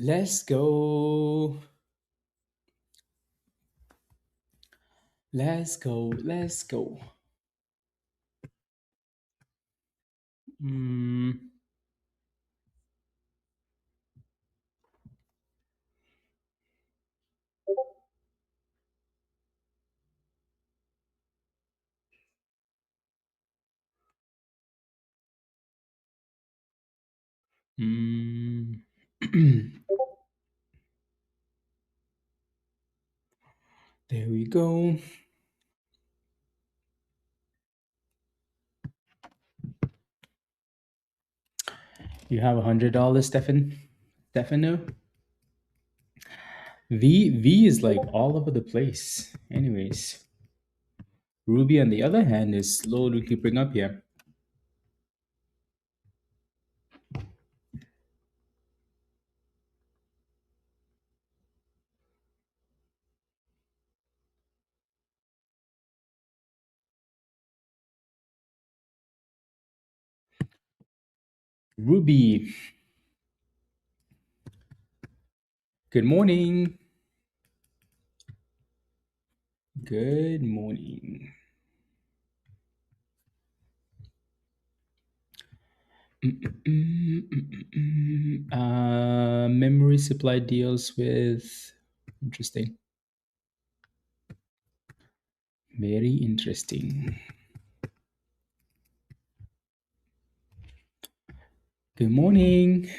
Let's go. Let's go. Let's go. Mm, mm. There we go. You have $100, Stefano. V is like all over the place. Anyways, Ruby on the other hand is slowly creeping up here. Ruby, good morning. Good morning. Memory supply deals with interesting. Very interesting. Good morning.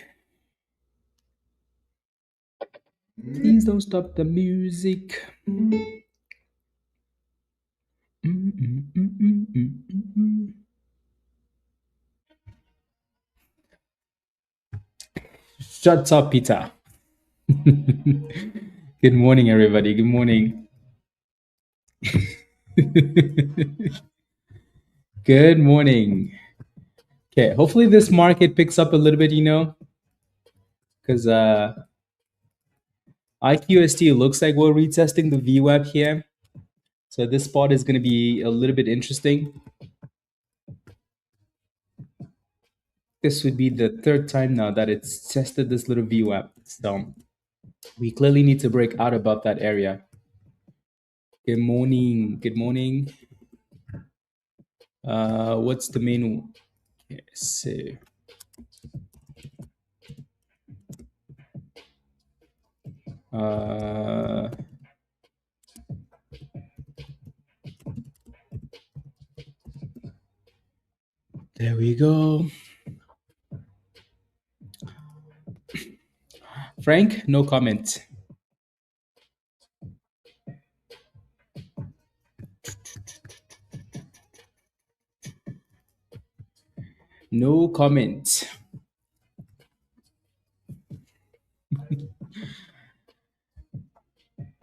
Please don't stop the music. Shut up, Peter. Good morning, everybody. Good morning. Good morning. Okay, hopefully this market picks up a little bit, because IQST looks like we're retesting the VWAP here. So this spot is going to be a little bit interesting. This would be the third time now that it's tested this little VWAP. So we clearly need to break out above that area. Good morning. Good morning. What's the main? So there we go. Frank, no comment. No comment.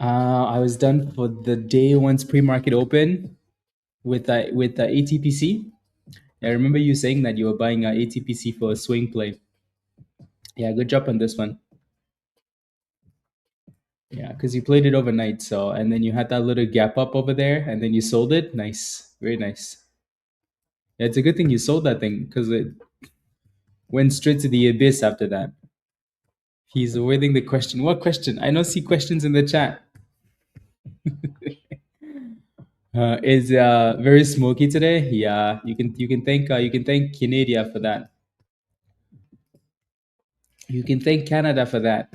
I was done for the day once pre-market open with the ATPC. I remember you saying that you were buying a ATPC for a swing play. Yeah, good job on this one. Yeah, because you played it overnight, so and then you had that little gap up over there, and then you sold it. Nice, very nice. Yeah, it's a good thing you sold that thing because it went straight to the abyss after that. He's avoiding the question. What question? I don't see questions in the chat. Is very smoky today. Yeah, you can thank Canada for that. You can thank Canada for that.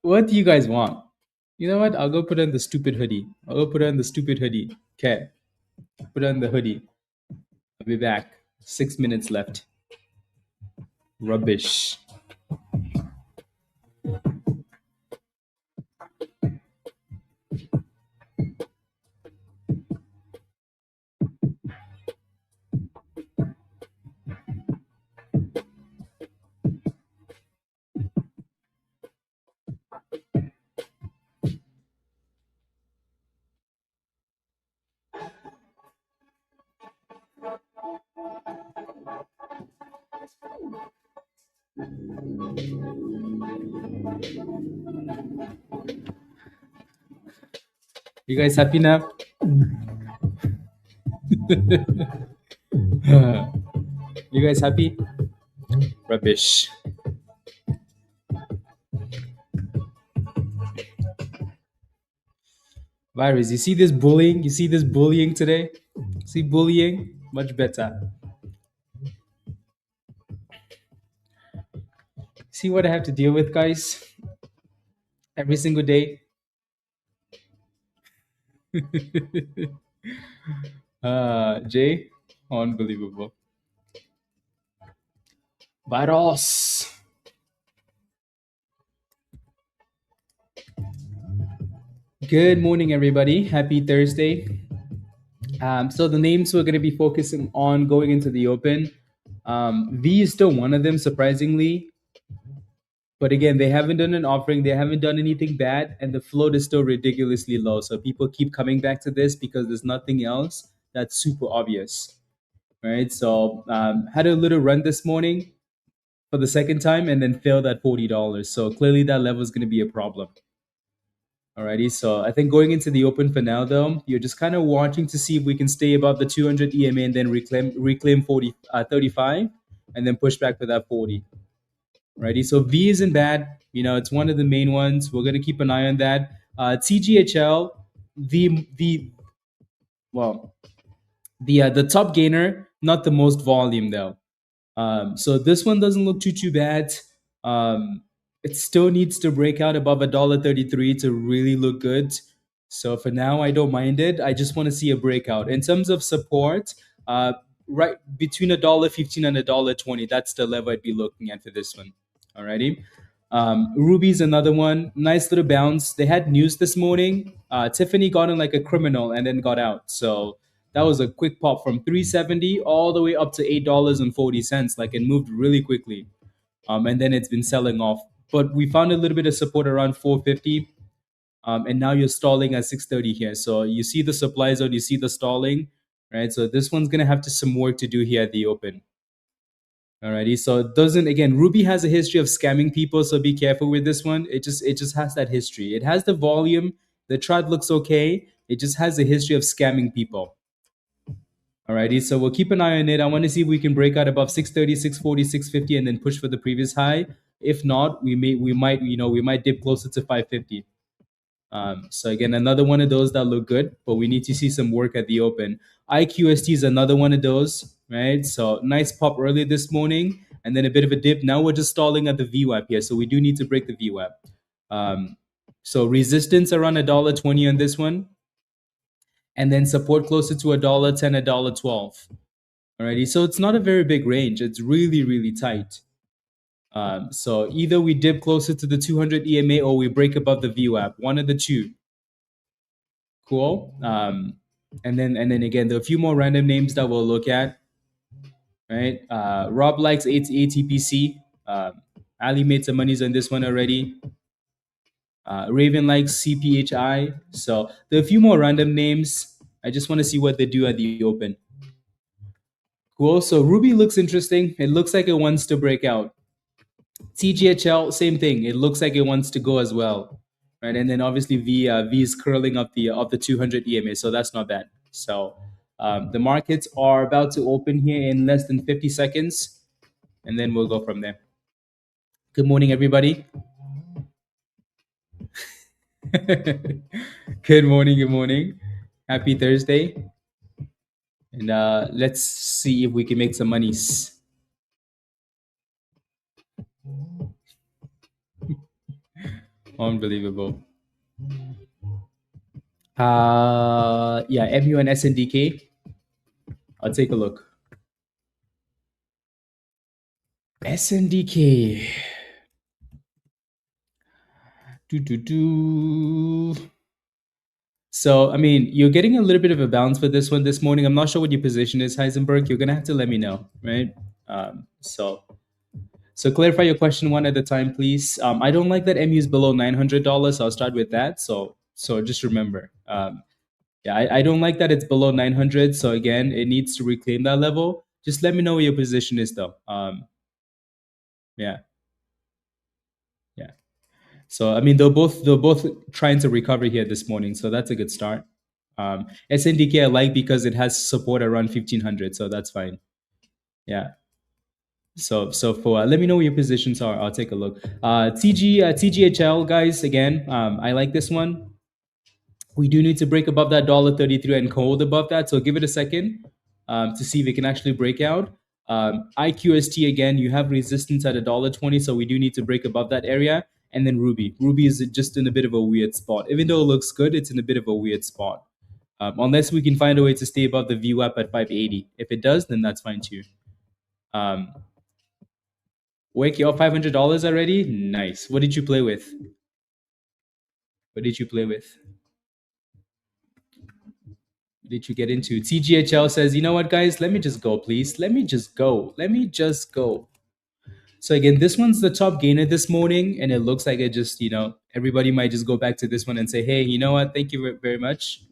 What do you guys want? You know what? I'll go put on the stupid hoodie. Okay, put on the hoodie. I'll be back. 6 minutes left. Rubbish. You guys happy now? You guys happy? Rubbish. Virus, you see this bullying? You see this bullying today? See bullying? Much better. See what I have to deal with, guys? Every single day. Jay? Unbelievable. Virus. Good morning, everybody. Happy Thursday. So the names we're going to be focusing on going into the open. V is still one of them, surprisingly. But again, they haven't done an offering, they haven't done anything bad, and the float is still ridiculously low. So people keep coming back to this because there's nothing else that's super obvious, right? So had a little run this morning for the second time and then failed at $40. So clearly that level is going to be a problem. Alrighty, so I think going into the open for now, though, you're just kind of watching to see if we can stay above the 200 EMA and then reclaim 35, and then push back for that 40. Alrighty, so V isn't bad. You know, it's one of the main ones. We're gonna keep an eye on that. TGHL, the well, the top gainer, not the most volume though. So this one doesn't look too bad. It still needs to break out above $1.33 to really look good. So for now, I don't mind it. I just want to see a breakout. In terms of support, right between $1.15 and $1.20, that's the level I'd be looking at for this one. Alrighty. RUBI's another one. Nice little bounce. They had news this morning. Tiffany got in like a criminal and then got out. So that was a quick pop from 370 all the way up to $8.40. Like it moved really quickly. And then it's been selling off. But we found a little bit of support around 450. And now you're stalling at 630 here. So you see the supply zone, you see the stalling, right? So this one's gonna have some work to do here at the open. Alrighty. So it doesn't again, RUBI has a history of scamming people, so be careful with this one. It just has that history. It has the volume, the chart looks okay. It just has a history of scamming people. Alrighty, so we'll keep an eye on it. I want to see if we can break out above 630, 640, 650, and then push for the previous high. If not, we might dip closer to 550. So again, another one of those that look good, but we need to see some work at the open. IQST is another one of those, right? So nice pop earlier this morning, and then a bit of a dip. Now we're just stalling at the VWAP here, so we do need to break the VWAP. So resistance around $1.20 on this one, and then support closer to $1.10, $1.12. Alrighty, so it's not a very big range. It's really, really tight. So either we dip closer to the 200 EMA or we break above the VWAP. One of the two. Cool. And then again, there are a few more random names that we'll look at. Right. Rob likes ATPC. Ali made some monies on this one already. Raven likes CPHI. So there are a few more random names. I just want to see what they do at the open. Cool. So RUBI looks interesting. It looks like it wants to break out. TGHL, same thing. It looks like it wants to go as well, right? And then obviously V is curling up the 200 EMA, so that's not bad. So the markets are about to open here in less than 50 seconds, and then we'll go from there. Good morning, everybody. Good morning. Good morning. Happy Thursday. And let's see if we can make some monies. Unbelievable. Yeah, MU and SNDK. I'll take a look. SNDK. So, I mean, you're getting a little bit of a bounce for this one this morning. I'm not sure what your position is, Heisenberg. You're going to have to let me know, right? So clarify your question one at a time, please. I don't like that MU is below $900. So I'll start with that. So just remember, yeah, I don't like that it's below 900. So again, it needs to reclaim that level. Just let me know where your position is, though. Yeah. So I mean, they're both trying to recover here this morning, so that's a good start. SNDK I like because it has support around 1500, so that's fine. Yeah. So for let me know what your positions are. I'll take a look. TGHL guys, again, I like this one. We do need to break above that $1.33 and hold above that. So give it a second to see if it can actually break out. IQST again, you have resistance at $1.20, so we do need to break above that area. And then RUBI. RUBI is just in a bit of a weird spot. Even though it looks good, it's in a bit of a weird spot. Unless we can find a way to stay above the VWAP at 580. If it does, then that's fine too. Wake, you up $500 already? Nice. What did you play with? What did you play with? What did you get into? TGHL says, you know what, guys? Let me just go, please. Let me just go. Let me just go. So again, this one's the top gainer this morning, and it looks like it just, everybody might just go back to this one and say, hey, you know what? Thank you very much.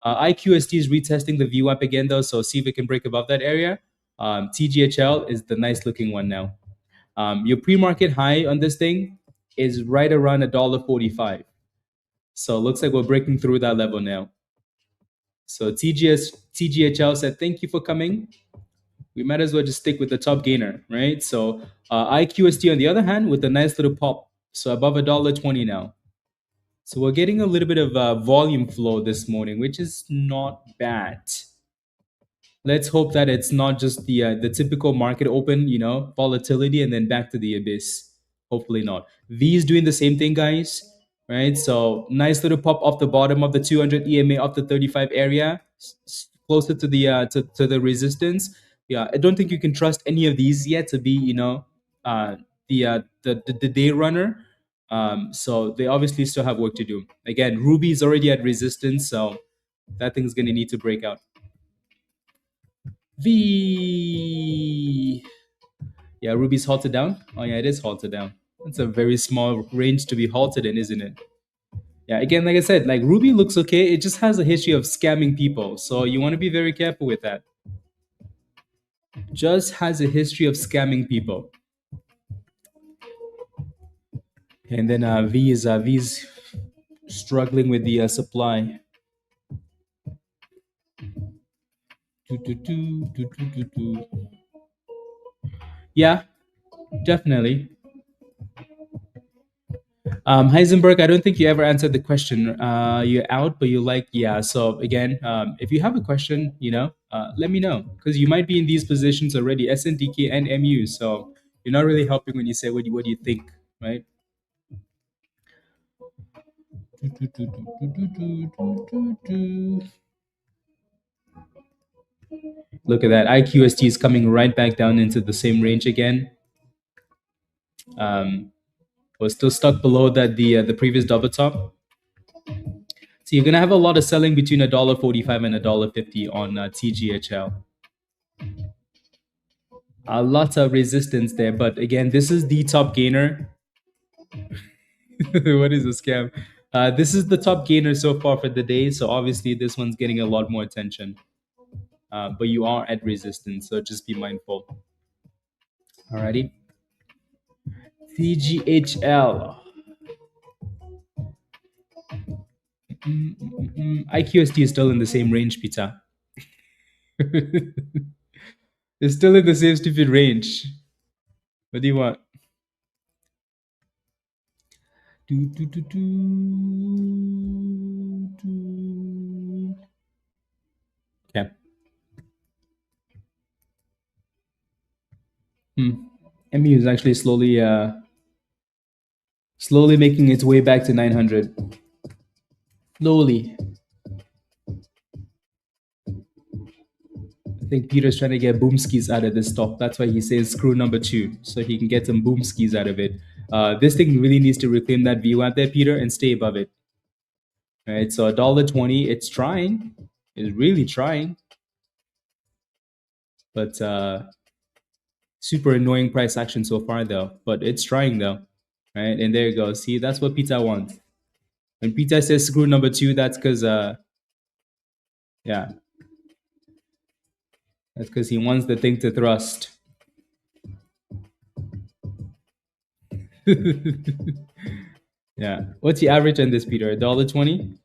IQST is retesting the VWAP again, though, so see if it can break above that area. TGHL is the nice looking one now. Your pre-market high on this thing is right around $1.45. So it looks like we're breaking through that level now. So TGHL said, thank you for coming. We might as well just stick with the top gainer, right? So IQST, on the other hand, with a nice little pop. So above $1.20 now. So we're getting a little bit of volume flow this morning, which is not bad. Let's hope that it's not just the typical market open, volatility and then back to the abyss. Hopefully not. V is doing the same thing, guys. Right? So nice little pop off the bottom of the 200 EMA up the 35 area, closer to the to the resistance. Yeah, I don't think you can trust any of these yet to be, the day runner. So they obviously still have work to do. Again, RUBI is already at resistance, so that thing's gonna need to break out. V. Yeah, RUBI's halted down. Oh yeah, it is halted down. It's a very small range to be halted in, isn't it? Yeah, again, like I said, like RUBI looks okay. It just has a history of scamming people, so you want to be very careful with that. Just has a history of scamming people. And then V's struggling with the supply. Yeah, definitely. Heisenberg, I don't think you ever answered the question. You're out, but you like, yeah. So again, if you have a question, let me know, because you might be in these positions already, SNDK and MU. So you're not really helping when you say what do you think, right? Look at that. IQST is coming right back down into the same range again. We're still stuck below that the previous double top. So you're gonna have a lot of selling between $1.45 and $1.50 on TGHL. A lot of resistance there, but again, this is the top gainer. What is a scam? This is the top gainer so far for the day, so obviously this one's getting a lot more attention. But you are at resistance, so just be mindful. Alrighty. TGHL. IQST is still in the same range, Peter. It's still in the same stupid range. What do you want? Okay. MU is actually slowly making its way back to 900. Slowly. I think Peter's trying to get boomskis out of this stock. That's why he says screw number 2, so he can get some boomskis out of it. This thing really needs to reclaim that VWAP there, Peter, and stay above it. All right, so $1.20, it's trying. It's really trying. But super annoying price action so far, though. But it's trying, though. Right, and there you go. See, that's what Peter wants. When Peter says screw number 2, that's because, yeah. That's because he wants the thing to thrust. Yeah. What's the average on this, Peter? $1.20?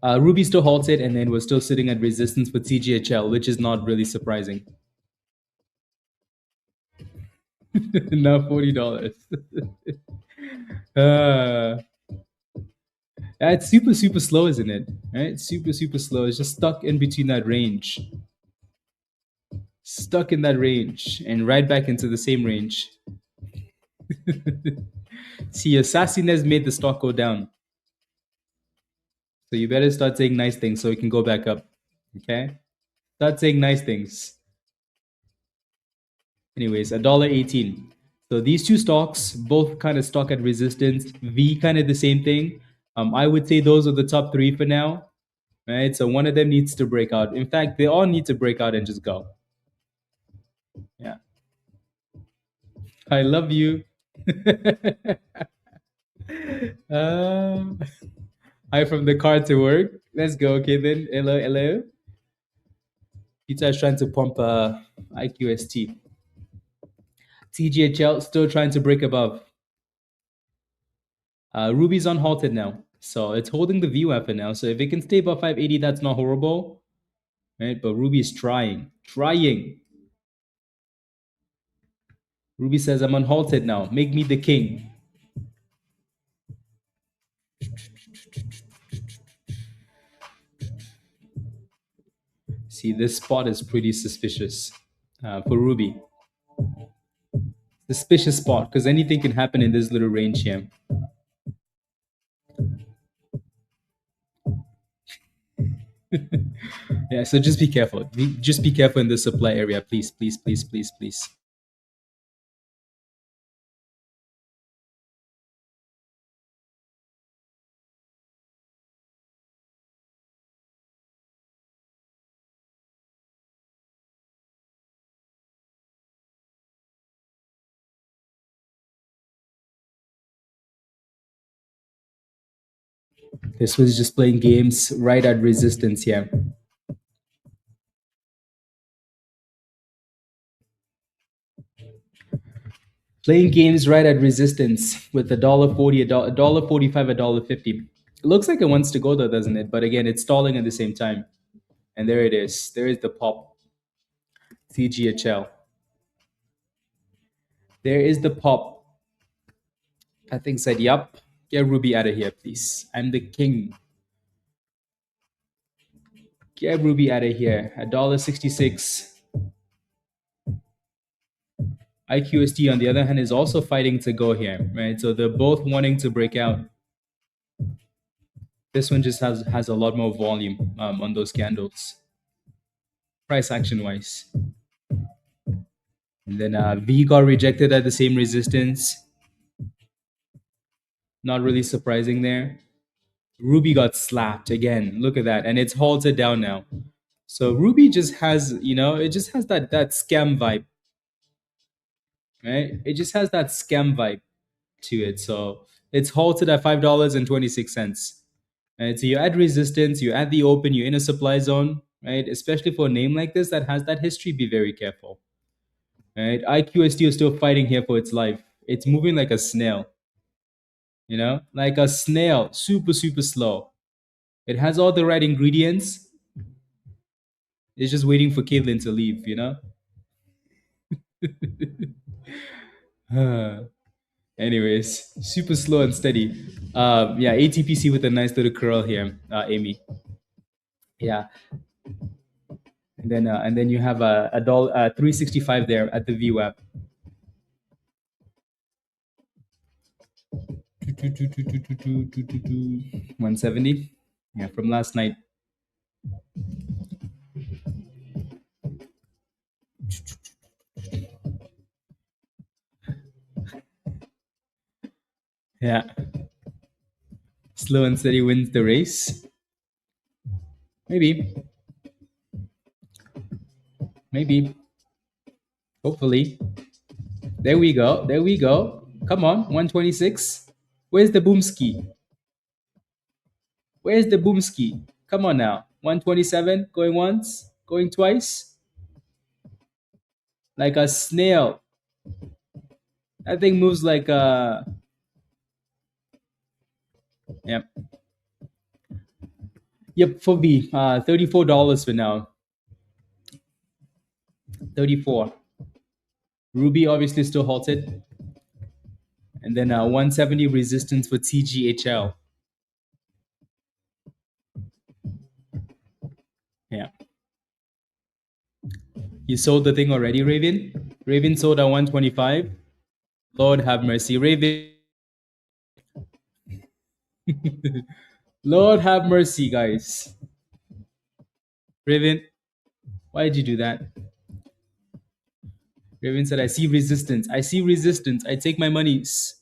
Ruby still halted and then was still sitting at resistance for TGHL, which is not really surprising. Now $40. uh, it's super slow, isn't it? Right? It's super slow. It's just stuck in between that range. Stuck in that range and right back into the same range. See, your sassiness made the stock go down. So you better start saying nice things so it can go back up. Okay? Start saying nice things. Anyways, $1.18. So these two stocks, both kind of stuck at resistance. V kind of the same thing. I would say those are the top three for now. Right? So one of them needs to break out. In fact, they all need to break out and just go. Yeah. I love you. Hi from the car to work. Let's go. Okay then. Hello, hello. Peter is trying to pump IQST. TGHL still trying to break above. Ruby's unhalted now. So it's holding the VWAP for now. So if it can stay above 580, that's not horrible. Right? But Ruby's trying. Trying. Ruby says, I'm unhalted now. Make me the king. See, this spot is pretty suspicious for Ruby. Suspicious spot because anything can happen in this little range here. Yeah, so just be careful. Just be careful in the supply area, please, please, please, please, please. This was just playing games right at resistance here. Playing games right at resistance with $1.40, $1.45, $1.50. It looks like it wants to go though, doesn't it? But again, it's stalling at the same time. And there it is. There is the pop. TGHL. There is the pop. I think said, yup. Get Ruby out of here, please. I'm the king. Get Ruby out of here. $1.66. IQST, on the other hand, is also fighting to go here, right? So they're both wanting to break out. This one just has a lot more volume on those candles, price action wise. And then V got rejected at the same resistance. Not really surprising there. Ruby got slapped again. Look at that, and it's halted down now. So Ruby just has, it just has that scam vibe, right? It just has that scam vibe to it. So it's halted at $5.26. Right? So you add resistance, you add the open, you're in a supply zone, right? Especially for a name like this that has that history, be very careful. Right? IQST is still fighting here for its life. It's moving like a snail, like a snail, super slow. It has all the right ingredients. It's just waiting for Caitlin to leave, Anyways, super slow and steady. Yeah, ATPC with a nice little curl here, Amy. Yeah, and then you have a dollar 365 there at the VWAP. 170. Yeah, from last night. Yeah. Slow and steady wins the race. Maybe. Maybe. Hopefully. There we go. There we go. Come on. 126. Where's the boomski? Where's the boomski? Come on now. 127. Going once. Going twice. Like a snail. That thing moves like a. Yep. Yep, for B, $34 for now. 34. RUBI obviously still halted. And then 170 resistance for TGHL. Yeah. You sold the thing already, Raven? Raven sold at 125. Lord have mercy. Raven. Lord have mercy, guys. Raven, why did you do that? Raven said, I see resistance. I see resistance. I take my monies.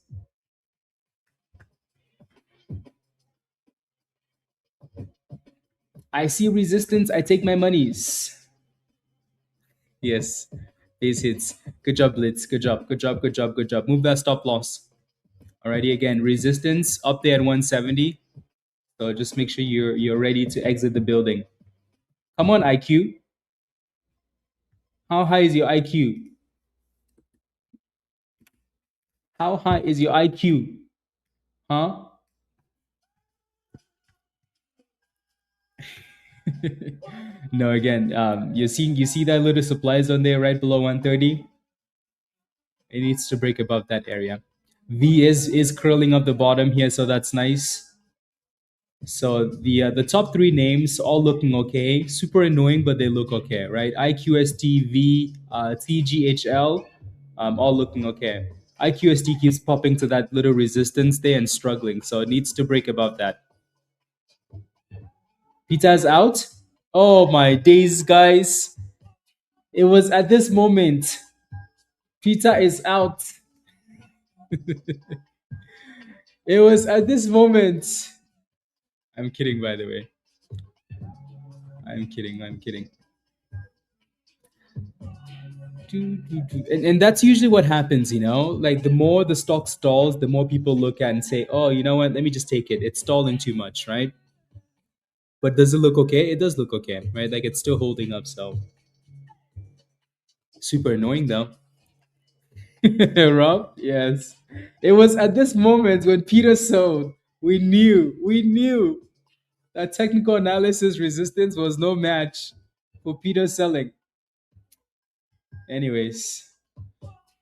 I see resistance. I take my monies. Yes. Base hits. Good job, Blitz. Good job. Good job. Good job. Good job. Move that stop loss. Alrighty, again, resistance up there at 170. So just make sure you're ready to exit the building. Come on, IQ. How high is your IQ? How high is your IQ? Huh? No, again, you see that little supply zone there right below 130. It needs to break above that area. V is curling up the bottom here, so that's nice. So the top three names all looking okay. Super annoying, but they look okay, right? IQST, V, TGHL, all looking okay. IQST keeps popping to that little resistance there and struggling, so it needs to break above that. Pita's out. Oh my days, guys! It was at this moment. Pita is out. It was at this moment. I'm kidding, by the way. I'm kidding. I'm kidding. And that's usually what happens, you know? Like the more the stock stalls, the more people look at and say, oh, you know what? Let me just take it. It's stalling too much, right? But does it look okay? It does look okay, right? Like it's still holding up. So super annoying though. Rob, yes. It was at this moment when Peter sold, we knew that technical analysis resistance was no match for Peter selling. Anyways,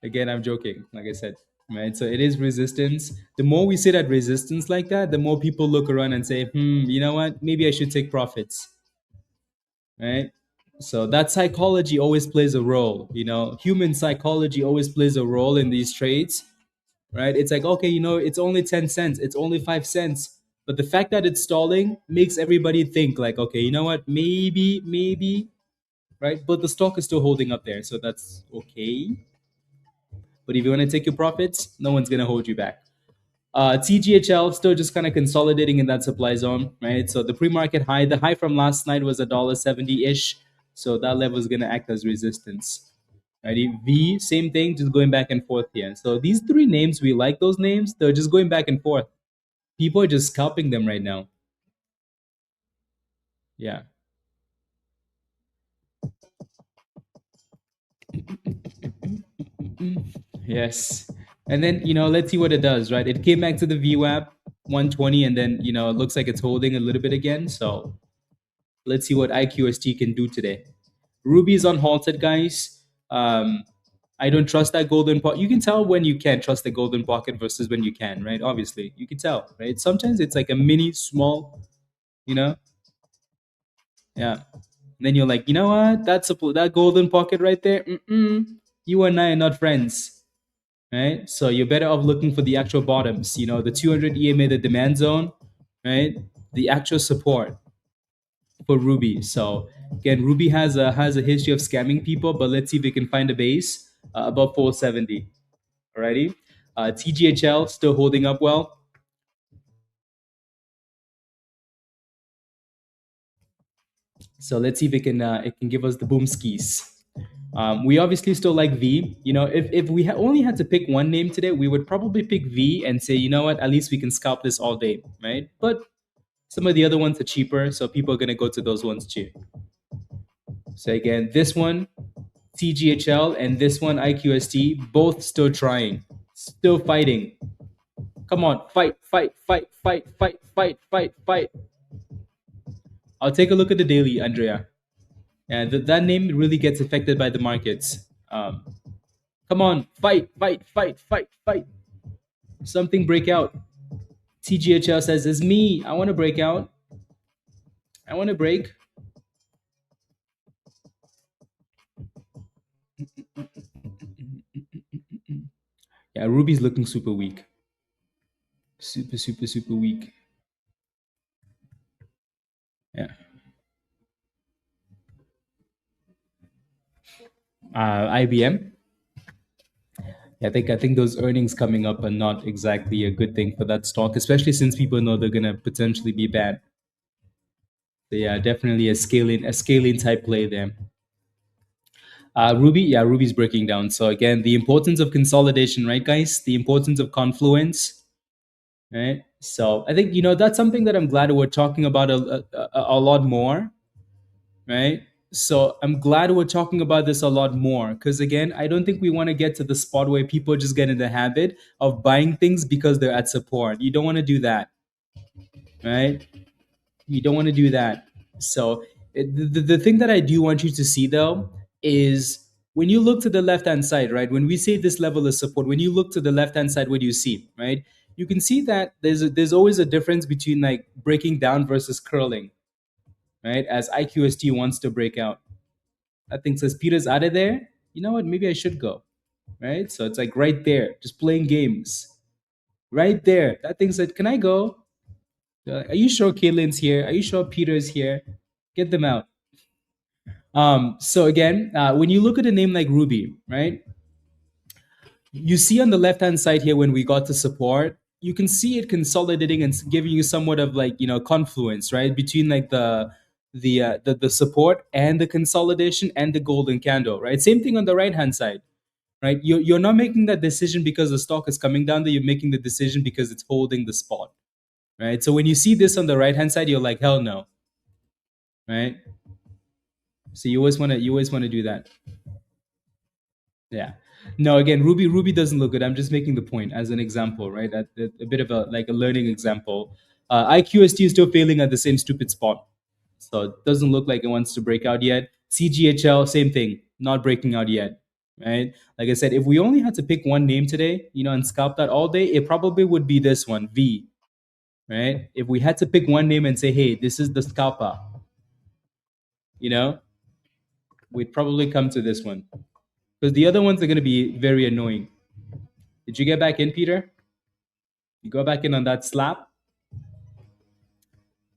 again, I'm joking, like I said, right? So it is resistance. The more we sit at resistance like that, the more people look around and say, you know what? Maybe I should take profits, right? So that psychology always plays a role, you know, human psychology always plays a role in these trades, right? It's like, okay, you know, it's only 10 cents, it's only 5 cents. But the fact that it's stalling makes everybody think like, okay, you know what? Maybe, right? But the stock is still holding up there. So that's okay. But if you want to take your profits, no one's going to hold you back. TGHL still just kind of consolidating in that supply zone, right? So the pre-market high, the high from last night was $1.70 ish. So that level is going to act as resistance. Right? V, same thing, just going back and forth here. So these three names, we like those names. They're just going back and forth. People are just scalping them right now. Yeah. Yes. And then, you know, let's see what it does, right? It came back to the VWAP 120, and then, you know, it looks like it's holding a little bit again. So let's see what IQST can do today. RUBI is on halted, guys. I don't trust that golden pocket. You can tell when you can trust the golden pocket versus when you can, right? Obviously, you can tell, right? Sometimes it's like a mini, small, you know? Yeah. And then you're like, you know what? That golden pocket right there. You and I are not friends, right? So you're better off looking for the actual bottoms. You know, the 200 EMA, the demand zone, right? The actual support for RUBI. So again, RUBI has a history of scamming people, but let's see if we can find a base above 470. Alrighty. TGHL still holding up well. So let's see if it can give us the boom skis. We obviously still like V. You know, if we only had to pick one name today, we would probably pick V and say, you know what, at least we can scalp this all day, right? But some of the other ones are cheaper, so people are gonna go to those ones too. So again, this one, TGHL, and this one, IQST, both still trying, still fighting. Come on, fight, fight, fight, fight, fight, fight, fight, fight. I'll take a look at the daily, Andrea. And that name really gets affected by the markets. Come on, fight, fight, fight, fight, fight. Something break out. TGHL says, it's me. I want to break out. I want to break. Yeah, Ruby's looking super weak. Super, super, super weak. Yeah. IBM. I think those earnings coming up are not exactly a good thing for that stock, especially since people know they're gonna potentially be bad. So yeah, definitely a scaling type play there. Ruby, yeah, Ruby's breaking down. So again, the importance of consolidation, right, guys? The importance of confluence, right? So I think that's something that I'm glad we're talking about a lot more, right? So I'm glad we're talking about this a lot more because again, I don't think we want to get to the spot where people just get in the habit of buying things because they're at support. You don't want to do that, right? You don't want to do that. So the thing that I do want you to see though is when you look to the left hand side, right? When we say this level of support, when you look to the left hand side, what do you see, right? You can see that there's always a difference between like breaking down versus curling, right? As IQST wants to break out. That thing says Peter's out of there. You know what? Maybe I should go, right? So it's like right there, just playing games, right there. That thing said, "Can I go? Are you sure Caitlin's here? Are you sure Peter's here? Get them out." So again, when you look at a name like Ruby, right? You see on the left hand side here when we got to support, you can see it consolidating and giving you somewhat of like confluence, right, between like the support and the consolidation and the golden candle, right? Same thing on the right hand side, right? You're not making that decision because the stock is coming down there. You're making the decision because it's holding the spot, right? So when you see this on the right hand side, you're like, hell no, right? So you always want to do that. Yeah. No, again, Ruby doesn't look good. I'm just making the point as an example, right? A bit of a learning example. IQST is still failing at the same stupid spot, so it doesn't look like it wants to break out yet. CGHL, same thing, not breaking out yet, right? Like I said, if we only had to pick one name today, and scalp that all day, it probably would be this one, V, right? If we had to pick one name and say, hey, this is the scalper, you know, we'd probably come to this one because the other ones are going to be very annoying. Did you get back in, Peter? You go back in on that slap?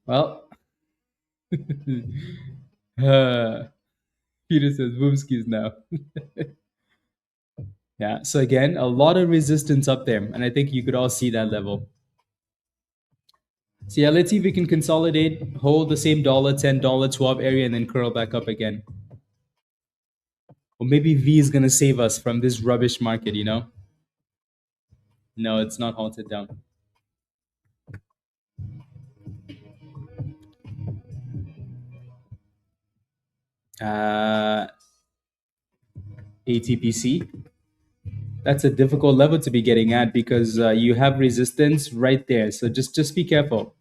Well, uh, Peter says boomskis now. Yeah. So again, a lot of resistance up there, and I think you could all see that level. So yeah, let's see if we can consolidate, hold the same dollar, $10, 12 area, and then curl back up again. Or maybe V is gonna save us from this rubbish market. No, it's not halted down. Uh, ATPC. That's a difficult level to be getting at because you have resistance right there. So just be careful,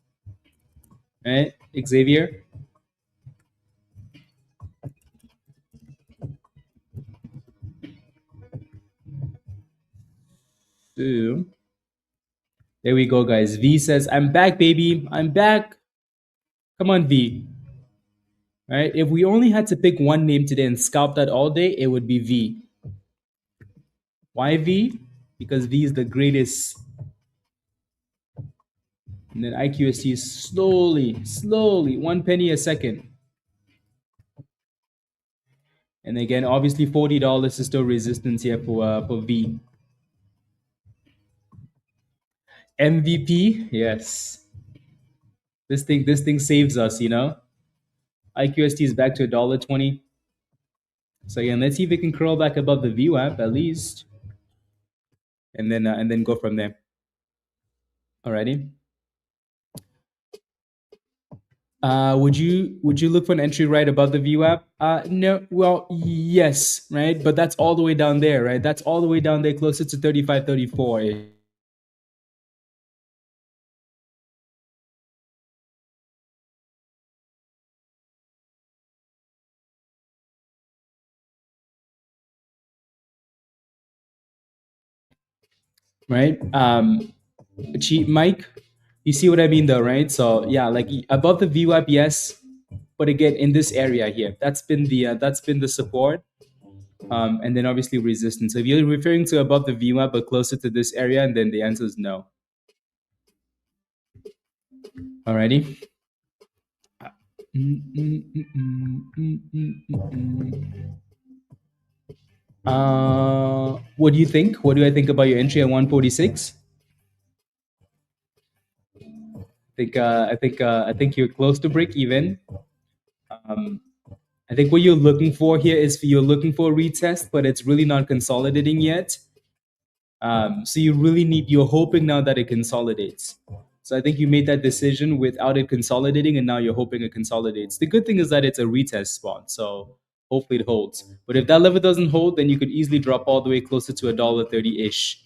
right, Xavier? So, there we go, guys. V says, "I'm back, baby. I'm back." Come on, V. Right? If we only had to pick one name today and scalp that all day, it would be V. Why V? Because V is the greatest. And then IQST is slowly, 1 penny a second. And again, obviously $40 is still resistance here for V. MVP, yes. This thing saves us. IQST is back to $1.20. So again, let's see if it can curl back above the VWAP at least, and then go from there. Alrighty. Would you look for an entry right above the VWAP? No. Well, yes, right, but that's all the way down there, right? That's all the way down there, closer to 35, 34. right? Cheap Mike, you see what I mean though, right? So yeah, like above the VWAP, yes, but again in this area here, that's been the support, and then obviously resistance. So if you're referring to above the VWAP but closer to this area, and then the answer is no. Alrighty. Mm, mm, mm, mm, mm, mm, mm. What do you think? What do I think about your entry at 146? I think you're close to break even. Um, I think what you're looking for here is you're looking for a retest, but it's really not consolidating yet. So you're hoping now that it consolidates. So I think you made that decision without it consolidating, and now you're hoping it consolidates. The good thing is that it's a retest spot, so hopefully it holds. But if that level doesn't hold, then you could easily drop all the way closer to $1.30 ish.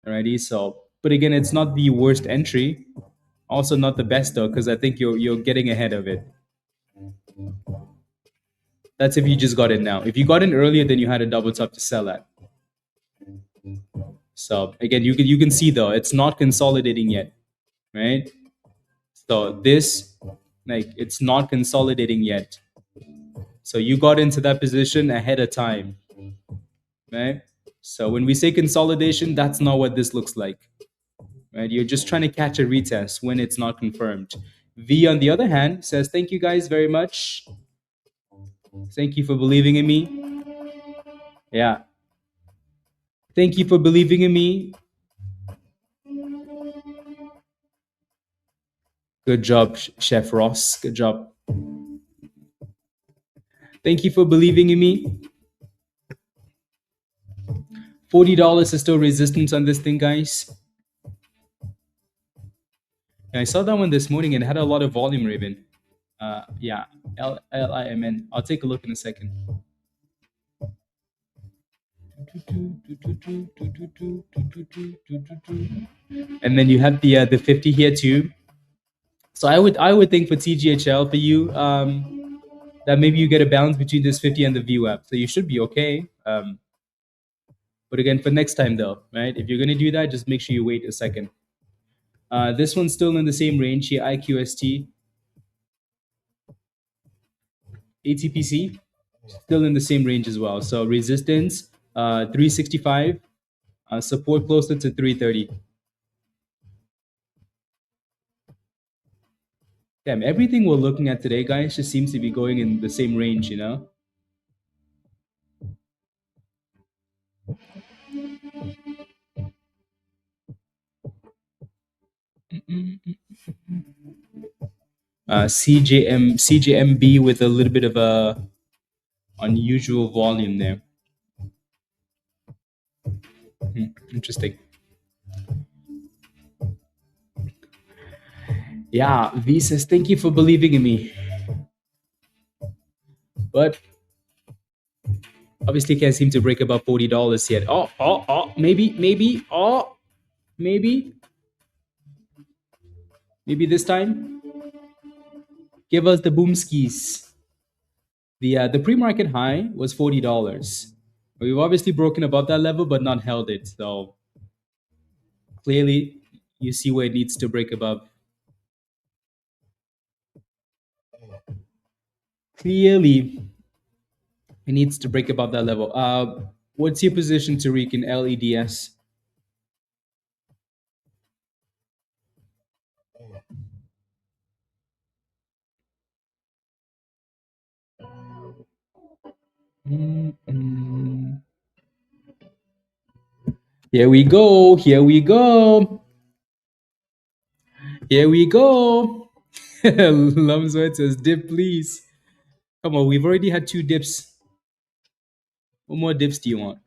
Alrighty, so but again, it's not the worst entry, also not the best though, because I think you're getting ahead of it. That's if you just got in now. If you got in earlier, then you had a double top to sell at. So again, you can see though it's not consolidating yet, right? So this, like, it's not consolidating yet. So you got into that position ahead of time, right? So when we say consolidation, that's not what this looks like, right? You're just trying to catch a retest when it's not confirmed. V, on the other hand, says, thank you guys very much. Thank you for believing in me. Yeah. Thank you for believing in me. Good job, Chef Ross. Good job. Thank you for believing in me. $40 is still resistance on this thing, guys. And I saw that one this morning and it had a lot of volume, Raven. Yeah, LIMN. I'll take a look in a second. And then you have the 50 here too. So I would think for TGHL for you, that maybe you get a balance between this 50 and the VWAP. So you should be okay. But again, for next time though, right? If you're gonna do that, just make sure you wait a second. This one's still in the same range here, IQST. ATPC, still in the same range as well. So resistance, 365, support closer to 330. Damn, everything we're looking at today, guys, just seems to be going in the same range, you know? CJMB with a little bit of a unusual volume there. Interesting. Yeah, V says, thank you for believing in me. But obviously can't seem to break above $40 yet. Maybe this time. Give us the boomskis. The pre-market high was $40. We've obviously broken above that level, but not held it. So clearly, you see where it needs to break above. Clearly, it needs to break above that level. What's your position, Tariq, in LEDS? Mm-mm. Here we go. Here we go. Here we go. Lumswet says, dip, please. Come on, we've already had 2 dips. What more dips do you want?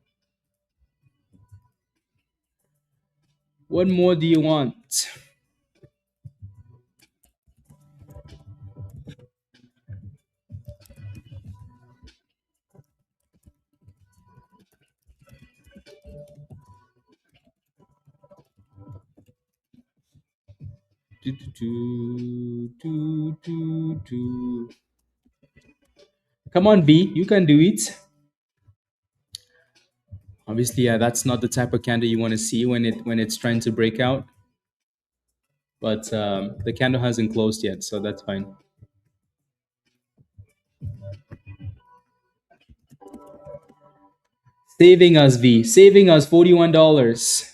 What more do you want? Come on, B, you can do it. Obviously, yeah, that's not the type of candle you want to see when it's trying to break out. But the candle hasn't closed yet, so that's fine. Saving us, V. Saving us $41.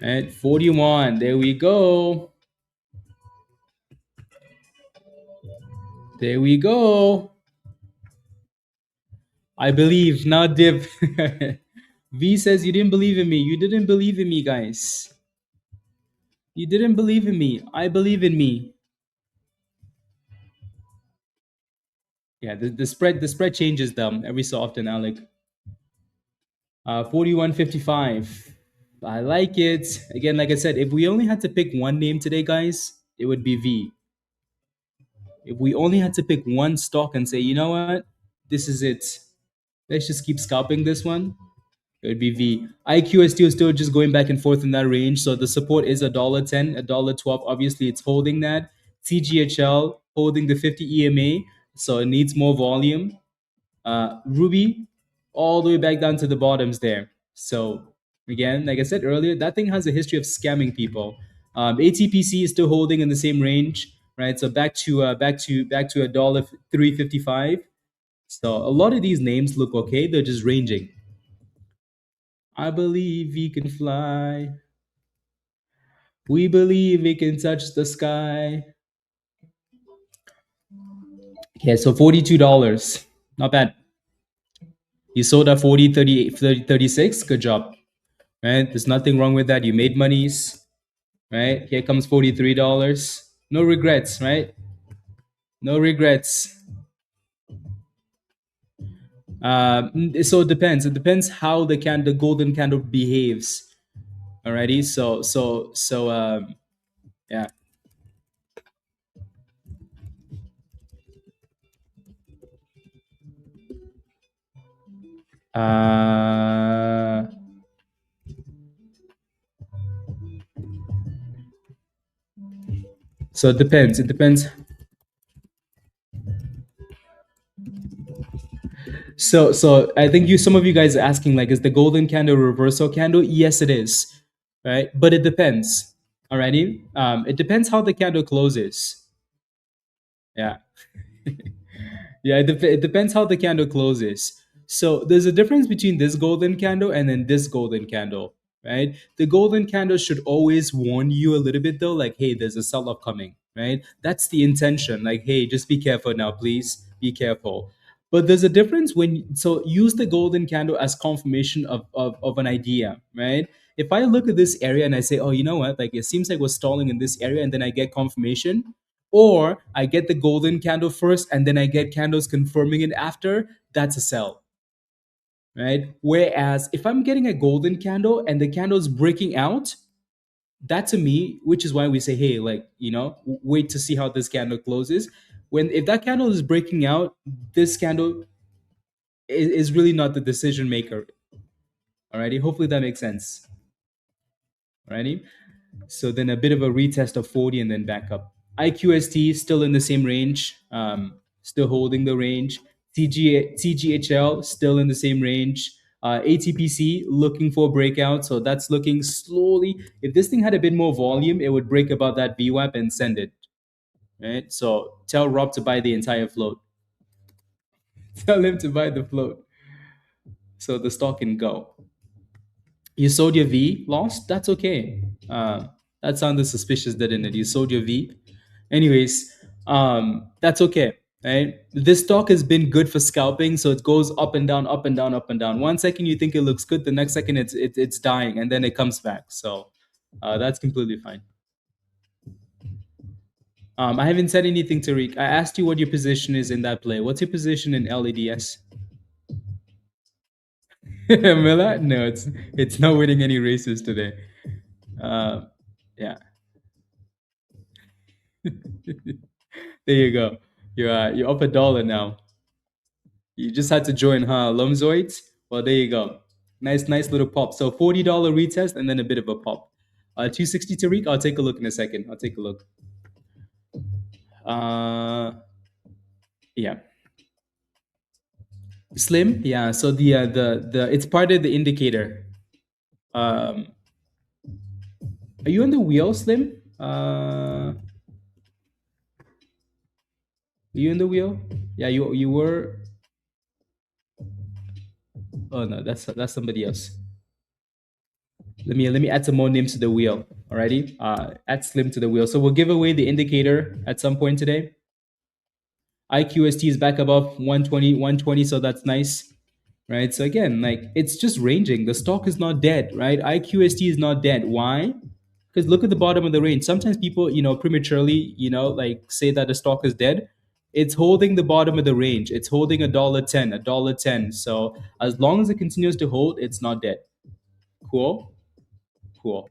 At 41. There we go. There we go. I believe. Now dip. V says you didn't believe in me. You didn't believe in me, guys. You didn't believe in me. I believe in me. Yeah, the spread changes them every so often, Alec. 41.55. I like it. Again, like I said, if we only had to pick one name today, guys, it would be V. If we only had to pick one stock and say, you know what, this is it. Let's just keep scalping this one. It would be V. IQST is still just going back and forth in that range. So the support is $1.10, $1.12. Obviously, it's holding that. TGHL holding the 50 EMA. So it needs more volume. RUBI all the way back down to the bottoms there. So again, like I said earlier, that thing has a history of scamming people. ATPC is still holding in the same range, right? So back to $1.355. So a lot of these names look okay. They're just ranging. I believe we can fly. We believe we can touch the sky. Okay, so $42. Not bad. You sold at 40, 38, 30, 36. Good job. Right? There's nothing wrong with that. You made monies. Right? Here comes $43. No regrets, right? No regrets. So it depends. It depends how the golden candle behaves. Alrighty. So yeah. Uh, so it depends. It depends. So I think some of you guys are asking, like, is the golden candle a reversal candle? Yes, it is, right? But it depends. Alrighty. It depends how the candle closes. Yeah. Yeah, it depends how the candle closes. So there's a difference between this golden candle and then this golden candle, right? The golden candle should always warn you a little bit though, like, hey, there's a sell-off coming, right? That's the intention. Like, hey, just be careful now, please. Be careful. But there's a difference so use the golden candle as confirmation of an idea, right? If I look at this area and I say, oh, you know what, like it seems like we're stalling in this area, and then I get confirmation, or I get the golden candle first and then I get candles confirming it after, that's a sell, right? Whereas if I'm getting a golden candle and the candle is breaking out, that to me, which is why we say, hey, like, wait to see how this candle closes. If that candle is breaking out, this candle is really not the decision maker. Alrighty, hopefully that makes sense. Alrighty. So then a bit of a retest of 40 and then back up. IQST still in the same range, still holding the range. TGHL still in the same range. ATPC looking for a breakout, so that's looking slowly. If this thing had a bit more volume, it would break above that VWAP and send it. Right. So tell Rob to buy the entire float. Tell him to buy the float, so the stock can go. You sold your V, lost. That's okay. That sounded suspicious, didn't it? You sold your V. Anyways, that's okay. Right? This stock has been good for scalping, so it goes up and down, up and down, up and down. One second you think it looks good, the next second it's dying, and then it comes back. So that's completely fine. I haven't said anything, Tariq. I asked you what your position is in that play. What's your position in LADS? Miller? No, it's not winning any races today. Yeah. There you go. You're up $1 now. You just had to join, huh? Lumzoids? Well, there you go. Nice little pop. So $40 retest and then a bit of a pop. 260 Tariq. I'll take a look in a second. I'll take a look. Uh, yeah. Slim, yeah. So the it's part of the indicator. Um, are you on the wheel, Slim? Are you in the wheel? Yeah, you were. Oh no, that's somebody else. Let me add some more names to the wheel. Alrighty, add Slim to the wheel. So we'll give away the indicator at some point today. IQST is back above 120, 120, so that's nice, right? So again, like it's just ranging. The stock is not dead, right? IQST is not dead. Why? Because look at the bottom of the range. Sometimes people, prematurely, like say that the stock is dead. It's holding the bottom of the range. It's holding $1.10, $1.10. So as long as it continues to hold, it's not dead. Cool, cool.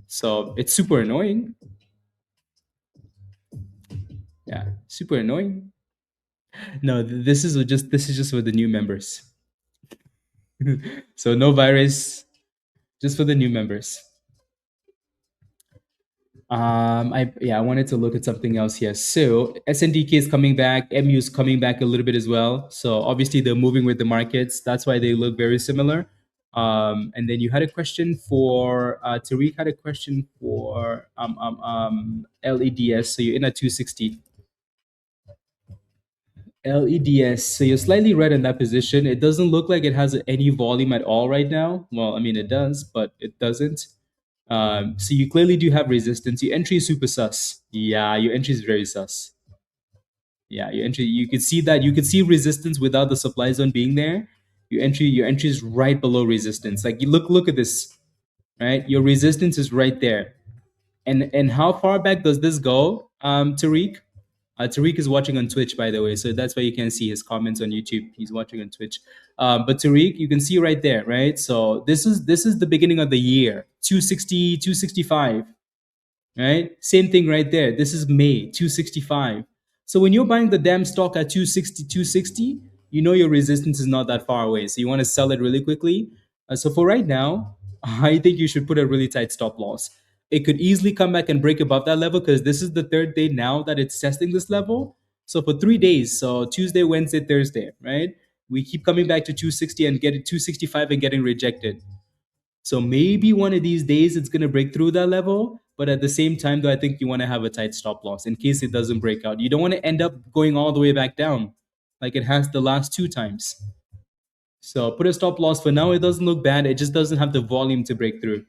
So it's super annoying. Yeah, super annoying. No, this is just for the new members. So no virus, just for the new members. I wanted to look at something else here. So SNDK is coming back, MU is coming back a little bit as well. So obviously they're moving with the markets. That's why they look very similar. And then you had a question for Tariq had a question for LEDS. So you're in at 260. LEDS. So you're slightly red in that position. It doesn't look like it has any volume at all right now. Well, I mean it does, but it doesn't. So you clearly do have resistance. Your entry is super sus. Yeah, your entry is very sus. Yeah, your entry. You could see that. You could see resistance without the supply zone being there. Your entry is right below resistance. Like you look at this, right? Your resistance is right there. And how far back does this go, Tariq? Tariq is watching on Twitch, by the way, so that's why you can see his comments on YouTube. He's watching on Twitch. But Tariq, you can see right there, right? So this is the beginning of the year, 260, 265, right? Same thing right there. This is May, 265. So when you're buying the damn stock at 260, 260, you know your resistance is not that far away. So you want to sell it really quickly. So for right now, I think you should put a really tight stop loss. It could easily come back and break above that level because this is the third day now that it's testing this level. So for 3 days, so Tuesday, Wednesday, Thursday, right? We keep coming back to 260 and getting 265 and getting rejected. So maybe one of these days it's going to break through that level. But at the same time, though, I think you want to have a tight stop loss in case it doesn't break out. You don't want to end up going all the way back down like it has the last two times. So put a stop loss for now. It doesn't look bad. It just doesn't have the volume to break through.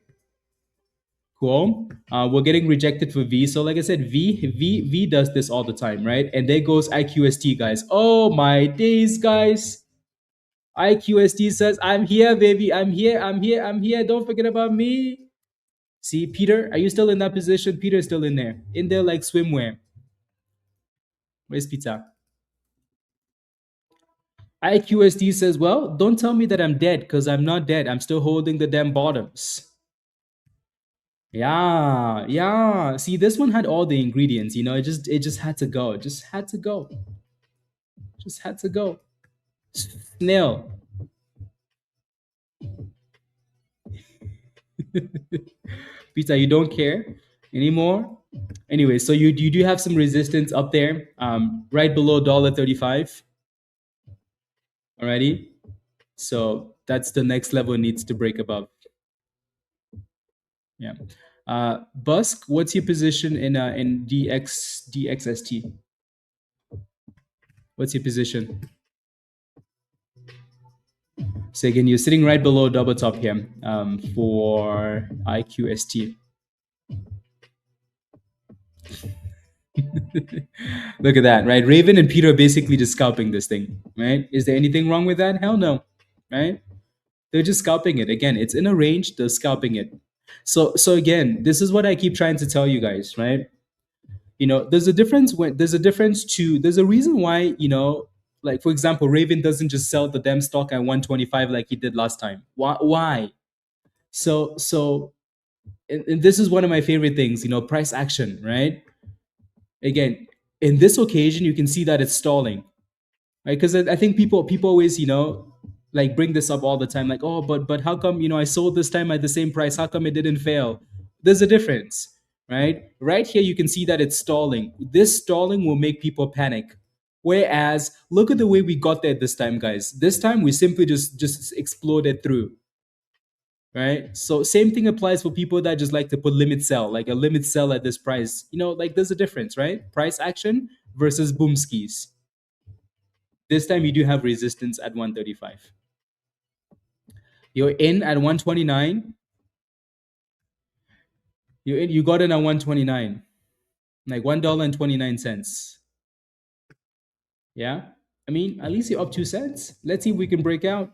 Cool. We're getting rejected for V. So like I said, V does this all the time, right? And there goes IQST, guys. Oh my days, guys. IQST says, I'm here, baby. I'm here. I'm here. I'm here. Don't forget about me. See, Peter, are you still in that position? Peter's still in there. In there like swimwear. Where's Peter? IQST says, well, don't tell me that I'm dead because I'm not dead. I'm still holding the damn bottoms. Yeah, yeah. See, this one had all the ingredients, it just had to go. It just had to go. Just had to go. Snail. Peter, you don't care anymore. Anyway, so you do have some resistance up there, right below $1.35. Alrighty. So that's the next level it needs to break above. Yeah. Busk, what's your position in DXST? What's your position? So again, you're sitting right below double top here for IQST. Look at that, right? Raven and Peter are basically just scalping this thing, right? Is there anything wrong with that? Hell no, right? They're just scalping it. Again, it's in a range, they're scalping it. So again, this is what I keep trying to tell you guys, right? There's a difference there's a reason why, like for example, Raven doesn't just sell the damn stock at 125 like he did last time. Why? So and this is one of my favorite things, price action, right? Again, in this occasion, you can see that it's stalling, right? Because I think people always, like bring this up all the time, like, oh, but how come, I sold this time at the same price? How come it didn't fail? There's a difference, right? Right here, you can see that it's stalling. This stalling will make people panic. Whereas, look at the way we got there this time, guys. This time we simply just exploded through, right? So same thing applies for people that just like to put limit sell, like a limit sell at this price. Like there's a difference, right? Price action versus boom skis. This time you do have resistance at 135. You're in at 129. You got in at 129, like $1.29. Yeah. I mean, at least you're up 2 cents. Let's see if we can break out.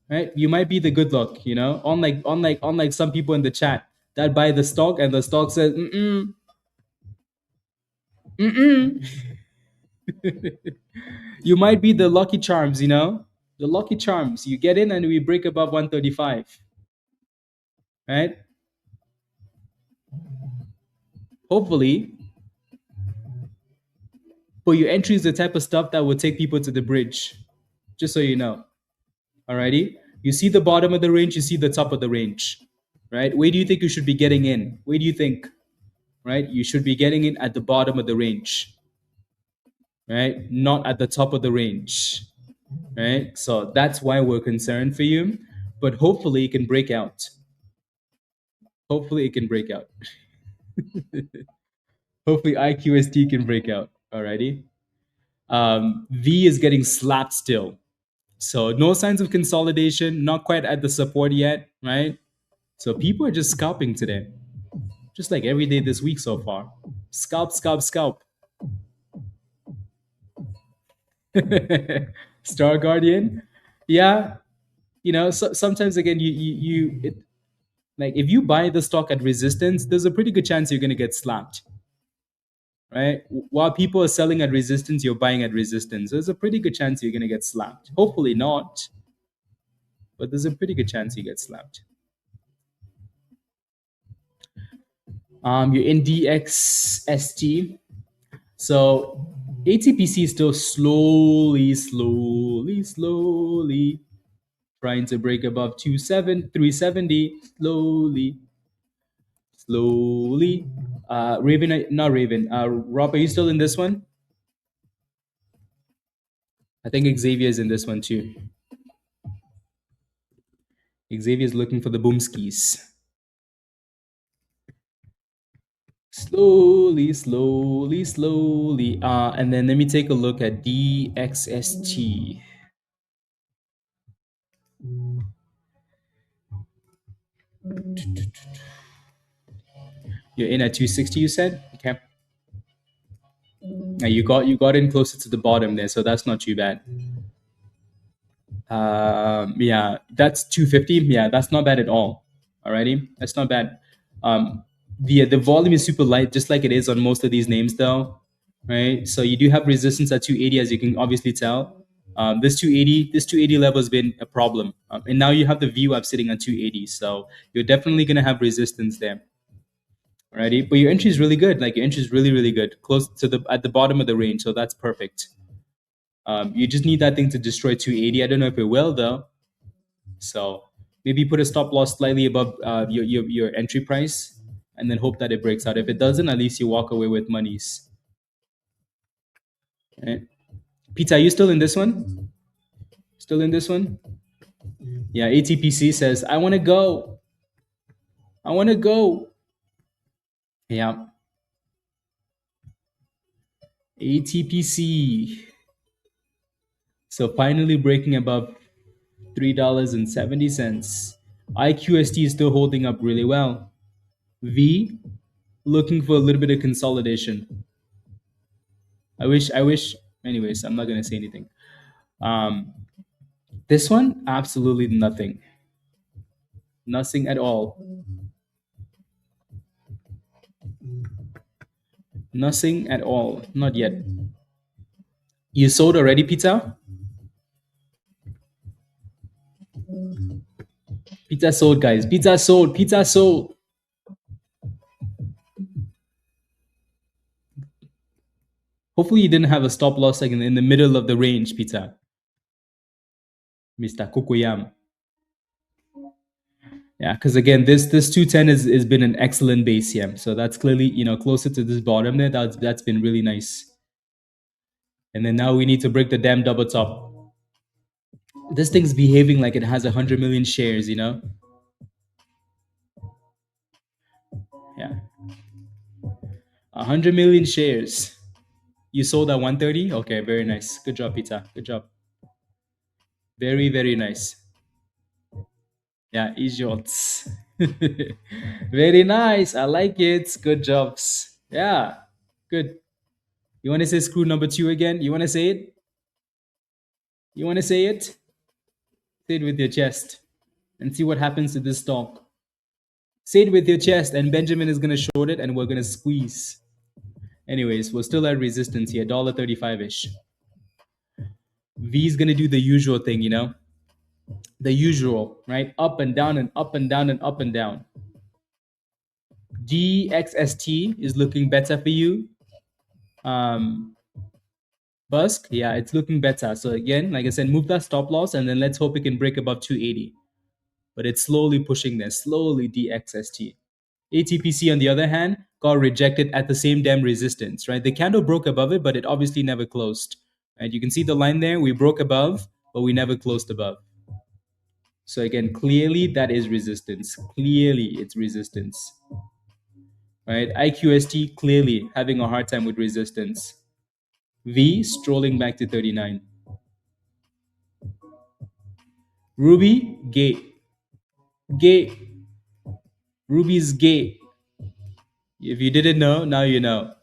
Right? You might be the good luck. Unlike some people in the chat that buy the stock and the stock says, mm-mm. You might be the lucky charms. The lucky charms. You get in and we break above 135. Right? Hopefully. But your entry is the type of stuff that will take people to the bridge. Just so you know. Alrighty? You see the bottom of the range, you see the top of the range. Right? Where do you think you should be getting in? Where do you think? Right? You should be getting in at the bottom of the range. Right? Not at the top of the range. Right? So that's why we're concerned for you. But hopefully it can break out. Hopefully it can break out. Hopefully IQST can break out. Alrighty. V is getting slapped still. So no signs of consolidation, not quite at the support yet, right? So people are just scalping today. Just like every day this week so far. Scalp, scalp, scalp. Star Guardian. Yeah. Sometimes again, like if you buy the stock at resistance, there's a pretty good chance you're going to get slapped. Right? While people are selling at resistance, you're buying at resistance. There's a pretty good chance you're going to get slapped. Hopefully not, but there's a pretty good chance you get slapped. You're in DXST. So ATPC is still slowly trying to break above 370. Slowly. Raven, not Raven. Rob, are you still in this one? I think Xavier is in this one too. Xavier is looking for the boom skis. Slowly. And then let me take a look at DXST. You're in at 260, you said? Okay. Now you got in closer to the bottom there, so that's not too bad. Yeah, that's 250. Yeah, that's not bad at all. Alrighty, that's not bad. The volume is super light, just like it is on most of these names, though. Right, so you do have resistance at 280, as you can obviously tell. This 280 level has been a problem, and now you have the VWAP sitting at 280, so you're definitely gonna have resistance there. Alrighty, but your entry is really good. Like your entry is really good, close to at the bottom of the range, so that's perfect. You just need that thing to destroy 280. I don't know if it will though. So maybe put a stop loss slightly above your entry price, and then hope that it breaks out. If it doesn't, at least you walk away with monies. Right. Peter, are you still in this one? Still in this one? Yeah, ATPC says, I want to go. I want to go. Yeah. ATPC. So finally breaking above $3.70. IQST is still holding up really well. V, looking for a little bit of consolidation. I wish, anyways, I'm not going to say anything. This one, absolutely nothing. Nothing at all. Nothing at all. Not yet. You sold already, Pizza? Pizza sold, guys. Pizza sold. Pizza sold. Hopefully you didn't have a stop loss like in the middle of the range, Pizza. Mr. Kokoyam. Yeah, because again, this 210 has been an excellent base here. So that's clearly, closer to this bottom there. That's been really nice. And then now we need to break the damn double top. This thing's behaving like it has 100 million shares, you know? Yeah. 100 million shares. You sold at 130? Okay, very nice. Good job, Peter. Good job. Very, very nice. Yeah, idiots. Very nice. I like it. Good jobs. Yeah, good. You want to say screw number two again? You want to say it? You want to say it? Say it with your chest and see what happens to this stock. Say it with your chest, and Benjamin is going to short it, and we're going to squeeze. Anyways, we're still at resistance here, $1.35 ish. V is going to do the usual thing, you know? The usual, right? Up and down and up and down and up and down. DXST is looking better for you. Busk, yeah, it's looking better. So again, like I said, move that stop loss, and then let's hope it can break above 280. But it's slowly pushing there, slowly DXST. ATPC, on the other hand, got rejected at the same damn resistance, right? The candle broke above it, but it obviously never closed. And you can see the line there. We broke above, but we never closed above. So again, clearly that is resistance. Clearly it's resistance. Right? IQST clearly having a hard time with resistance. V strolling back to 39. RUBI, gay. Gay. RUBI's gay. If you didn't know, now you know.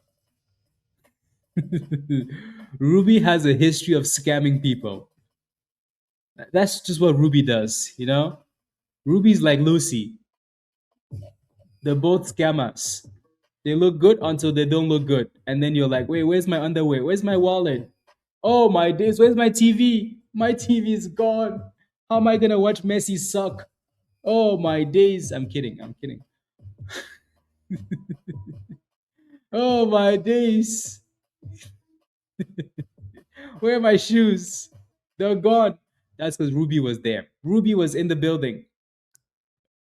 RUBI has a history of scamming people. That's just what RUBI does, you know? RUBI's like Lucy. They're both scammers. They look good until they don't look good. And then you're like, wait, where's my underwear? Where's my wallet? Oh my days, where's my TV? My TV is gone. How am I gonna watch Messi suck? Oh my days. I'm kidding. I'm kidding. Oh my days. Where are my shoes? They're gone. That's because RUBI was there. RUBI was in the building.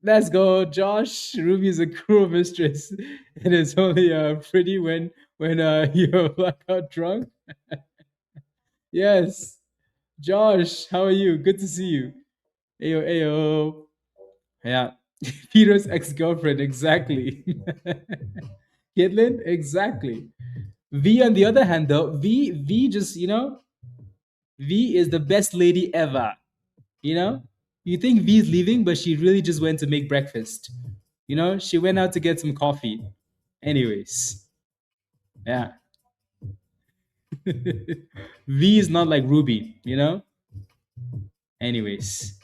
Let's go, Josh. RUBI is a cruel mistress. It is only pretty when you're blackout drunk. Yes. Josh, how are you? Good to see you. Ayo, ayo. Yeah. Peter's ex-girlfriend, exactly. Caitlin, exactly. V on the other hand, though, V just, you know, V is the best lady ever. You know? You think V is leaving, but she really just went to make breakfast. You know, she went out to get some coffee. Anyways. Yeah. V is not like RUBI, you know? Anyways.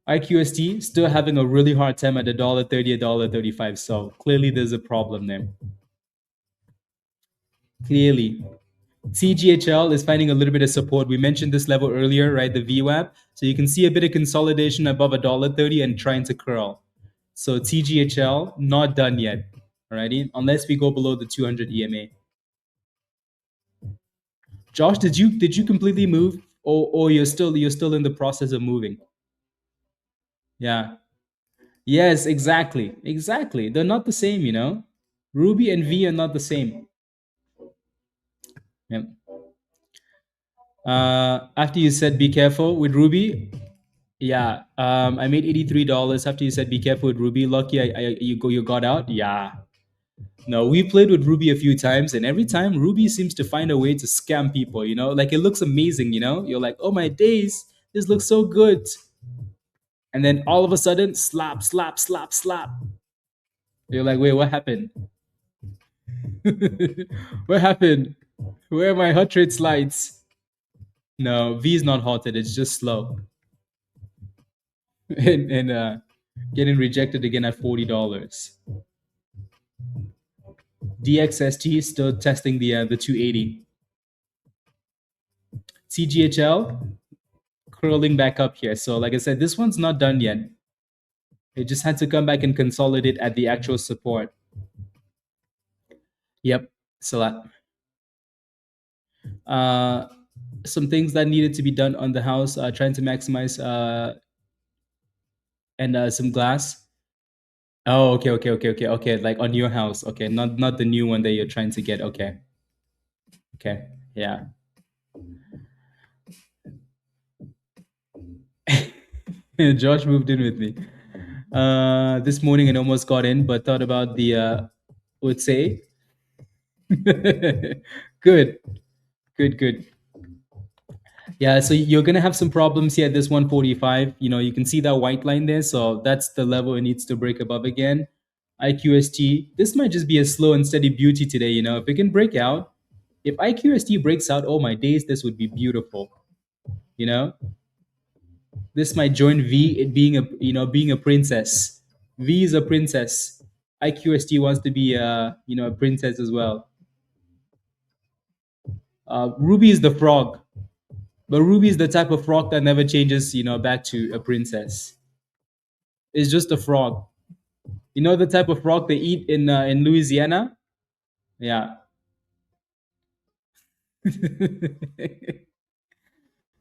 IQST still having a really hard time at $1.30, $1.35. So clearly there's a problem there. Clearly. TGHL is finding a little bit of support. We mentioned this level earlier, right? The VWAP. So you can see a bit of consolidation above $1.30 and trying to curl. So TGHL not done yet. Alrighty, unless we go below the 200 EMA. Josh, did you completely move, or you're still in the process of moving? Yeah. Yes, exactly. Exactly. They're not the same, you know? RUBI and V are not the same. Yep. After you said be careful with RUBI, yeah. I made $83 after you said be careful with RUBI. Lucky you got out. Yeah. No, we played with RUBI a few times, and every time RUBI seems to find a way to scam people, you know? Like it looks amazing, you know? You're like, oh my days, this looks so good. And then all of a sudden, slap, slap, slap, slap. You're like, wait, what happened? What happened? Where are my hot rate slides? No, V is not halted, it's just slow. and getting rejected again at $40. DXST still testing the 280. TGHL curling back up here. So like I said, this one's not done yet. It just had to come back and consolidate at the actual support. Yep. So some things that needed to be done on the house, trying to maximize and some glass. Oh, okay. Like on your house. Okay, not the new one that you're trying to get. Okay. Okay. Yeah. Josh moved in with me this morning and almost got in, but thought about the would say good, good. Yeah, so you're gonna have some problems here at this 145. You can see that white line there, so that's the level it needs to break above again. IQST, this might just be a slow and steady beauty today. If it can break out, if IQST breaks out, oh my days, this would be beautiful. You know, this might join V, it being a princess. V is a princess. IQST wants to be a princess as well. Ruby is the frog, but Ruby is the type of frog that never changes, back to a princess. It's just a frog. The type of frog they eat in Louisiana. Yeah.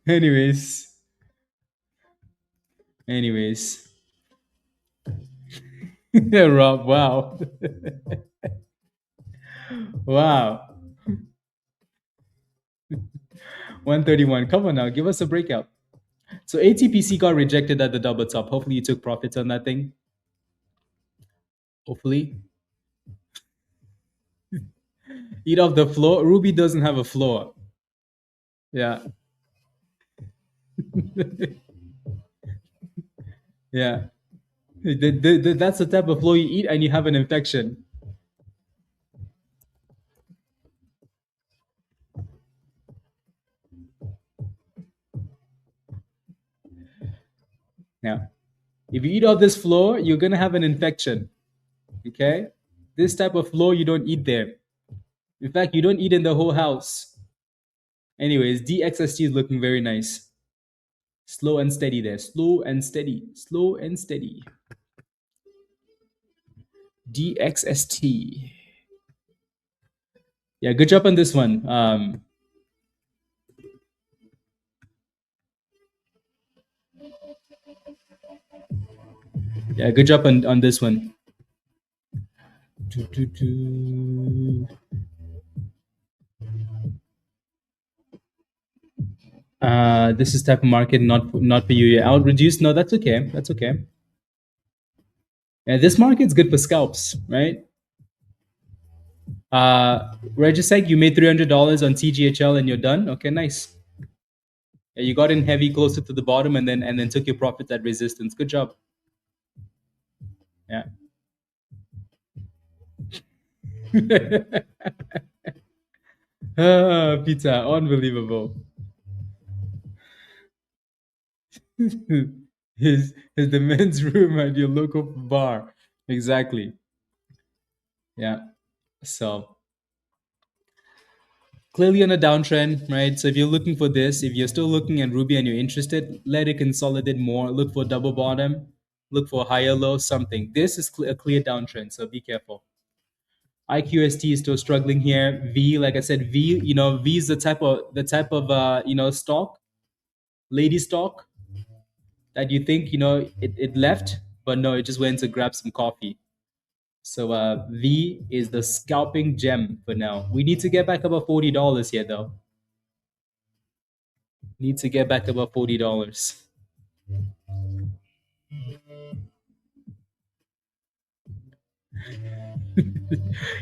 anyways, anyways, yeah, Rob. Wow, wow. 131. Come on now, give us a breakout. So ATPC got rejected at the double top. Hopefully you took profits on that thing. Hopefully. Eat off the floor. Ruby doesn't have a floor. Yeah. Yeah. That's the type of floor you eat and you have an infection. Now, if you eat off this floor, you're gonna have an infection. Okay? This type of floor you don't eat there. In fact, you don't eat in the whole house. Anyways, DXST is looking very nice. Slow and steady there. Slow and steady. Slow and steady. DXST. Yeah, good job on this one. Yeah, good job on this one. This is type of market not for you. I'll reduce. No, that's okay. That's okay. Yeah, this market's good for scalps, right? Regisec, you made $300 on TGHL and you're done. Okay, nice. Yeah, you got in heavy closer to the bottom and then took your profits at resistance. Good job. Yeah. Pizza, unbelievable. is the men's room at your local bar. Exactly. Yeah. So clearly on a downtrend, right? So if you're looking for this, if you're still looking at Ruby and you're interested, let it consolidate more. Look for double bottom. Look for higher low, something. This is a clear downtrend, so be careful. IQST is still struggling here. V, like I said, V, V is the type of stock, lady stock that you think it left, but no, it just went to grab some coffee. So V is the scalping gem for now. We need to get back above $40 here though. Need to get back above $40.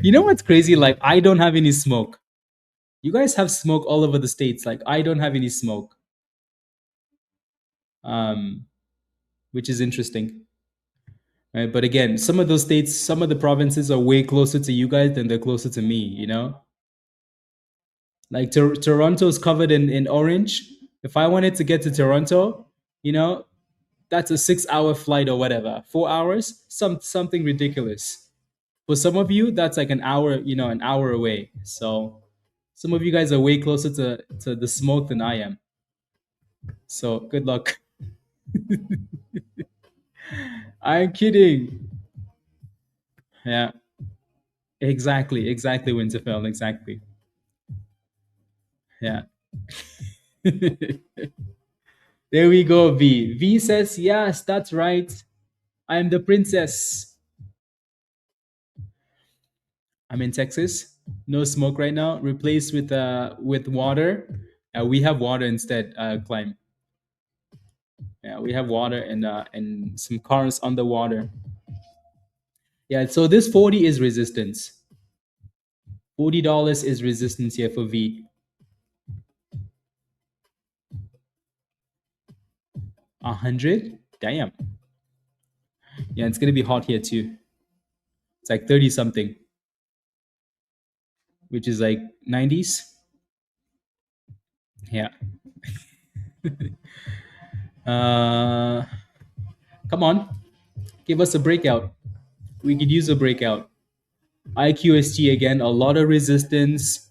You know what's crazy? Like I don't have any smoke. You guys have smoke all over the states. Like I don't have any smoke. Um, which is interesting. Right? But again, some of those states, some of the provinces are way closer to you guys than they're closer to me. Like Toronto's covered in orange. If I wanted to get to Toronto, you know, that's a 6 hour flight or whatever. 4 hours, something ridiculous. For some of you, that's like an hour away. So some of you guys are way closer to the smoke than I am. So good luck. I'm kidding. Yeah. Exactly. Exactly, Winterfell. Exactly. Yeah. There we go, V. V says, yes, that's right. I am the princess. I'm in Texas. No smoke right now. Replaced with water We have water instead, Climb. Yeah, we have water and some cars underwater. Yeah, so this 40 is resistance. $40 is resistance here for V. 100? Damn. Yeah, it's gonna be hot here too. It's like 30 something, which is like 90s. Yeah. Uh, Come on, give us a breakout. We could use a breakout. IQST again, a lot of resistance.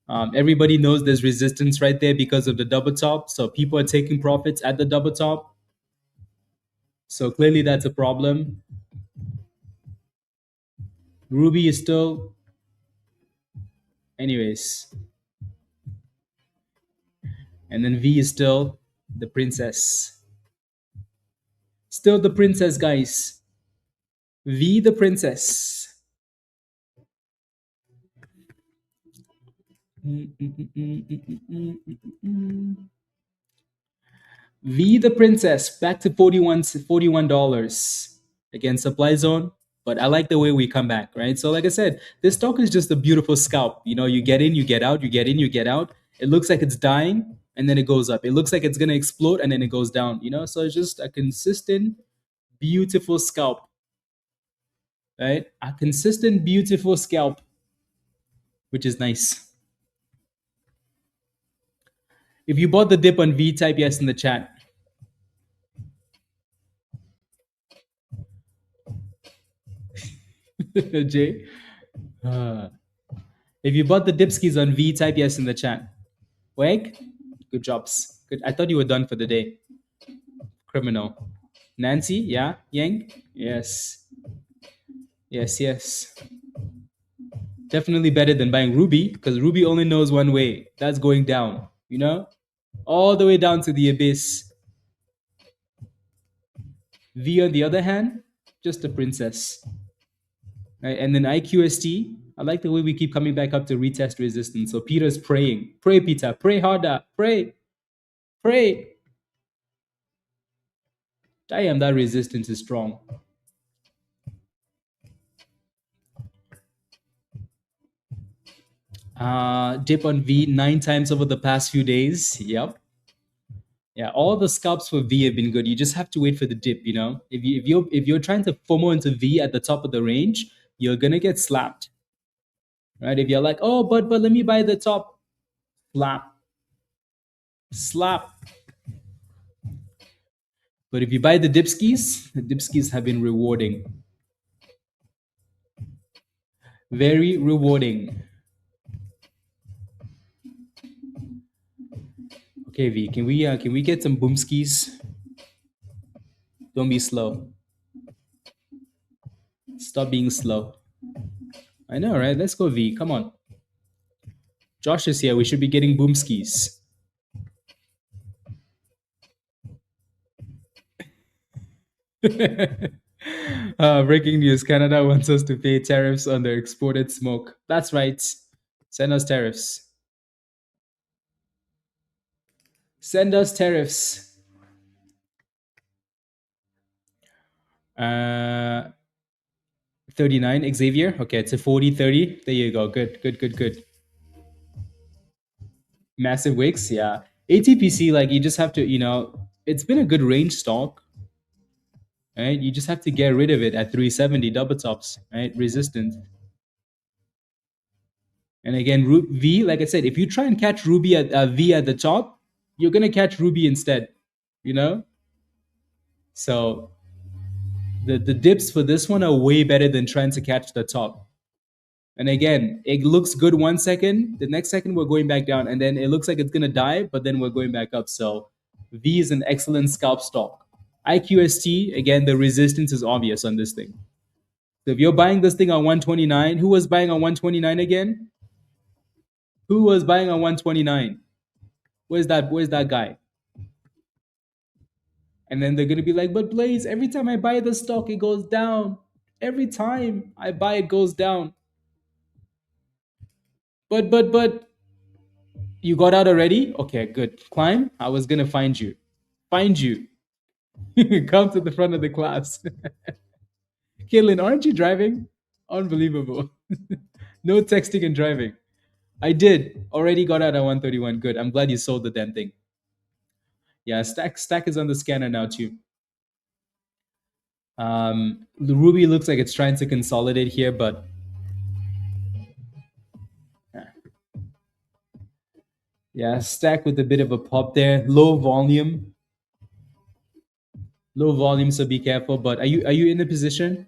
Everybody knows there's resistance right there because of the double top. So people are taking profits at the double top. So clearly that's a problem. RUBI is still, anyways. And then V is still the princess. Still the princess, guys. V the princess. V the princess back to $41. Again, supply zone. But I like the way we come back, right? So, like I said, this stock is just a beautiful scalp. You know, you get in, you get out, you get in, you get out. It looks like it's dying and then it goes up. It looks like it's going to explode and then it goes down, you know? So, it's just a consistent, beautiful scalp, right? A consistent, beautiful scalp, which is nice. If you bought the dip on V, type yes in the chat. Jay. If you bought the dipskis on V, type yes in the chat. Wag, good jobs. Good. I thought you were done for the day. Criminal. Nancy, yeah. Yang, yes. Yes, yes. Definitely better than buying Ruby because Ruby only knows one way. That's going down, you know? All the way down to the abyss. V, on the other hand, just a princess. Right? And then IQST, I like the way we keep coming back up to retest resistance. So Peter's praying. Pray, Peter. Pray harder. Pray. Pray. Damn, that resistance is strong. Dip on V 9 times over the past few days. Yep. Yeah, all the scalps for V have been good. You just have to wait for the dip, you know. If you're trying to FOMO into V at the top of the range, you're gonna get slapped. Right? If you're like, oh, but let me buy the top, slap. Slap. But if you buy the dipskis have been rewarding. Very rewarding. Okay, V, can we get some boomskis? Don't be slow. Stop being slow. I know, right? Let's go, V. Come on. Josh is here. We should be getting boomskis. Breaking news. Canada wants us to pay tariffs on their exported smoke. That's right. Send us tariffs. Send us tariffs. 39, Xavier. Okay, it's a 40, 30. There you go. Good, good, good, good. Massive wicks, yeah. ATPC, like you just have to, you know, it's been a good range stock, right? You just have to get rid of it at 370 double tops, right? Resistant. And again, V, like I said, if you try and catch Ruby at V at the top, you're gonna catch Ruby instead, you know. So the dips for this one are way better than trying to catch the top. And again, it looks good 1 second. The next second we're going back down, and then it looks like it's gonna die, but then we're going back up. So V is an excellent scalp stock. IQST, again, the resistance is obvious on this thing. So if you're buying this thing on 129, who was buying on 129 again? Who was buying on 129? Where's that guy? And then they're gonna be like, but Blaze, every time I buy the stock, it goes down. Every time I buy it goes down. But You got out already? Okay, good. Climb. I was gonna find you. Find you. Come to the front of the class. Caitlin, aren't you driving? Unbelievable. No texting and driving. I did. Already got out at 131. Good. I'm glad you sold the damn thing. Yeah, stack is on the scanner now too. The RUBI looks like it's trying to consolidate here, but yeah, stack with a bit of a pop there. Low volume, so be careful. But are you in the position?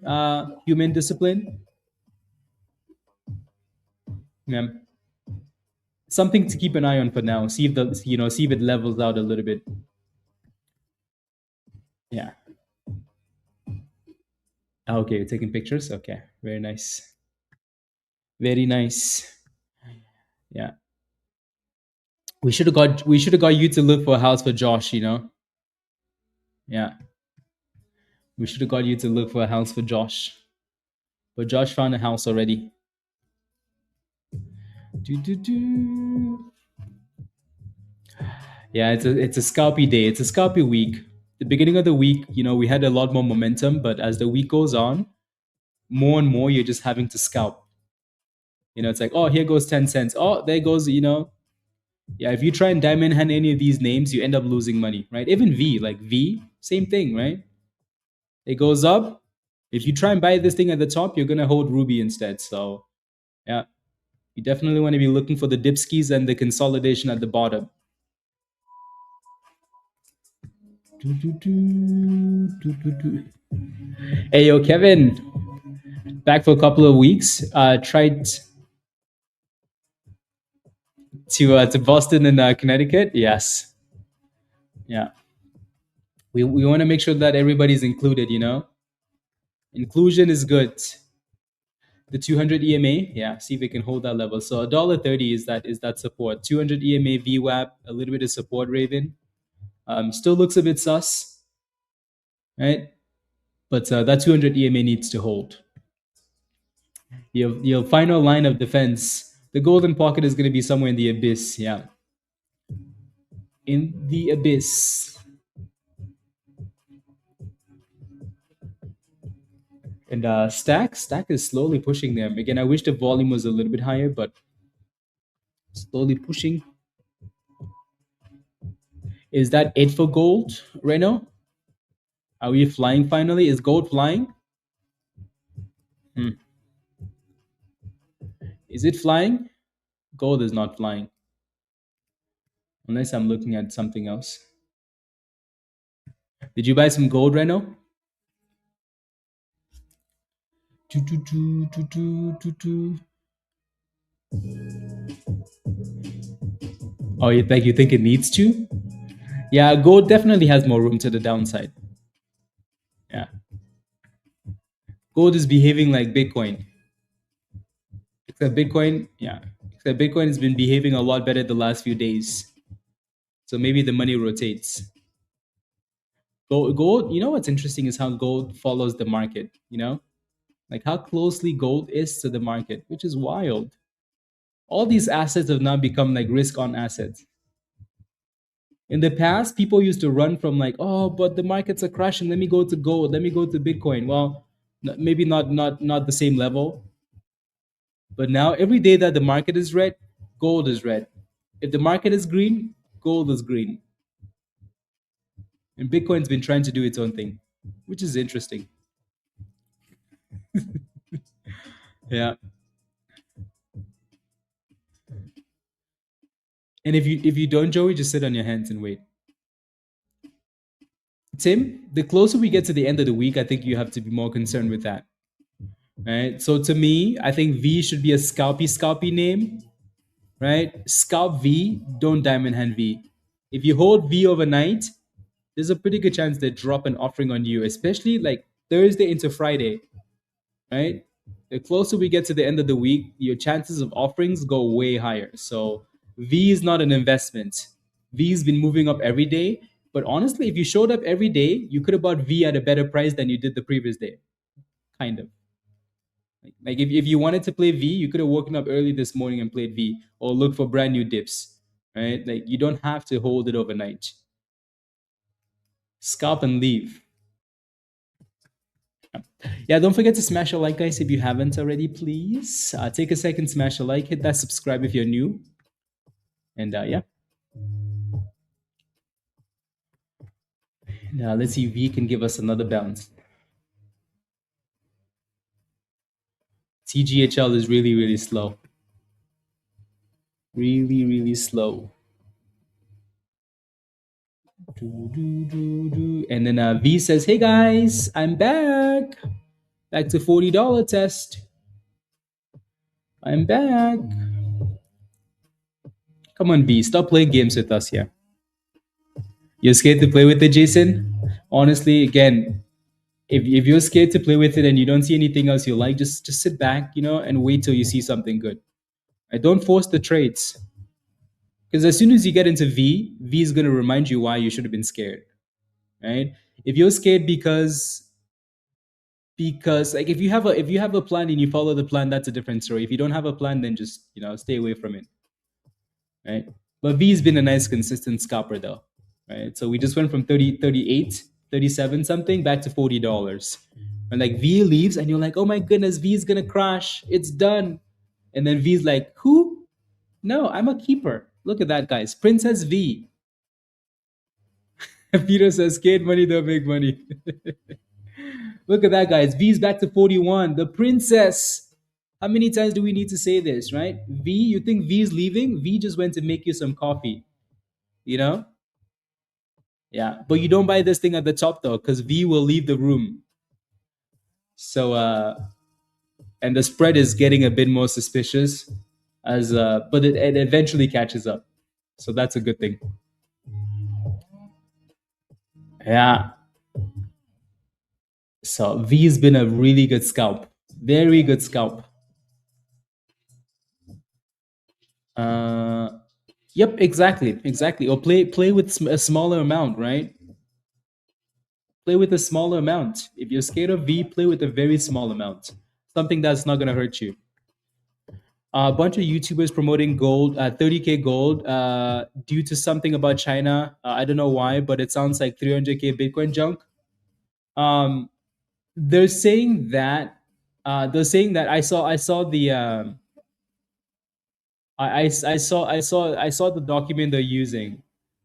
Human discipline. Yeah, something to keep an eye on for now. See if see if it levels out a little bit. Yeah. Okay, you're taking pictures. Okay, very nice. Very nice. Yeah. We should have got you to look for a house for Josh, you know? Yeah. We should have got you to look for a house for Josh. But Josh found a house already. Do. Yeah, it's a scalpy day. It's a scalpy week. The beginning of the week, we had a lot more momentum, but as the week goes on, more and more you're just having to scalp. It's like, oh, here goes 10 cents. Oh, there goes. Yeah, if you try and diamond hand any of these names, you end up losing money, right? Even V, same thing, right? It goes up. If you try and buy this thing at the top, you're gonna hold RUBI instead. So yeah, you definitely want to be looking for the dipskis and the consolidation at the bottom. Hey yo, Kevin, back for a couple of weeks. Tried to Boston and Connecticut. Yes, yeah. We want to make sure that everybody's included. Inclusion is good. The 200 EMA, yeah, see if it can hold that level. So $1.30 is that support. 200 EMA VWAP, a little bit of support Raven. Still looks a bit sus, right? But that 200 EMA needs to hold. Your final line of defense, the golden pocket is going to be somewhere in the abyss. Yeah, in the abyss. And stack is slowly pushing them again. I wish the volume was a little bit higher, but slowly pushing. Is that it for gold, Reno? Are we flying finally? Is gold flying? Is it flying? Gold is not flying. Unless I'm looking at something else. Did you buy some gold, Reno? Oh, you think it needs to? Yeah, gold definitely has more room to the downside. Yeah. Gold is behaving like Bitcoin. Except Bitcoin has been behaving a lot better the last few days. So maybe the money rotates. Gold, what's interesting is how gold follows the market, Like how closely gold is to the market, which is wild. All these assets have now become like risk on assets. In the past, people used to run from like, oh, but the markets are crashing. Let me go to gold. Let me go to Bitcoin. Well, maybe not the same level. But now every day that the market is red, gold is red. If the market is green, gold is green. And Bitcoin's been trying to do its own thing, which is interesting. Yeah. And if you don't, Joey, just sit on your hands and wait. Tim, the closer we get to the end of the week, I think you have to be more concerned with that. Right? So to me, I think V should be a scalpy name. Right? Scalp V, don't diamond hand V. If you hold V overnight, there's a pretty good chance they drop an offering on you, especially like Thursday into Friday. Right? The closer we get to the end of the week, your chances of offerings go way higher. So V is not an investment. V's been moving up every day. But honestly, if you showed up every day, you could have bought V at a better price than you did the previous day. Kind of. Like if you wanted to play V, you could have woken up early this morning and played V or look for brand new dips. right? Like you don't have to hold it overnight. Scalp and leave. Yeah, don't forget to smash a like, guys, if you haven't already, please. Take a second, smash a like, hit that subscribe if you're new. And yeah. Now let's see if V can give us another bounce. TGHL is really, really slow. Really, really slow. And then V says, hey guys, I'm back. Back to $40 test. I'm back. Come on, V, stop playing games with us here. You're scared to play with it, Jason? Honestly, again, if you're scared to play with it and you don't see anything else you like, just sit back, and wait till you see something good. Don't force the trades. Because as soon as you get into V is going to remind you why you should have been scared, right? If you're scared because like if you have a plan and you follow the plan, that's a different story. If you don't have a plan, then just stay away from it, right? But V's been a nice consistent scalper though, right? So we just went from 30, 38, 37 something back to $40. And like V leaves and you're like, oh my goodness, V's gonna crash. It's done. And then V's like, who? No, I'm a keeper. Look at that, guys. Princess V. Peter says, scared money don't make money. Look at that, guys. V's back to 41. The princess. How many times do we need to say this, right? V, you think V's leaving? V just went to make you some coffee. You know? Yeah. But you don't buy this thing at the top though, because V will leave the room. So and the spread is getting a bit more suspicious but it eventually catches up. So that's a good thing. Yeah. So V's been a really good scalp. Very good scalp. Yep, exactly. Or play with a smaller amount, right? Play with a smaller amount. If you're scared of V, play with a very small amount. Something that's not gonna hurt you. A bunch of YouTubers promoting gold, 30K gold, due to something about China. I don't know why, but it sounds like 300K Bitcoin junk. Um, they're saying that. I saw the I saw the document they're using.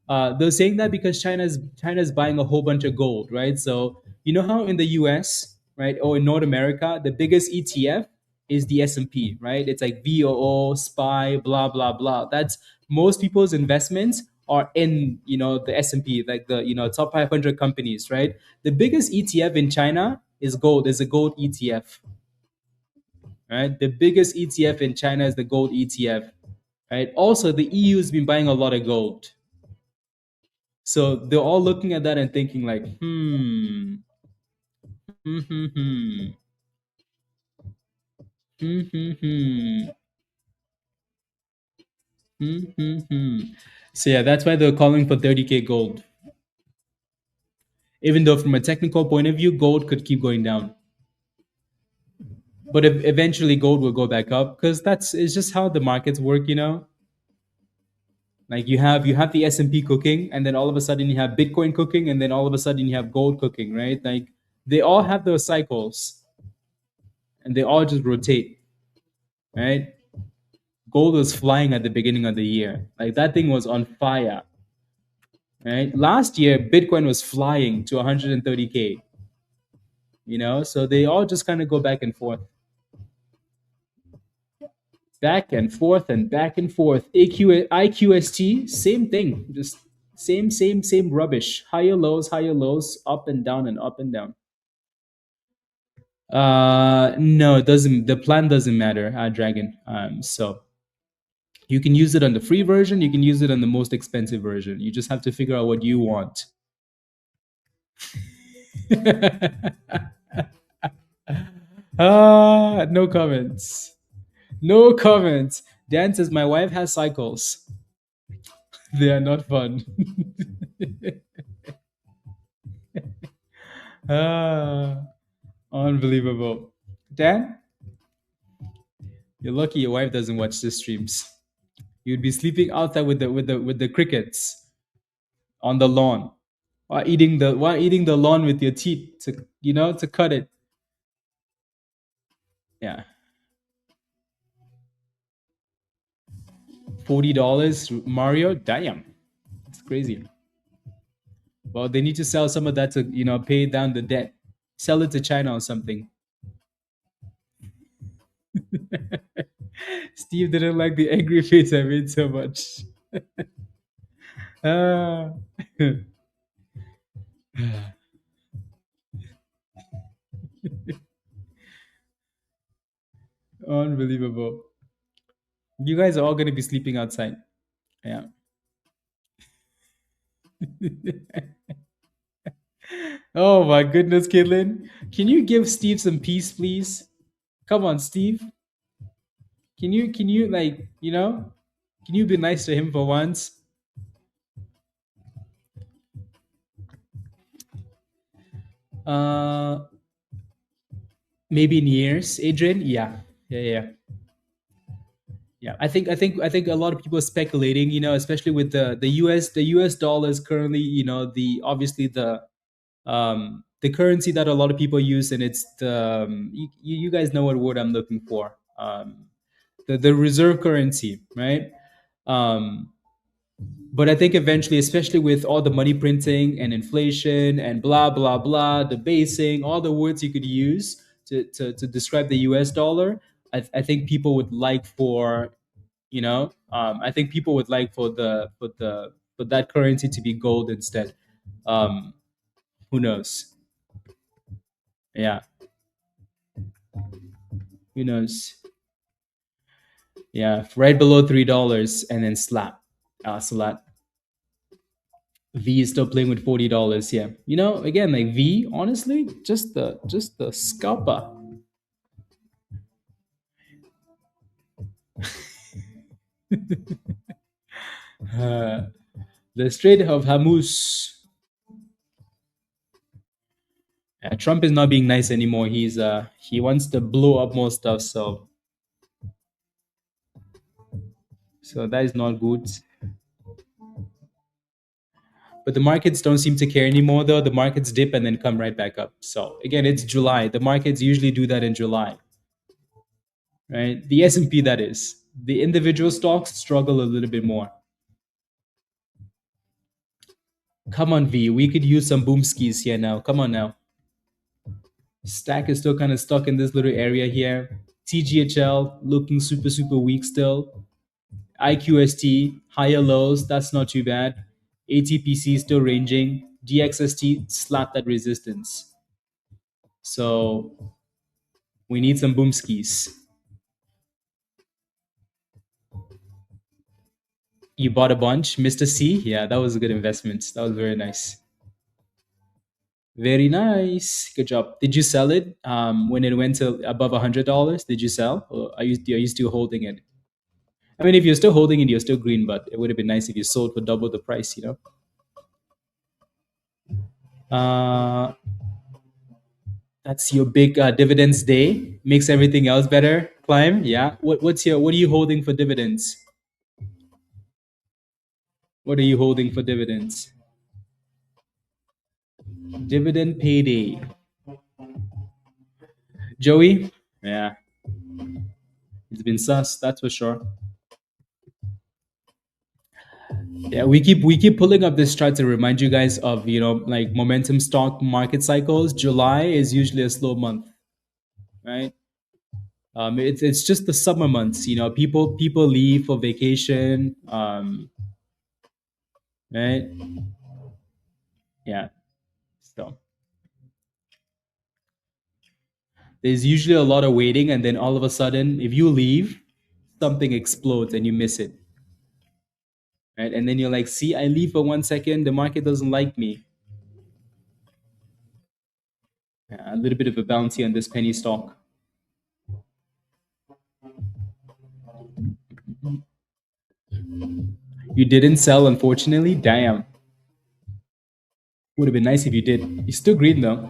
They're saying that because China's buying a whole bunch of gold, right? So you know how in the U.S., right, or in North America, the biggest ETF is the S&P, right? It's like VOO, SPY, blah blah blah. That's most people's investments are in the S&P, like the top 500 companies, right? The biggest ETF in China is gold. Is a gold ETF, right? The biggest ETF in China is the gold ETF, right? Also, the EU has been buying a lot of gold. So they're all looking at that and thinking like, hmm, hmm, hmm, hmm, hmm, hmm, hmm, hmm, hmm. So yeah, that's why they're calling for 30K gold. Even though from a technical point of view, gold could keep going down. But eventually gold will go back up because it's just how the markets work. Like you have the S&P cooking, and then all of a sudden you have Bitcoin cooking, and then all of a sudden you have gold cooking, right? Like they all have those cycles, and they all just rotate, right? Gold was flying at the beginning of the year, like that thing was on fire, right? Last year, Bitcoin was flying to 130K, so they all just kind of go back and forth, back and forth, and back and forth. IQST, same thing, just same rubbish. Higher lows, up and down and up and down. No, it doesn't. The plan doesn't matter, Dragon. So you can use it on the free version. You can use it on the most expensive version. You just have to figure out what you want. No comments. No comments. Dan says my wife has cycles. They are not fun. Unbelievable. Dan, you're lucky your wife doesn't watch the streams. You'd be sleeping outside with the crickets on the lawn, while eating the lawn with your teeth to cut it. Yeah, $40 Mario. Damn, it's crazy. Well, they need to sell some of that to pay down the debt. Sell it to China or something. Steve didn't like the angry face I made so much. Ah. Unbelievable. You guys are all going to be sleeping outside. Yeah. Oh my goodness, Caitlin. Can you give Steve some peace, please? Come on, Steve. Can you can you be nice to him for once? Uh Maybe in years, Adrian? Yeah. Yeah, yeah. Yeah. I think a lot of people are speculating, especially with the US dollar is currently, the obviously the currency that a lot of people use, and it's you guys know what word I'm looking for. The reserve currency, right? Um, but I think eventually, especially with all the money printing and inflation and blah blah blah, the basing, all the words you could use to describe the US dollar, I think people would like for I think people would like for that currency to be gold instead. Um, who knows? Yeah, who knows? Yeah, right below $3 and then slap. Salat. V is still playing with $40. Yeah, again, like V, honestly, just the scalper. Uh, the Strait of Hormuz. Trump is not being nice anymore. He wants to blow up more stuff. So that is not good. But the markets don't seem to care anymore, though. The markets dip and then come right back up. So again, it's July. The markets usually do that in July, right? The S&P, that is. The individual stocks struggle a little bit more. Come on, V. We could use some boom skis here now. Come on now. Stack is still kind of stuck in this little area here. TGHL looking super, super weak still. IQST, higher lows. That's not too bad. ATPC still ranging. DXST slapped that resistance. So we need some boom skis. You bought a bunch, Mr. C. Yeah, that was a good investment. That was very nice. Very nice. Good job. Did you sell it when it went to above $100? Did you sell? Or are you still holding it? I mean, if you're still holding it, you're still green, but it would have been nice if you sold for double the price. Uh, that's your big dividends day. Makes everything else better. Climb, yeah. What are you holding for dividends? What are you holding for dividends? Dividend payday. Joey? Yeah, it's been sus, that's for sure. Yeah, we keep pulling up this chart to remind you guys of like momentum stock market cycles. July is usually a slow month, right? It's just the summer months. People leave for vacation, right? Yeah. So there's usually a lot of waiting, and then all of a sudden, if you leave, something explodes and you miss it, right? And then you're like, "See, I leave for 1 second, the market doesn't like me." Yeah, a little bit of a bounty on this penny stock. You didn't sell, unfortunately. Damn. Would have been nice if you did. You're still green though.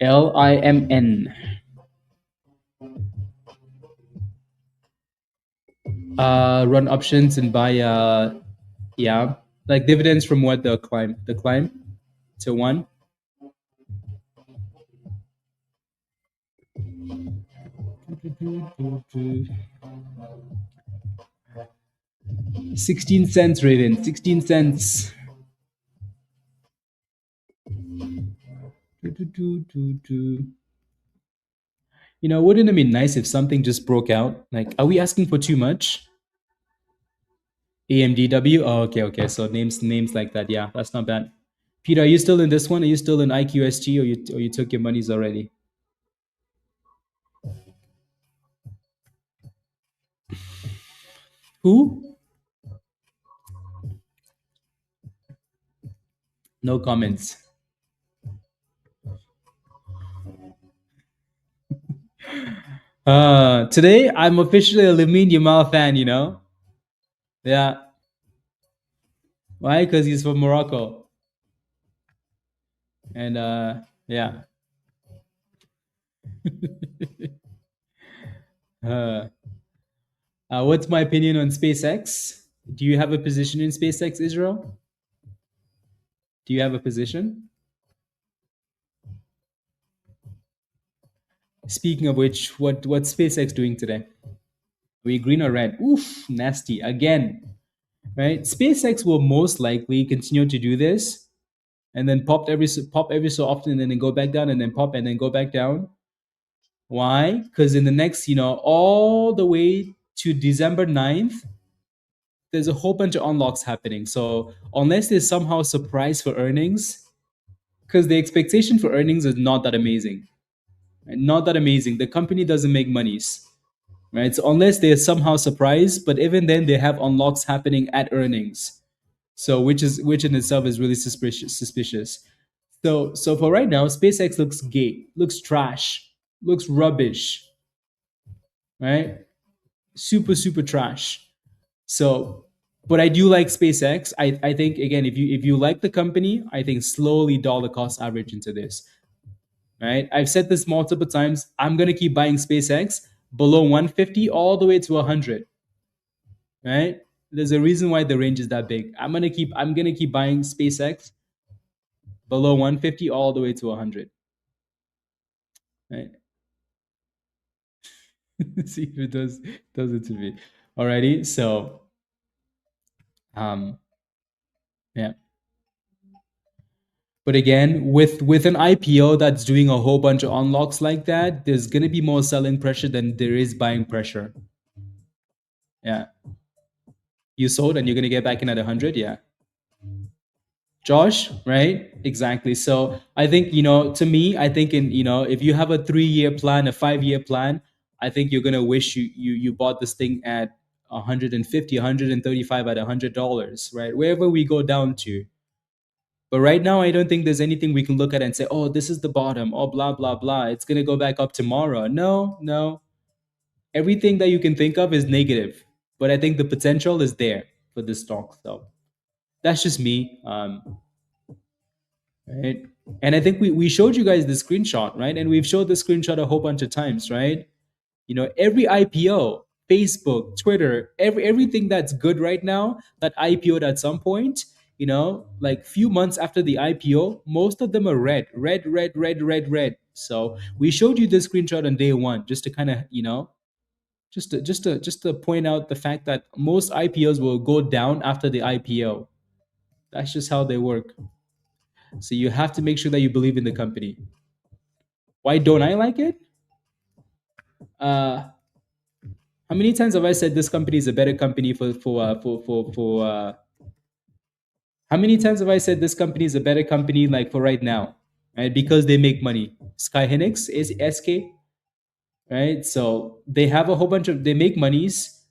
LIMN. Run options and buy yeah, like dividends from what the climb to one. 16 cents, Raven. 16 cents. Wouldn't it be nice if something just broke out? Like, are we asking for too much? AMDW. Oh, okay, okay. So names like that. Yeah, that's not bad. Peter, are you still in this one? Are you still in IQST, or you took your monies already? Who? No comments. Today I'm officially a Lamine Yamal fan. Yeah. Why? Because he's from Morocco, and yeah. Uh, what's my opinion on SpaceX? Do you have a position in SpaceX, Israel? Do you have a position? Speaking of which, what's SpaceX doing today? Are we green or red? Oof, nasty again. Right? SpaceX will most likely continue to do this, and then pop every so often, and then go back down, and then pop, and then go back down. Why? Because in the next, all the way to December 9th, there's a whole bunch of unlocks happening. So unless there's somehow surprise for earnings, because the expectation for earnings is not that amazing. Right? Not that amazing. The company doesn't make monies. Right? So unless they're somehow surprised, but even then they have unlocks happening at earnings. So which in itself is really suspicious. So for right now, SpaceX looks gay, looks trash, looks rubbish, right? Super, super trash. So, but I do like SpaceX. I think again, if you like the company, I think slowly dollar cost average into this. Right? I've said this multiple times. I'm gonna keep buying SpaceX below 150 all the way to 100. Right? There's a reason why the range is that big. I'm gonna keep buying SpaceX below 150 all the way to 100. Right? See if it does it to me. Alrighty. So yeah. But again, with an IPO that's doing a whole bunch of unlocks like that, there's gonna be more selling pressure than there is buying pressure. Yeah. You sold and you're gonna get back in at 100. Yeah. Josh, right? Exactly. So I think, to me, I think if you have a 3-year plan, a 5-year plan, I think you're gonna wish you bought this thing at 150, 135 at $100, right? Wherever we go down to. But right now, I don't think there's anything we can look at and say, oh, this is the bottom, oh, blah, blah, blah. It's going to go back up tomorrow. No, no. Everything that you can think of is negative. But I think the potential is there for this stock. So that's just me. Right. And I think we showed you guys the screenshot, right? And we've showed the screenshot a whole bunch of times, right? Every IPO, Facebook, Twitter, everything that's good right now that IPO'd at some point, like few months after the IPO, most of them are red, red, red, red, red, red. So we showed you this screenshot on day one, just to kind of, just to point out the fact that most IPOs will go down after the IPO. That's just how they work. So you have to make sure that you believe in the company. Why don't I like it? Uh, How many times have I said this company is a better company how many times have I said this company is a better company like for right now, right? Because they make money. Sky Hynix is SK, right? So they have a whole bunch of they make monies,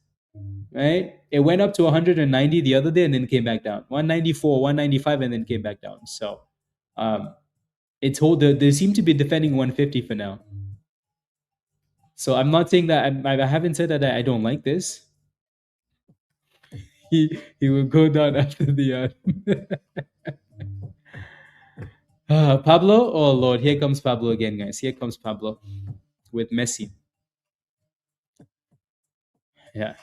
right? It went up to 190 the other day and then came back down. 194, 195 and then came back down. So um they seem to be defending 150 for now. So I'm not saying that I haven't said that I don't like this. He will go down after the Pablo. Oh Lord, here comes Pablo again, guys. Here comes Pablo with Messi. Yeah.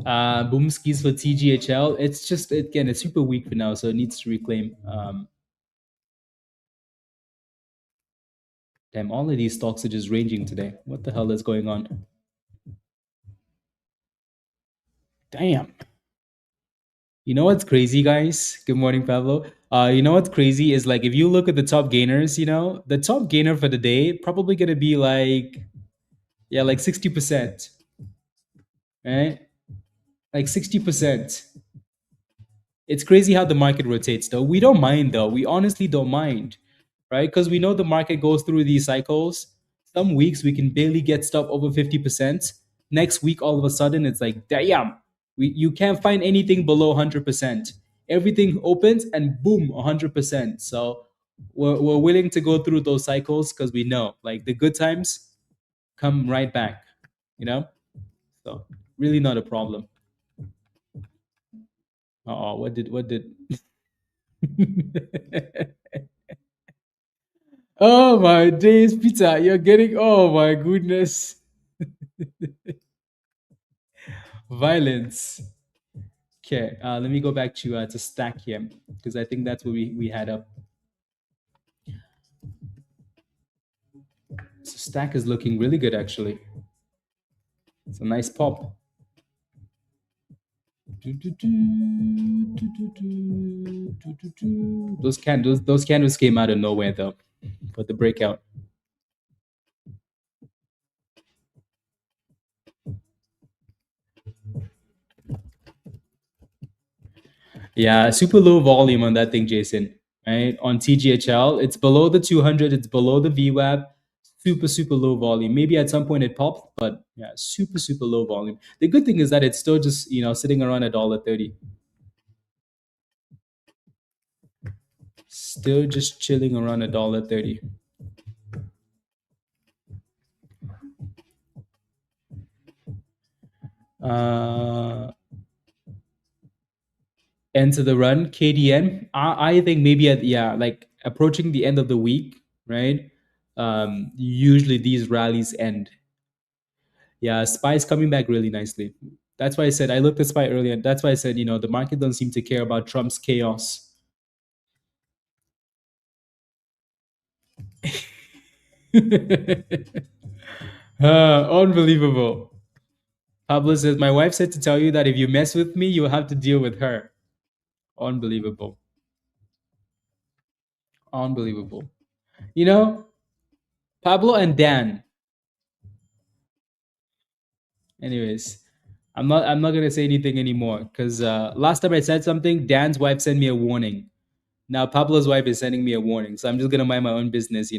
Boomskis for TGHL. It's just again it's super weak for now, so it needs to reclaim. Damn, all of these stocks are just ranging today. What the hell is going on? Damn. You know what's crazy, guys? Good morning, Pablo. You know what's crazy is like if you look at the top gainers, the top gainer for the day probably gonna be like yeah, like 60%, right? Like 60%. It's crazy how the market rotates, though. We don't mind, though. We honestly don't mind, right? Because we know the market goes through these cycles. Some weeks we can barely get stuff over 50%. Next week, all of a sudden, it's like, damn, you can't find anything below 100%. Everything opens and boom, 100%. So we're willing to go through those cycles because we know, like, the good times come right back, you know? So really not a problem. Oh, what did Oh my days, Peter, you're getting, oh my goodness, violence. Okay, let me go back to stack here because I think that's what we had up. So stack is looking really good actually. It's a nice pop. Those candles came out of nowhere though, for the breakout. Yeah, super low volume on that thing, Jason. Right on TGHL, it's below the 200. It's below the VWAP. Super low volume. Maybe at some point it popped, but yeah, super low volume. The good thing is that it's still just sitting around $1.30. Still just chilling around $1.30. Uh, Enter the run, KDN. I think maybe at yeah, like approaching the end of the week, right? Usually these rallies end. Yeah, Spy's coming back really nicely. That's why I said I looked at Spy earlier. That's why I said the market doesn't seem to care about Trump's chaos. Unbelievable. Pablo says, my wife said to tell you that if you mess with me, you'll have to deal with her. Unbelievable. Unbelievable. You know, Pablo and Dan. Anyways, I'm not gonna say anything anymore because last time I said something, Dan's wife sent me a warning. Now Pablo's wife is sending me a warning, so I'm just gonna mind my own business.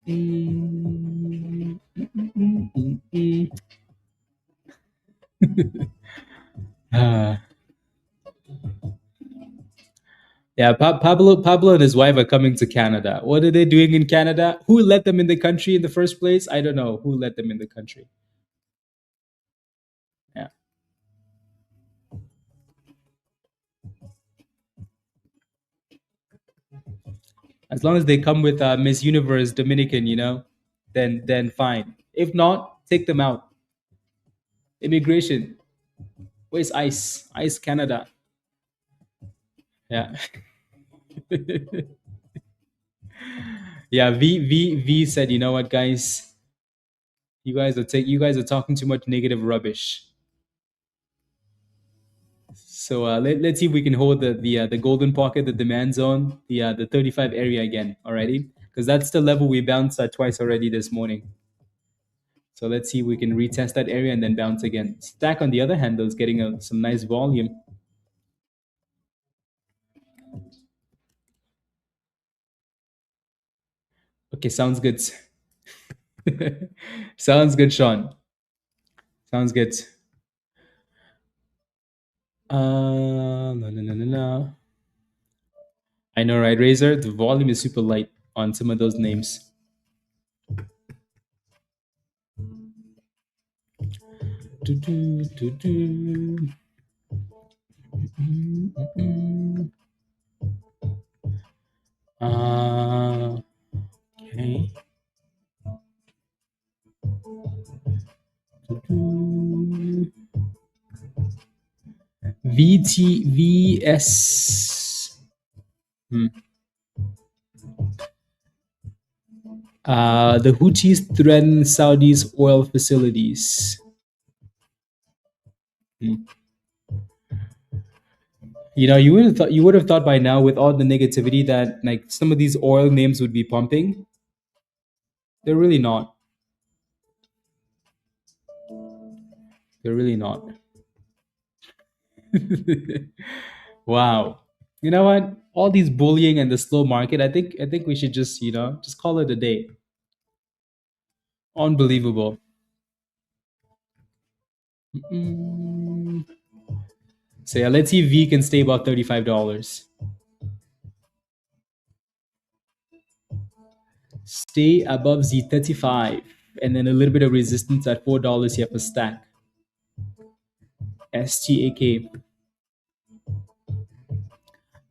Mm, Ah. Yeah, Pablo and his wife are coming to Canada. What are they doing in Canada? Who let them in the country in the first place? I don't know who let them in the country. Yeah, as long as they come with Miss Universe Dominican, then fine. If not, take them out. Immigration. Where's ICE? ICE Canada. Yeah. Yeah, V said, you know what, guys? You guys are talking too much negative rubbish. So let's see if we can hold the golden pocket, the demand zone, the 35 area again. Alrighty, because that's the level we bounced at twice already this morning. So let's see if we can retest that area and then bounce again. Stack on the other hand, though, is getting some nice volume. Okay, sounds good. Sounds good, Sean. Sounds good. No, no, no, no, no. I know, right, Razor? The volume is super light on some of those names. Do, do, do, do. Mm. Okay. Do, do. VTVS. Hmm. The Houthis threaten Saudi's oil facilities. Hmm. You would have thought by now, with all the negativity, that like some of these oil names would be pumping. They're really not. They're really not. Wow. You know what? All these bullying and the slow market, I think we should just, just call it a day. Unbelievable. Mm. So yeah, let's see if V can stay above $35. Stay above Z35, and then a little bit of resistance at $4 here for stack. STAK.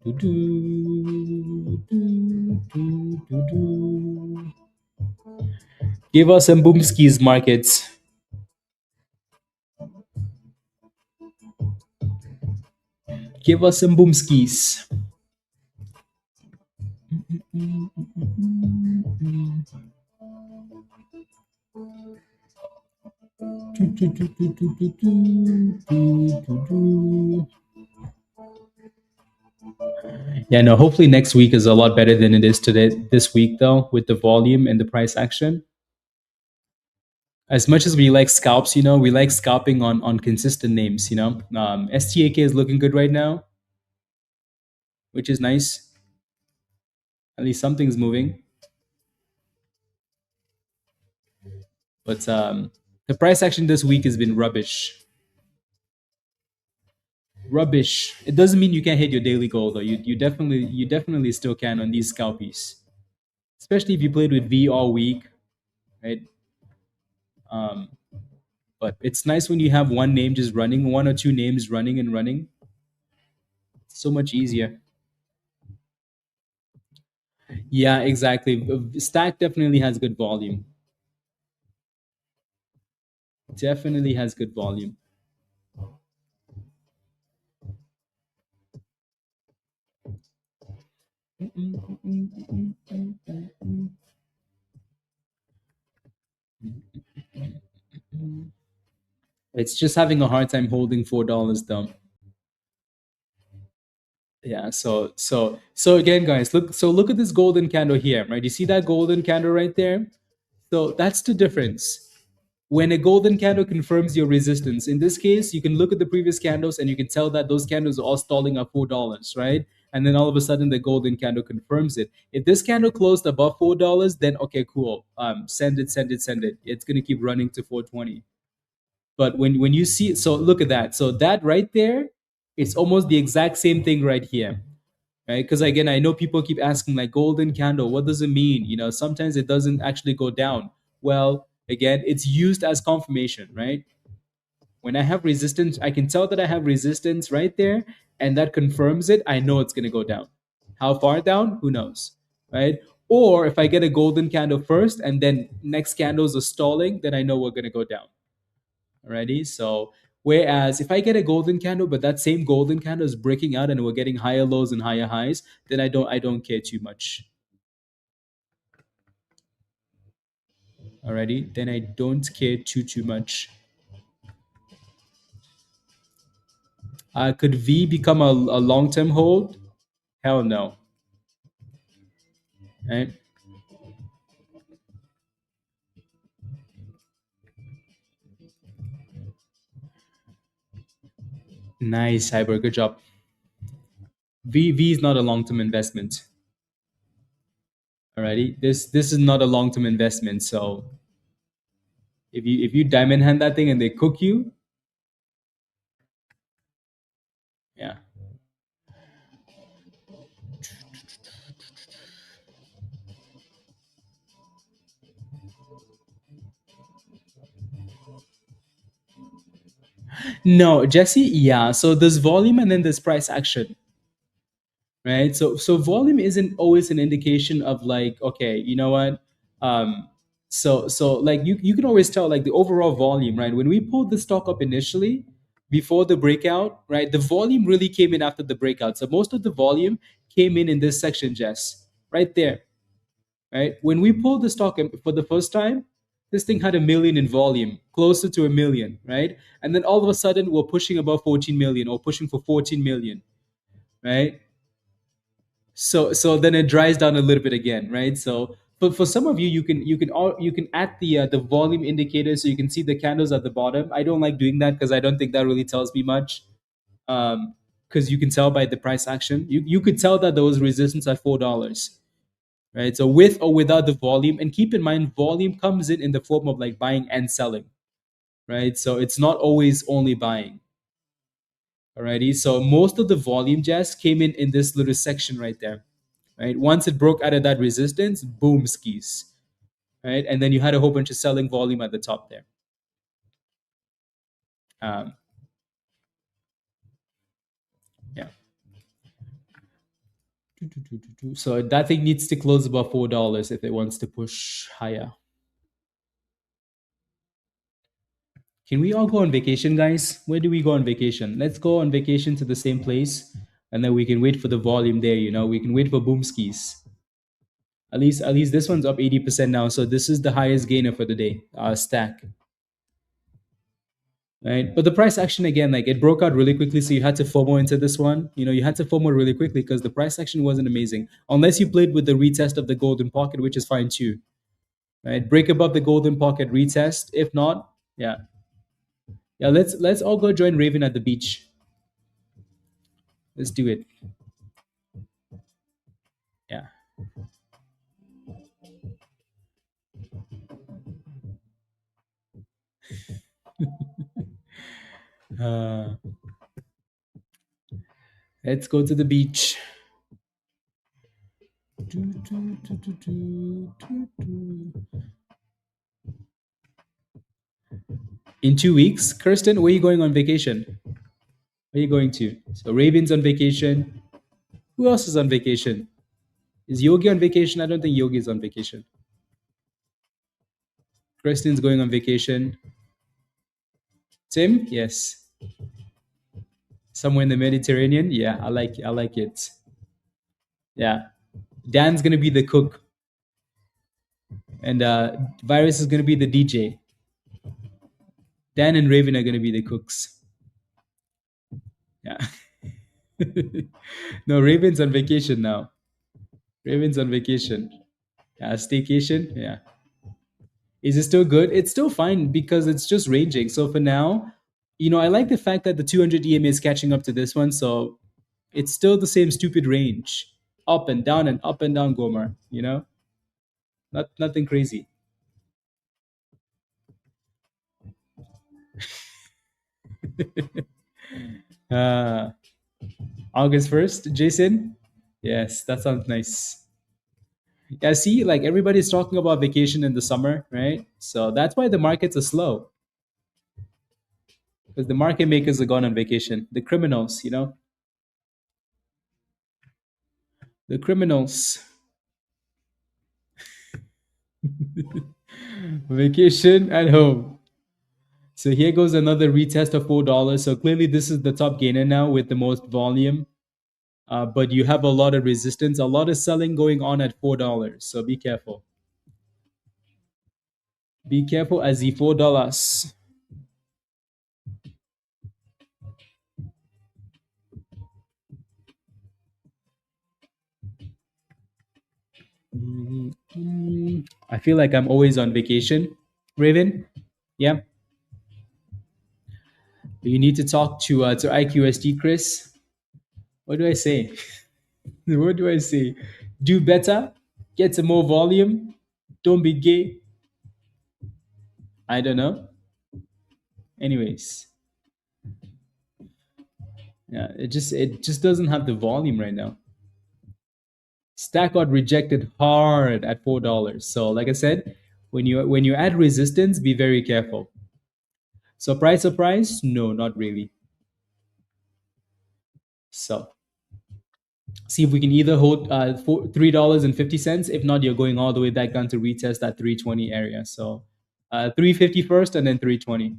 Do, do, do, do, do, do. Give us some boomskis markets. Give us some boomskis. Yeah, no, hopefully next week is a lot better than it is today this week though, with the volume and the price action. As much as we like scalps, we like scalping on consistent names. STAK is looking good right now, which is nice. At least something's moving. But the price action this week has been rubbish. Rubbish. It doesn't mean you can't hit your daily goal though. You definitely still can on these scalpies, especially if you played with V all week, right? Um, but it's nice when you have one name just running, one or two names running and running. It's so much easier. Yeah, exactly. Stack definitely has good volume. Definitely has good volume. It's just having a hard time holding $4 though. Yeah, so again, guys, look at this golden candle here, right? You see that golden candle right there? So that's the difference. When a golden candle confirms your resistance, in this case, you can look at the previous candles and you can tell that those candles are all stalling at $4, right? And then all of a sudden, the golden candle confirms it. If this candle closed above $4, then okay, cool. Send it, send it, send it. It's gonna keep running to 420. But when you see, so look at that. So that right there, it's almost the exact same thing right here, right? Because again, I know people keep asking like golden candle, what does it mean? Sometimes it doesn't actually go down. Well, again, it's used as confirmation, right? When I have resistance, I can tell that I have resistance right there, and that confirms it. I know it's going to go down. How far down? Who knows, right? Or if I get a golden candle first and then next candles are stalling, then I know we're going to go down. Alrighty. So whereas if I get a golden candle, but that same golden candle is breaking out and we're getting higher lows and higher highs, then I don't care too much. Alrighty. Then I don't care too much. Could V become a long term hold? Hell no. Right? Nice, Cyber. Good job. V is not a long term investment. Alrighty. This is not a long term investment. So if you diamond hand that thing and they cook you, yeah. No, Jesse, yeah. So there's volume and then there's price action, right? So volume isn't always an indication of like, okay, you know what? Um, so like you can always tell like the overall volume, right? When we pulled the stock up initially before the breakout, right? The volume really came in after the breakout. So most of the volume came in this section, Jess, right there, right? When we pulled the stock for the first time, this thing had a million in volume, closer to a million, right? And then all of a sudden, we're pushing above 14 million or pushing for 14 million, right? So then it dries down a little bit again, right? So for some of you, you can add the volume indicator so you can see the candles at the bottom. I don't like doing that because I don't think that really tells me much. Because you can tell by the price action, you could tell that there was resistance at $4, right? So with or without the volume, and keep in mind, volume comes in the form of like buying and selling, right? So it's not always only buying. Alrighty, so most of the volume just came in this little section right there, right? Once it broke out of that resistance, boom, skis, right? And then you had a whole bunch of selling volume at the top there. Um, yeah. So that thing needs to close above $4 if it wants to push higher. Can we all go on vacation, guys? Where do we go on vacation? Let's go on vacation to the same place, and then we can wait for the volume there. You know, we can wait for boom skis. At least this one's up 80% now, so this is the highest gainer for the day. Stack, right? But the price action again, like it broke out really quickly, so you had to FOMO into this one. You know, you had to FOMO really quickly because the price action wasn't amazing, unless you played with the retest of the golden pocket, which is fine too, right? Break above the golden pocket retest. If not, yeah, yeah. Let's all go join Raven at the beach. Let's do it. Yeah. Uh, let's go to the beach. In 2 weeks, Kirsten, where are you going on vacation? Where are you going to? So Raven's on vacation. Who else is on vacation? Is Yogi on vacation? I don't think Yogi is on vacation. Kirsten's going on vacation. Tim, yes. Somewhere in the Mediterranean. Yeah, I like it. Yeah. Dan's gonna be the cook. And Virus is gonna be the DJ. Dan and Raven are gonna be the cooks. Yeah. No, Raven's on vacation now. Raven's on vacation. Yeah, staycation. Yeah. Is it still good? It's still fine because it's just ranging. So for now, you know, I like the fact that the 200 EMA is catching up to this one. So it's still the same stupid range. Up and down, Gomer. You know? Nothing crazy. Uh August 1st, Jason? Yes, that sounds nice. Yeah, see, like everybody's talking about vacation in the summer, right? So that's why the markets are slow. Because the market makers are gone on vacation. The criminals, you know? The criminals. Vacation at home. So here goes another retest of $4. So clearly this is the top gainer now with the most volume. But you have a lot of resistance, a lot of selling going on at $4. So be careful. Be careful as the $4. I feel like I'm always on vacation. Raven, yeah. You need to talk to IQST, Chris. What do I say? What do I say? Do better. Get some more volume. Don't be gay. I don't know. Anyways, yeah, it just doesn't have the volume right now. Stack got rejected hard at $4. So like I said, when you add resistance, be very careful. Surprise? No, not really. So see if we can either hold for $3.50. If not, you're going all the way back down to retest that 320 area. So 350 first and then 320.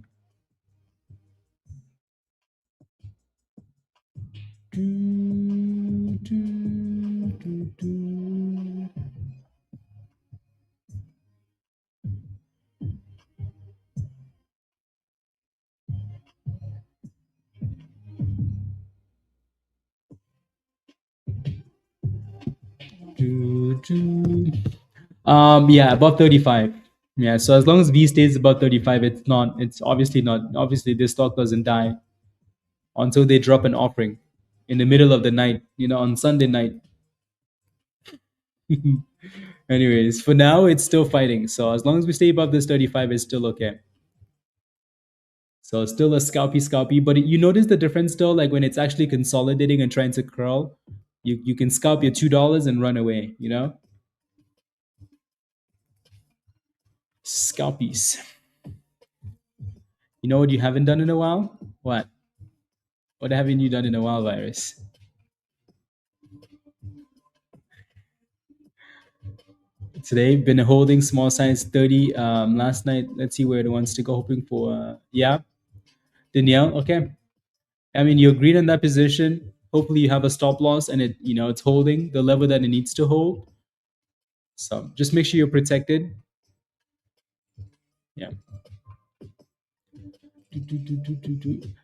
Yeah, above 35. Yeah, so as long as V stays above 35, it's obviously not, obviously this stock doesn't die until they drop an offering in the middle of the night, on Sunday night. Anyways, for now, it's still fighting. So as long as we stay above this 35, it's still okay. So it's still a scalpy, but you notice the difference still, like when it's actually consolidating and trying to curl, you can scalp your $2 and run away. Scalpies. You know what you haven't done in a while? What? What haven't you done in a while, Virus? Today, been holding small size 30. Last night, let's see where it wants to go. Hoping for, yeah, Danielle. Okay. I mean, you're green in that position. Hopefully, you have a stop loss and it's holding the level that it needs to hold. So just make sure you're protected. Yeah.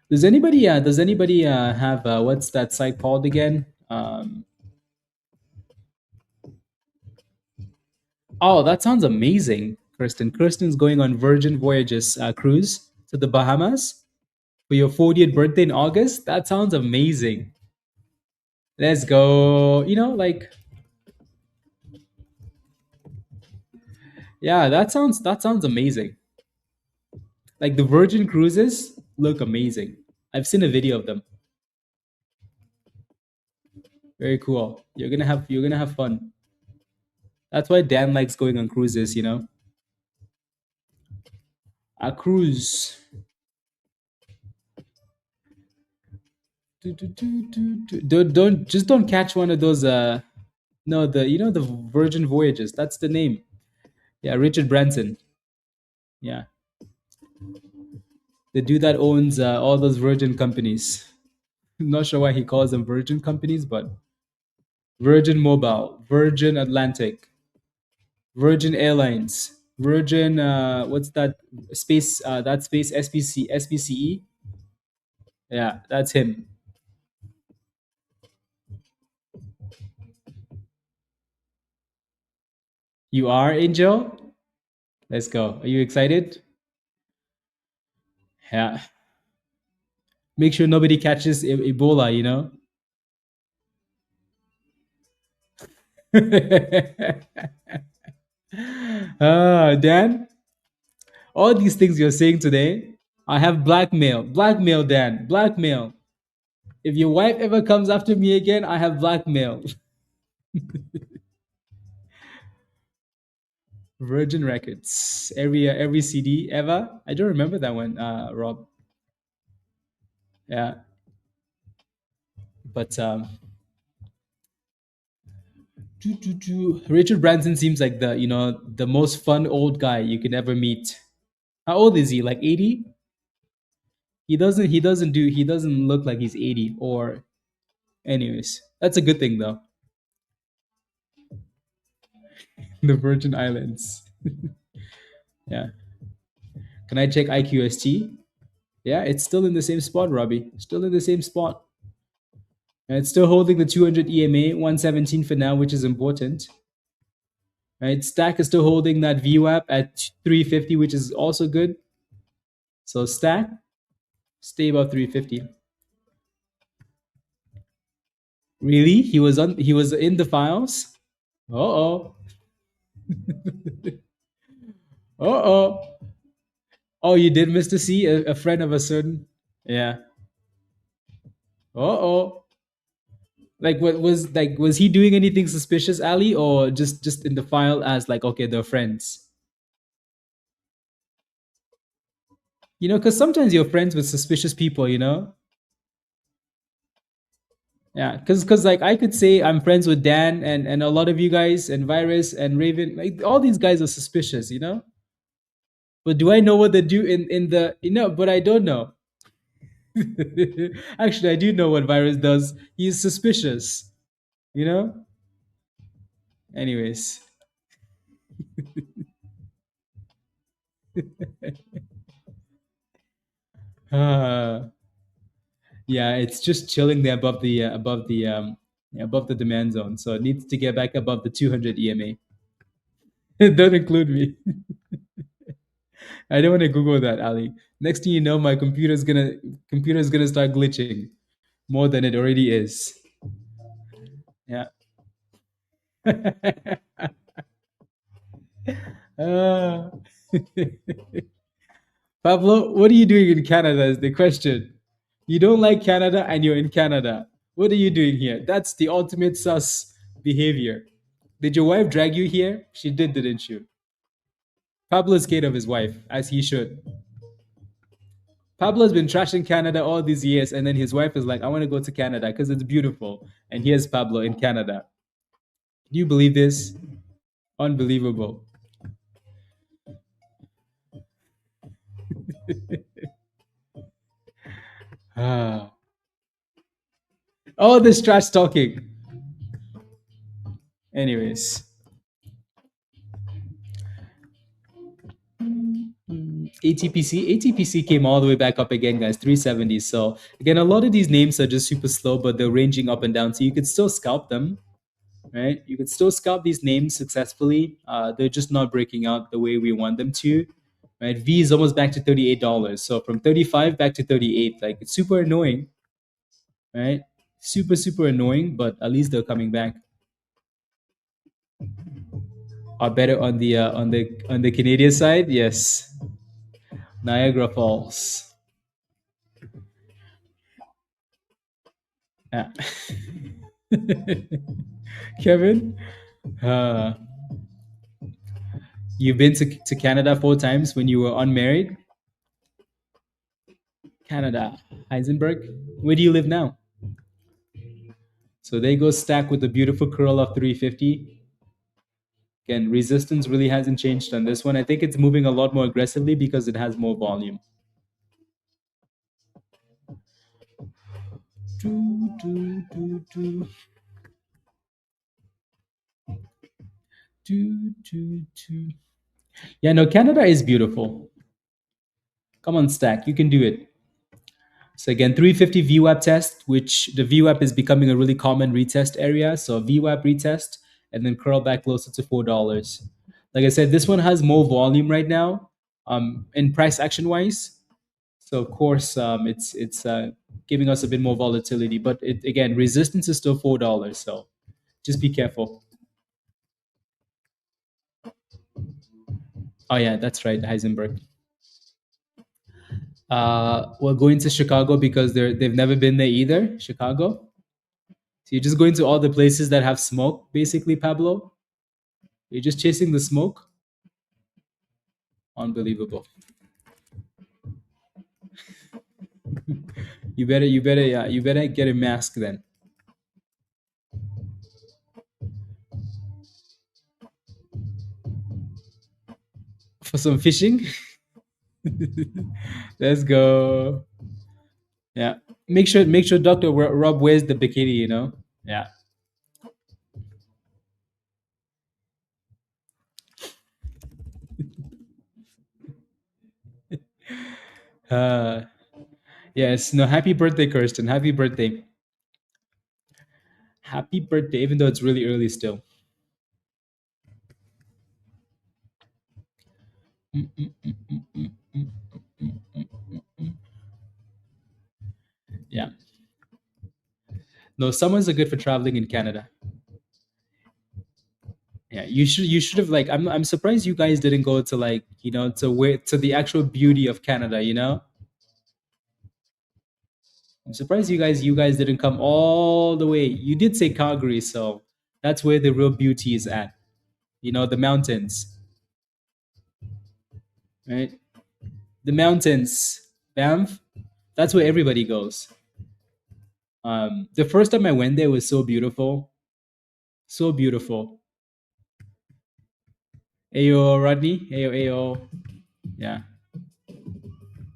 Does anybody have what's that site called again? Oh, that sounds amazing, Kristen. Kristen's going on Virgin Voyages cruise to the Bahamas for your 40th birthday in August. That sounds amazing. Let's go. Yeah, that sounds amazing. Like the Virgin cruises look amazing. I've seen a video of them. Very cool. You're gonna have fun. That's why Dan likes going on cruises. A cruise. Don't catch one of those no, the Virgin Voyages. That's the name. Yeah, Richard Branson. Yeah. The dude that owns all those Virgin companies. I'm not sure why he calls them Virgin companies, but Virgin Mobile, Virgin Atlantic, Virgin Airlines, Virgin what's that space SPCE? Yeah, that's him. You are Angel? Let's go. Are you excited? Yeah. Make sure nobody catches Ebola. Dan, all these things you're saying today, I have blackmail. Blackmail, Dan. Blackmail. If your wife ever comes after me again, I have blackmail. Virgin Records. Every CD ever. I don't remember that one, Rob. Yeah. But Richard Branson seems like the most fun old guy you can ever meet. How old is he? Like 80? He doesn't look like he's 80 or anyways. That's a good thing though. The Virgin Islands. Yeah. Can I check IQST? Yeah, it's still in the same spot, Robbie. Still in the same spot. And it's still holding the 200 EMA, 117 for now, which is important. Right? Stack is still holding that VWAP at 350, which is also good. So Stack, stay above 350. Really? He was in the files? Uh-oh. Uh-oh. Oh, you did, Mr. C, a friend of a certain. Yeah. Uh-oh. Like was he doing anything suspicious, Ali, or just in the file as like okay, they're friends? Because sometimes you're friends with suspicious people. Yeah, because like I could say I'm friends with Dan and a lot of you guys and Virus and Raven. Like all these guys are suspicious. But do I know what they do in the But I don't know. Actually, I do know what Virus does. He's suspicious. You know. Anyways, uh, yeah, it's just chilling there above the demand zone. So it needs to get back above the 200 EMA. Don't include me. I don't want to Google that, Ali. Next thing you know, my computer's gonna start glitching more than it already is. Yeah. Uh, Pablo, what are you doing in Canada? Is the question. You don't like Canada and you're in Canada. What are you doing here? That's the ultimate sus behavior. Did your wife drag you here? She did, didn't you? Pablo's scared of his wife, as he should. Pablo's been trashing Canada all these years, and then his wife is like, I want to go to Canada because it's beautiful. And here's Pablo in Canada. Do you believe this? Unbelievable. Ah. All this trash talking. Anyways, ATPC came all the way back up again, guys, 370. So again, a lot of these names are just super slow, but they're ranging up and down. So you could still scalp them, right? You could still scalp these names successfully. They're just not breaking out the way we want them to, right? V is almost back to $38. So from 35 back to 38, like it's super annoying, right? Super, super annoying, but at least they're coming back. Are better on the Canadian side, yes. Niagara Falls. Yeah. Kevin, uh, you've been to Canada 4 times when you were unmarried. Canada, Heisenberg. Where do you live now? So they go stack with the beautiful curl of 350. Again, resistance really hasn't changed on this one. I think it's moving a lot more aggressively because it has more volume. Do, do, do, do. Do, do, do. Yeah, no, Canada is beautiful. Come on, stack. You can do it. So again, 350 VWAP test, which the VWAP is becoming a really common retest area. So VWAP retest and then curl back closer to $4. Like I said, this one has more volume right now, in price action wise. So of course, it's giving us a bit more volatility. But it again, resistance is still $4. So just be careful. Oh yeah, that's right, Heisenberg. We're going to Chicago because they've never been there either. Chicago. So you're just going to all the places that have smoke, basically, Pablo. You're just chasing the smoke. Unbelievable. You better get a mask then for some fishing. Let's go. Yeah. Make sure Doctor Rob wears the bikini. Yeah. Uh, yes. No. Happy birthday, Kirsten. Happy birthday. Happy birthday. Even though it's really early still. Mm, mm, mm, mm, mm, mm, mm, mm, mm, mm. Yeah. No. Summers are good for traveling in Canada. Yeah, you should have like I'm surprised you guys didn't go to like to the actual beauty of Canada. I'm surprised you guys didn't come all the way. You did say Calgary, so that's where the real beauty is at. The mountains, right? The mountains, Banff. That's where everybody goes. The first time I went there was so beautiful, so beautiful. Ayo, Rodney. Ayo, ayo. Yeah.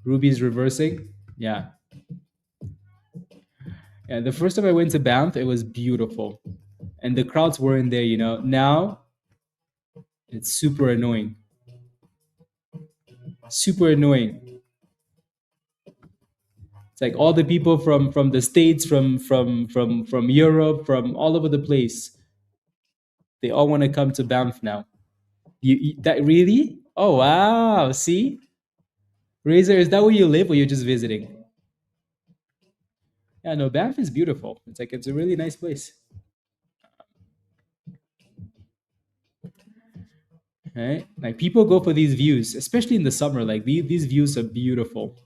Ruby's reversing. Yeah. Yeah. The first time I went to Banff, it was beautiful, and the crowds weren't there. Now it's super annoying. Super annoying. It's like all the people from the states, from Europe, from all over the place. They all want to come to Banff now. That really? Oh wow! See, Razor, is that where you live, or you're just visiting? Yeah, no, Banff is beautiful. It's a really nice place. Right? Like people go for these views, especially in the summer. Like these views are beautiful,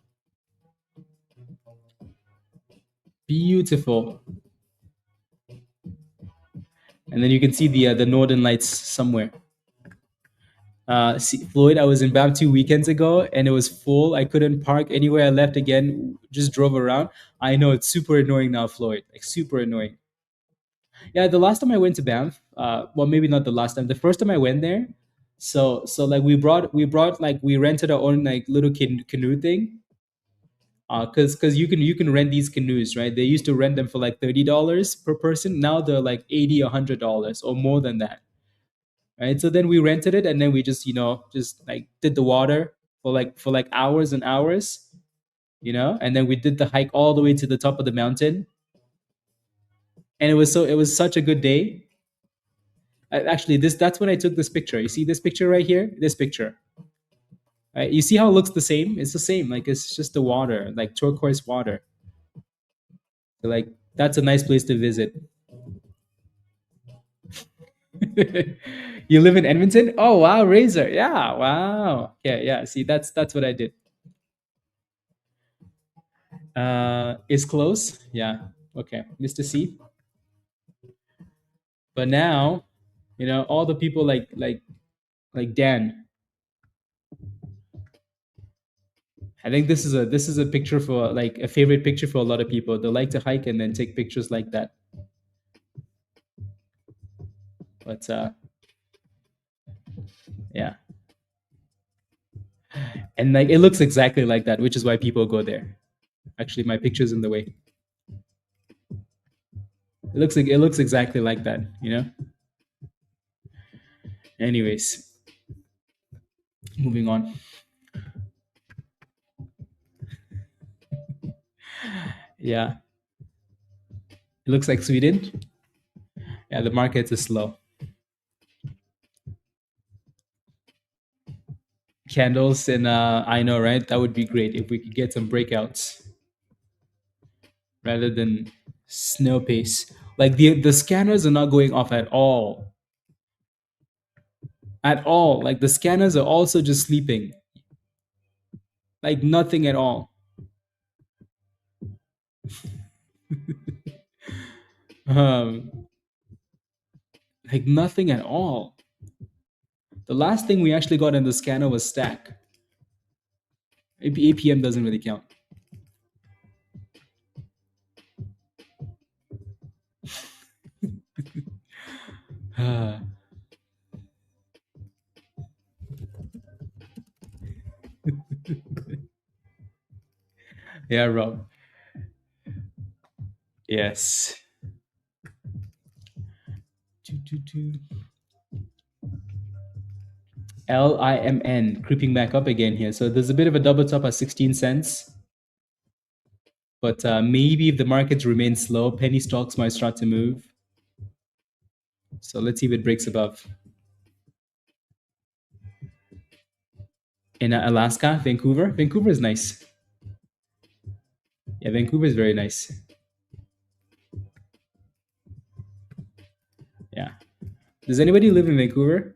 beautiful. And then you can see the northern lights somewhere. Floyd, I was in Banff 2 weekends ago, and it was full. I couldn't park anywhere. I left again, just drove around. I know it's super annoying now, Floyd. Like super annoying. Yeah, the last time I went to Banff, well, maybe not the last time. The first time I went there, so like we brought like we rented our own like little canoe thing. Cause you can rent these canoes, right? They used to rent them for like $30 per person. Now they're like 80, $100 or more than that, right? So then we rented it, and then we just like did the water for like hours and hours, and then we did the hike all the way to the top of the mountain, and it was such a good day. Actually, that's when I took this picture. You see this picture right here? This picture. Right? You see how it looks the same? It's the same. Like it's just the water, like turquoise water. So, like that's a nice place to visit. You live in Edmonton? Oh wow, Razor. Yeah, wow. Yeah, yeah. See, that's what I did. Is close. Yeah. Okay, Mr. C. But now, all the people like Dan. I think this is a picture for like a favorite picture for a lot of people. They like to hike and then take pictures like that. But yeah, and like it looks exactly like that, which is why people go there. Actually, my picture's in the way. It looks exactly like that. Anyways, moving on. Yeah, it looks like Sweden. Yeah, the markets is slow. Candles and I know, right? That would be great if we could get some breakouts rather than snail pace. Like the scanners are not going off at all. At all. Like the scanners are also just sleeping. Like nothing at all. Um, like nothing at all. The last thing we actually got in the scanner was stack. APM doesn't really count. Yeah, Rob. Yes. LIMN creeping back up again here. So there's a bit of a double top at 16 cents. But maybe if the markets remain slow, penny stocks might start to move. So let's see if it breaks above. In Alaska, Vancouver. Vancouver is nice. Yeah, Vancouver is very nice. Yeah. Does anybody live in Vancouver?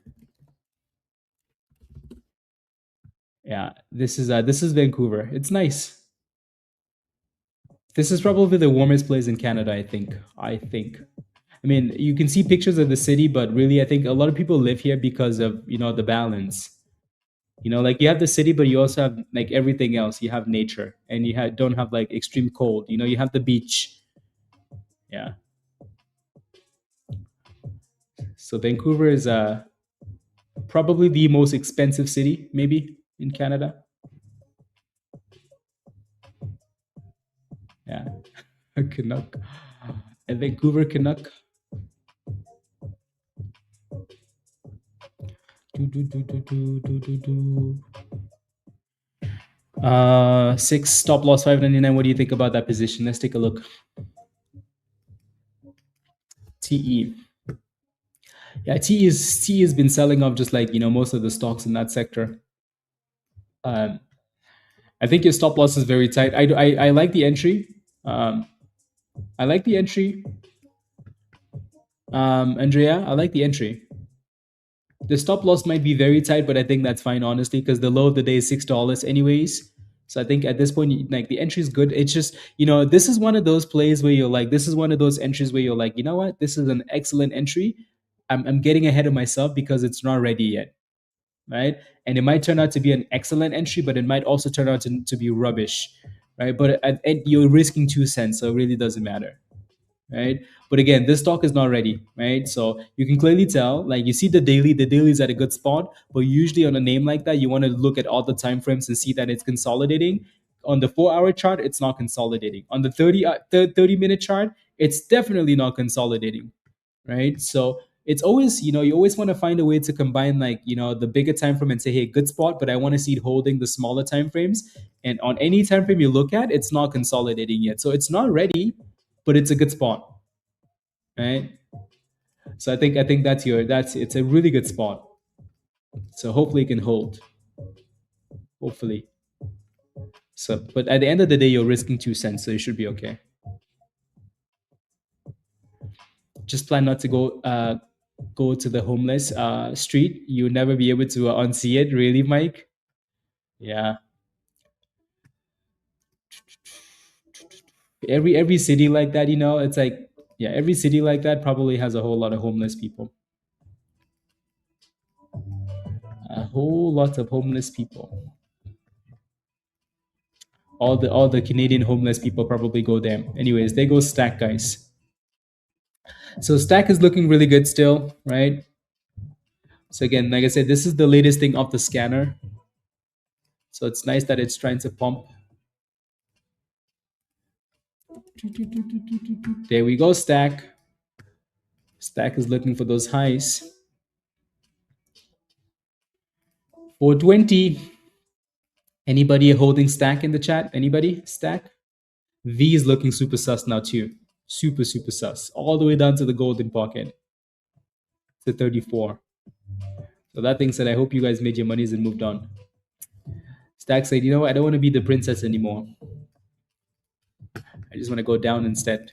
Yeah, this is Vancouver. It's nice. This is probably the warmest place in Canada, I think. I mean, you can see pictures of the city, but really I think a lot of people live here because of, the balance. You know, like you have the city, but you also have like everything else. You have nature, and don't have like extreme cold. You know, you have the beach. Yeah. So Vancouver is probably the most expensive city, maybe in Canada. Yeah, a Canuck, a Vancouver Canuck. Do, do, do, do, do, do, do, do. Six stop loss 599. What do you think about that position? Let's take a look. TE. Yeah, TE has been selling off just like most of the stocks in that sector. Um, I think your stop loss is very tight. I like the entry. Um, I like the entry. Andrea, I like the entry. The stop loss might be very tight, but I think that's fine, honestly, because the low of the day is $6 anyways. So I think at this point, like the entry is good. It's just, this is one of those plays where you're like, this is one of those entries where you're like, you know what, this is an excellent entry. I'm getting ahead of myself because it's not ready yet, right? And it might turn out to be an excellent entry, but it might also turn out to be rubbish, right? But you're risking 2 cents, so it really doesn't matter, right? But again, this stock is not ready, right? So you can clearly tell, like you see the daily is at a good spot, but usually on a name like that, you want to look at all the time frames and see that it's consolidating. On the 4 hour chart, it's not consolidating. On the 30-minute chart, it's definitely not consolidating, right? So it's always, you always want to find a way to combine like, the bigger time frame and say, hey, good spot, but I want to see it holding the smaller time frames. And on any time frame you look at, it's not consolidating yet. So it's not ready, but it's a good spot, right? So I think that's it's a really good spot. So hopefully it can hold. Hopefully. So, but at the end of the day, you're risking 2 cents, so you should be okay. Just plan not to go to the homeless street. You'll never be able to unsee it, really, Mike. Yeah. Every city like that, it's like, yeah, every city like that probably has a whole lot of homeless people. A whole lot of homeless people. All the Canadian homeless people probably go there. Anyways, they go Stack, guys. So Stack is looking really good still, right? So again, like I said, this is the latest thing off the scanner. So it's nice that it's trying to pump. There we go, Stack. Stack is looking for those highs. 420. Anybody holding Stack in the chat? Anybody? Stack? V is looking super sus now too. Super, super sus. All the way down to the golden pocket. To 34. So that thing said, I hope you guys made your monies and moved on. Stack said, you know what? I don't want to be the princess anymore. I just want to go down instead.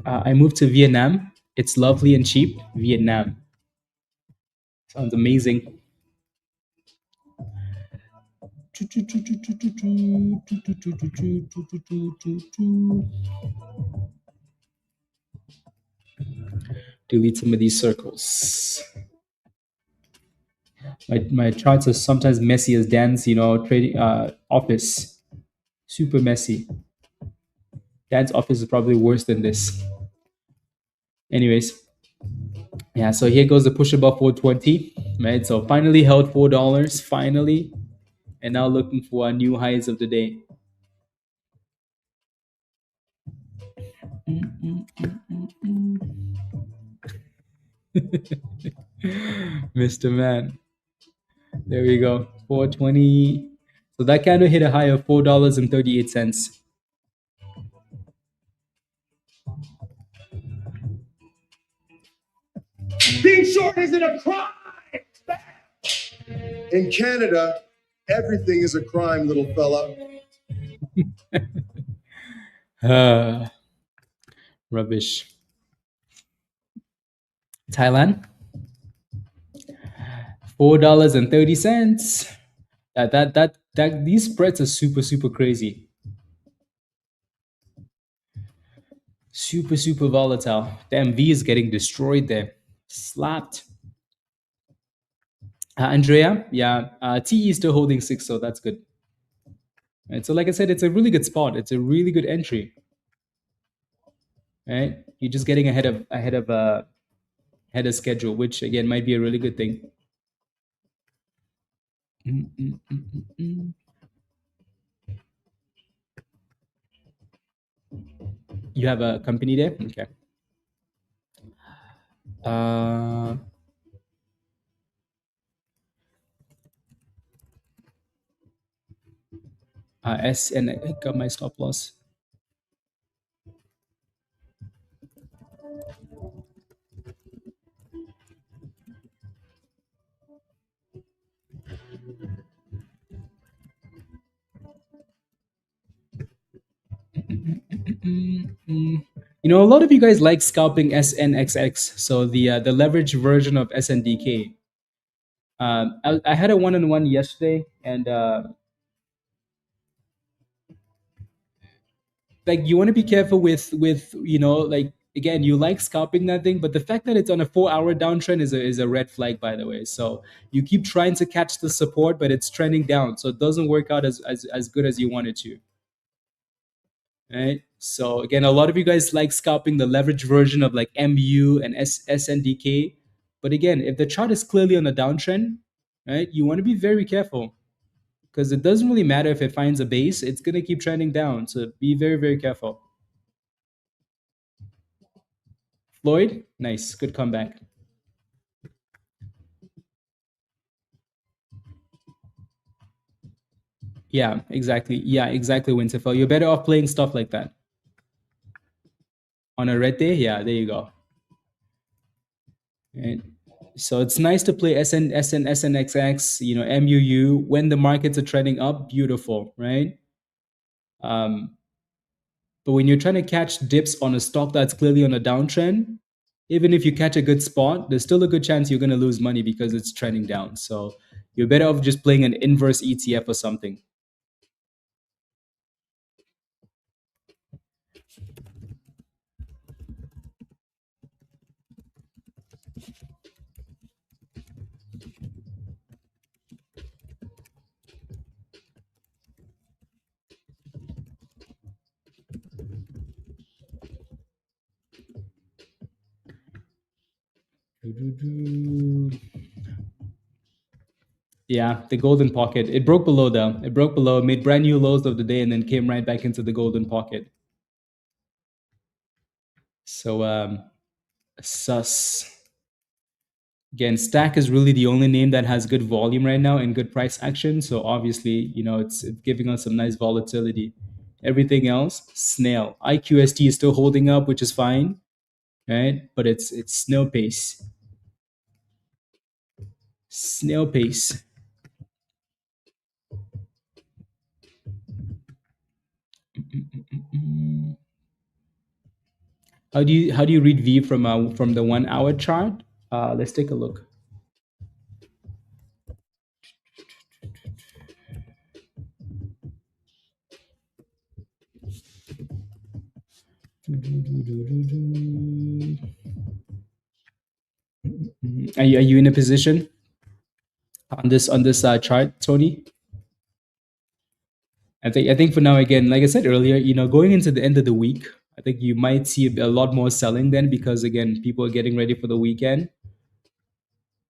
I moved to Vietnam. It's lovely and cheap. Vietnam. Sounds amazing. Delete some of these circles. My charts are sometimes messy as Dan's, trading office. Super messy. Dan's office is probably worse than this. Anyways, yeah, so here goes the push above 420, right? So finally held $4, finally, and now looking for our new highs of the day. Mr. Man. There we go. 420. So that candle hit a high of $4.38. Being short isn't a crime. In Canada, everything is a crime, little fella. Rubbish. Thailand, $4.30. That these spreads are super, super crazy. Super, super volatile. Damn, V is getting destroyed there. Slapped. Andrea, yeah, TE is still holding 6, so that's good. Right, so like I said, it's a really good spot. It's a really good entry. Right, you're just getting ahead of schedule, which again might be a really good thing. Mm, mm, mm, mm, mm. You have a company there, okay? S and I got my stop loss. You know, a lot of you guys like scalping SNXX, so the leverage version of SNDK. I had a one-on-one yesterday, and like you want to be careful with like again, you like scalping that thing, but the fact that it's on a 4-hour downtrend is a red flag, by the way. So you keep trying to catch the support, but it's trending down, so it doesn't work out as good as you want it to. Right? So again, a lot of you guys like scalping the leverage version of like MU and SNDK. But again, if the chart is clearly on a downtrend, right, you want to be very careful because it doesn't really matter if it finds a base, it's going to keep trending down. So be very, very careful. Floyd, nice, good comeback. Yeah, exactly. Yeah, exactly, Winterfell. You're better off playing stuff like that. On a red day, yeah, there you go. Right. So it's nice to play SNXX, MUU when the markets are trending up, beautiful, right? But when you're trying to catch dips on a stock that's clearly on a downtrend, even if you catch a good spot, there's still a good chance you're going to lose money because it's trending down. So you're better off just playing an inverse ETF or something. Yeah, the golden pocket. It broke below though. It broke below, made brand new lows of the day, and then came right back into the golden pocket. So sus. Again, Stack is really the only name that has good volume right now and good price action. So obviously, it's giving us some nice volatility. Everything else, snail. IQST is still holding up, which is fine, right? But it's snail pace. Snail pace. How do you read V from the 1 hour chart? Let's take a look. Are you in a position on this chart, Tony? I think for now, again, like I said earlier, going into the end of the week, I think you might see a lot more selling then because again, people are getting ready for the weekend.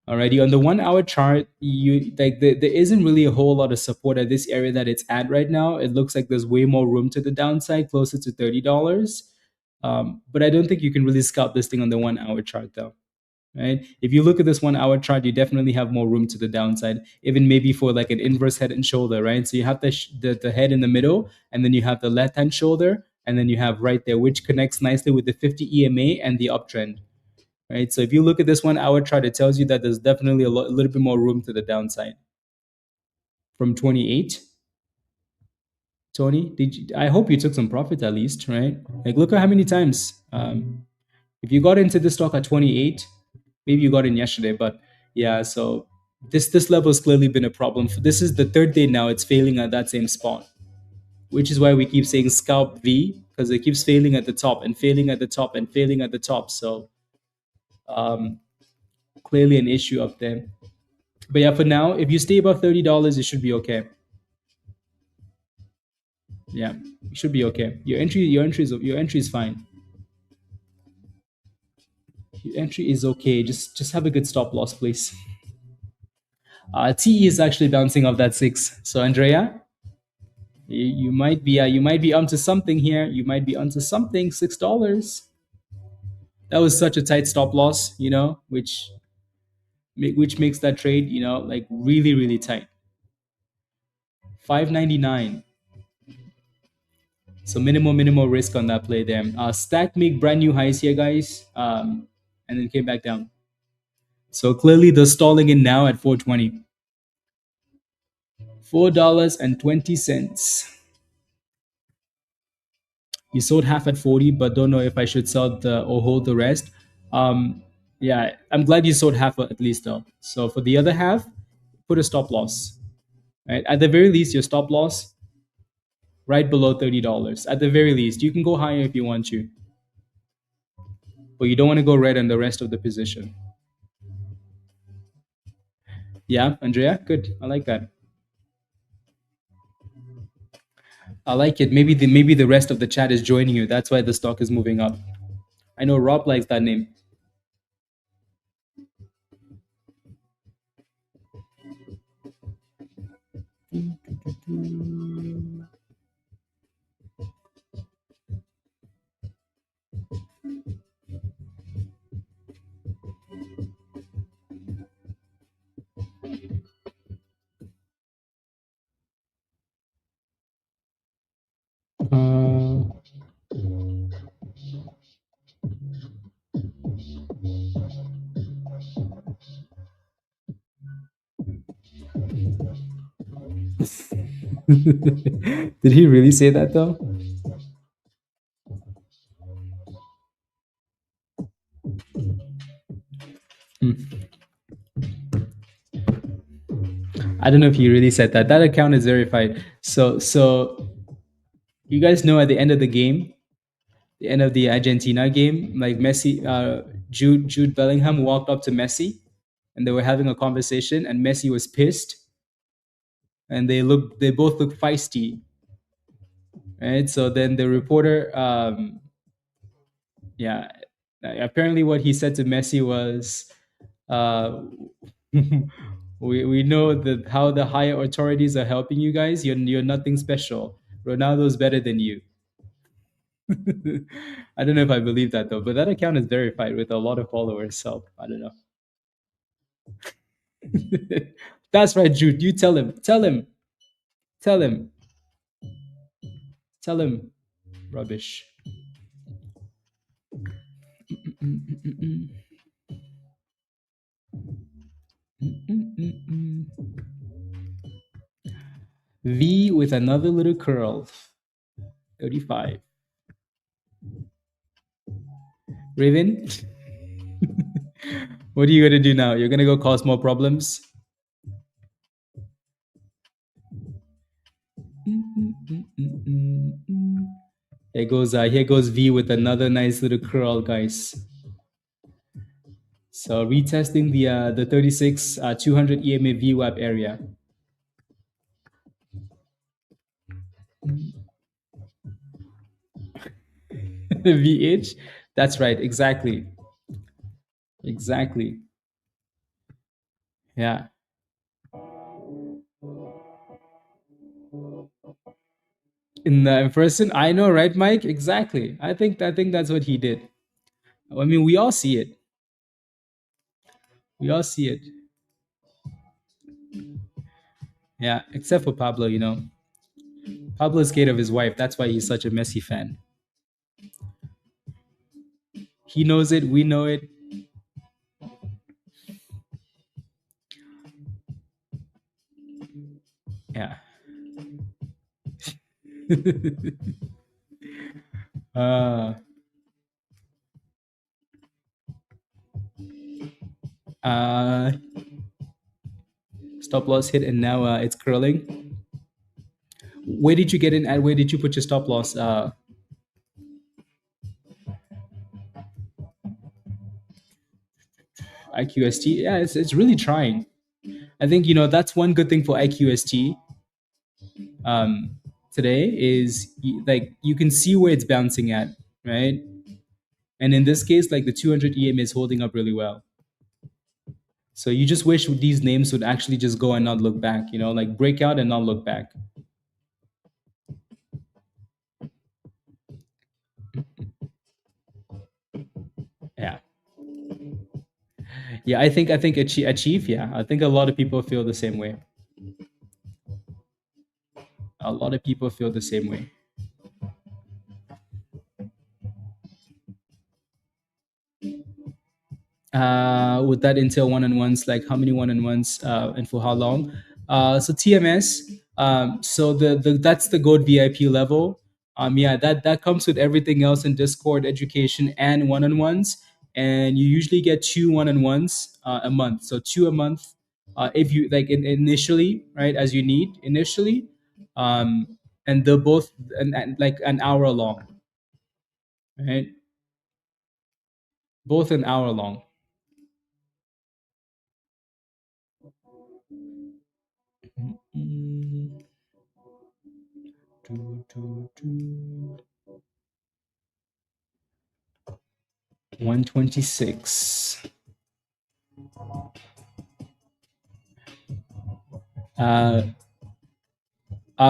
Alrighty, on the 1 hour chart, you like there isn't really a whole lot of support at this area that it's at right now. It looks like there's way more room to the downside, closer to $30. But I don't think you can really scalp this thing on the 1 hour chart though. Right? If you look at this 1 hour chart, you definitely have more room to the downside, even maybe for like an inverse head and shoulder, right? So you have the head in the middle, and then you have the left hand shoulder, and then you have right there, which connects nicely with the 50 EMA and the uptrend, right? So if you look at this 1 hour chart, it tells you that there's definitely a little bit more room to the downside from 28. Tony, I hope you took some profit at least, right? Like, look at how many times. If you got into this stock at 28, maybe you got in yesterday, but yeah, so this level has clearly been a problem. This is the third day now it's failing at that same spot, which is why we keep saying scalp V, because it keeps failing at the top and failing at the top and failing at the top. So clearly an issue up there. But yeah, for now, if you stay above $30, it should be okay. Yeah, it should be okay. Your entry is fine. Your entry is okay. Just have a good stop loss, please. TE is actually bouncing off that 6. So Andrea, you might be onto something here. You might be onto something. $6. That was such a tight stop loss, which makes that trade, like really really tight. 599. So minimal risk on that play there. Stack make brand new highs here, guys, and then came back down. So clearly they're stalling in now at 420. $4.20. You sold half at 40, but don't know if I should sell or hold the rest. Yeah, I'm glad you sold half at least though. So for the other half, put a stop loss. Right, at the very least, your stop loss right below $30. At the very least, you can go higher if you want to, but you don't want to go red on the rest of the position. Yeah, Andrea, good. I like that. I like it. Maybe the rest of the chat is joining you. That's why the stock is moving up. I know Rob likes that name. Did he really say that though? I don't know if he really said that. That account is verified. So you guys know at the end of the game, the end of the Argentina game, like Messi, Jude Bellingham walked up to Messi, and they were having a conversation, and Messi was pissed, and they both looked feisty, right? So then the reporter, yeah, apparently what he said to Messi was, we know that how the higher authorities are helping you guys. You're nothing special. Ronaldo's better than you. I don't know if I believe that though, but that account is verified with a lot of followers, so I don't know. That's right, Jude. You tell him. Tell him. Tell him. Tell him. Rubbish. V with another little curl. 35. Raven, what are you going to do now? You're going to go cause more problems? Here goes V with another nice little curl, guys. So retesting the 36 200 EMA VWAP area. VH, that's right, exactly. Yeah. In person, I know, right, Mike? Exactly. I think that's what he did. I mean, we all see it. Yeah, except for Pablo, Pablo's scared of his wife. That's why he's such a Messi fan. He knows it. We know it. Yeah. uh, uh, Stop loss hit, and now it's curling. Where did you get in at? Where did you put your stop loss? IQST, yeah, it's really trying. I think that's one good thing for IQST um, today is like you can see where it's bouncing at, right? And in this case, like the 200 EM is holding up really well. So you just wish these names would actually just go and not look back, like break out and not look back. Yeah. Yeah, I think achieve, yeah. I think a lot of people feel the same way. A lot of people feel the same way. Would that entail one-on-ones? Like how many one-on-ones and for how long? So TMS. So the that's the gold VIP level. Yeah, that comes with everything else in Discord, education, and one-on-ones. And you usually get two one-on-ones a month. So two a month, if you like initially, right, as you need initially, and they're both like an hour long, right? Both an hour long. Mm, 126. Uh,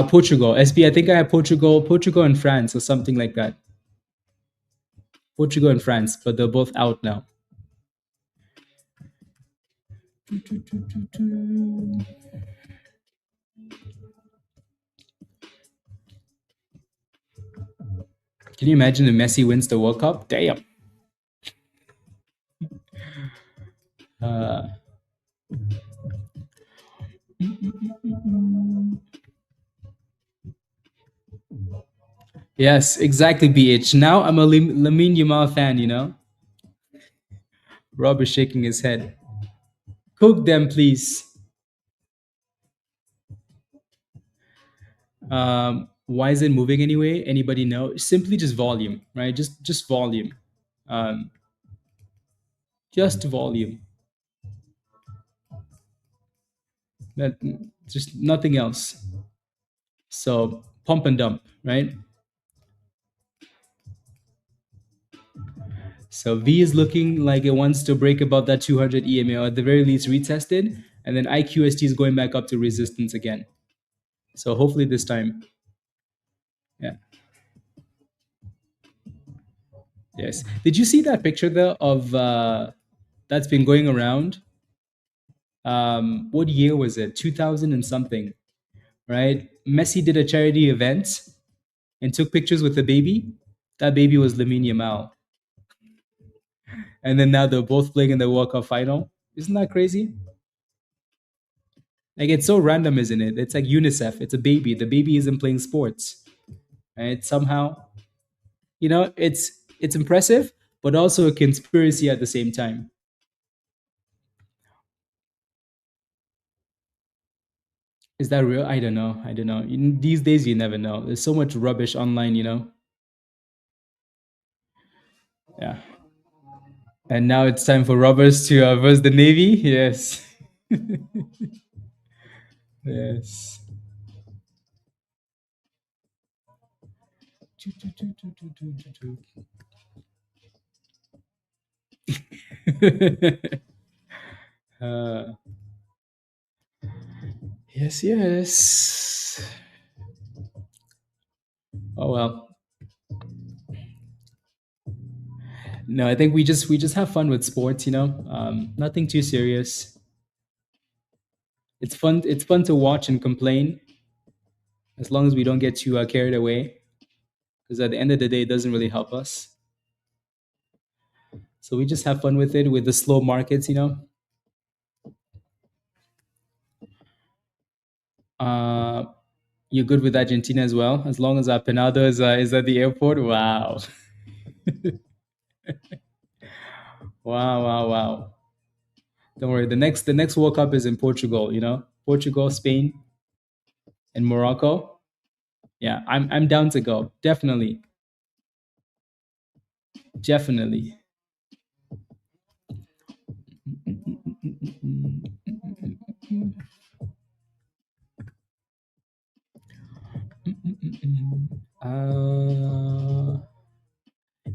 Portugal. SB, I think I have Portugal and France or something like that. Portugal and France, but they're both out now. Can you imagine if Messi wins the World Cup? Damn. Uh, yes, exactly, BH. Now I'm a Lamine Yamal fan. Rob is shaking his head. Cook them, please. Why is it moving anyway? Anybody know? Simply just volume, right? Just volume. Um, just volume. That just nothing else. So pump and dump, right? So V is looking like it wants to break above that 200 EMA, or at the very least retested, and then IQST is going back up to resistance again. So hopefully this time, yeah. Yes. Did you see that picture though of that's been going around? What year was it? 2000 and something, right? Messi did a charity event and took pictures with the baby. That baby was Lamine Yamal. And then now they're both playing in the World Cup final. Isn't that crazy? Like it's so random, isn't it? It's like UNICEF. It's a baby. The baby isn't playing sports. Right? Somehow, it's impressive, but also a conspiracy at the same time. Is that real? I don't know. I don't know. These days, you never know. There's so much rubbish online. Yeah. And now it's time for robbers to verse the Navy. Yes. Yes. uh, yes, yes. Oh well. No, I think we just have fun with sports. Nothing too serious. It's fun to watch and complain as long as we don't get too carried away. Because at the end of the day, it doesn't really help us. So we just have fun with it with the slow markets. Uh, you're good with Argentina as well, as long as our Penado is at the airport. Wow, wow, wow, wow. Don't worry. The next World Cup is in Portugal. Portugal, Spain, and Morocco. Yeah, I'm down to go. Definitely, definitely.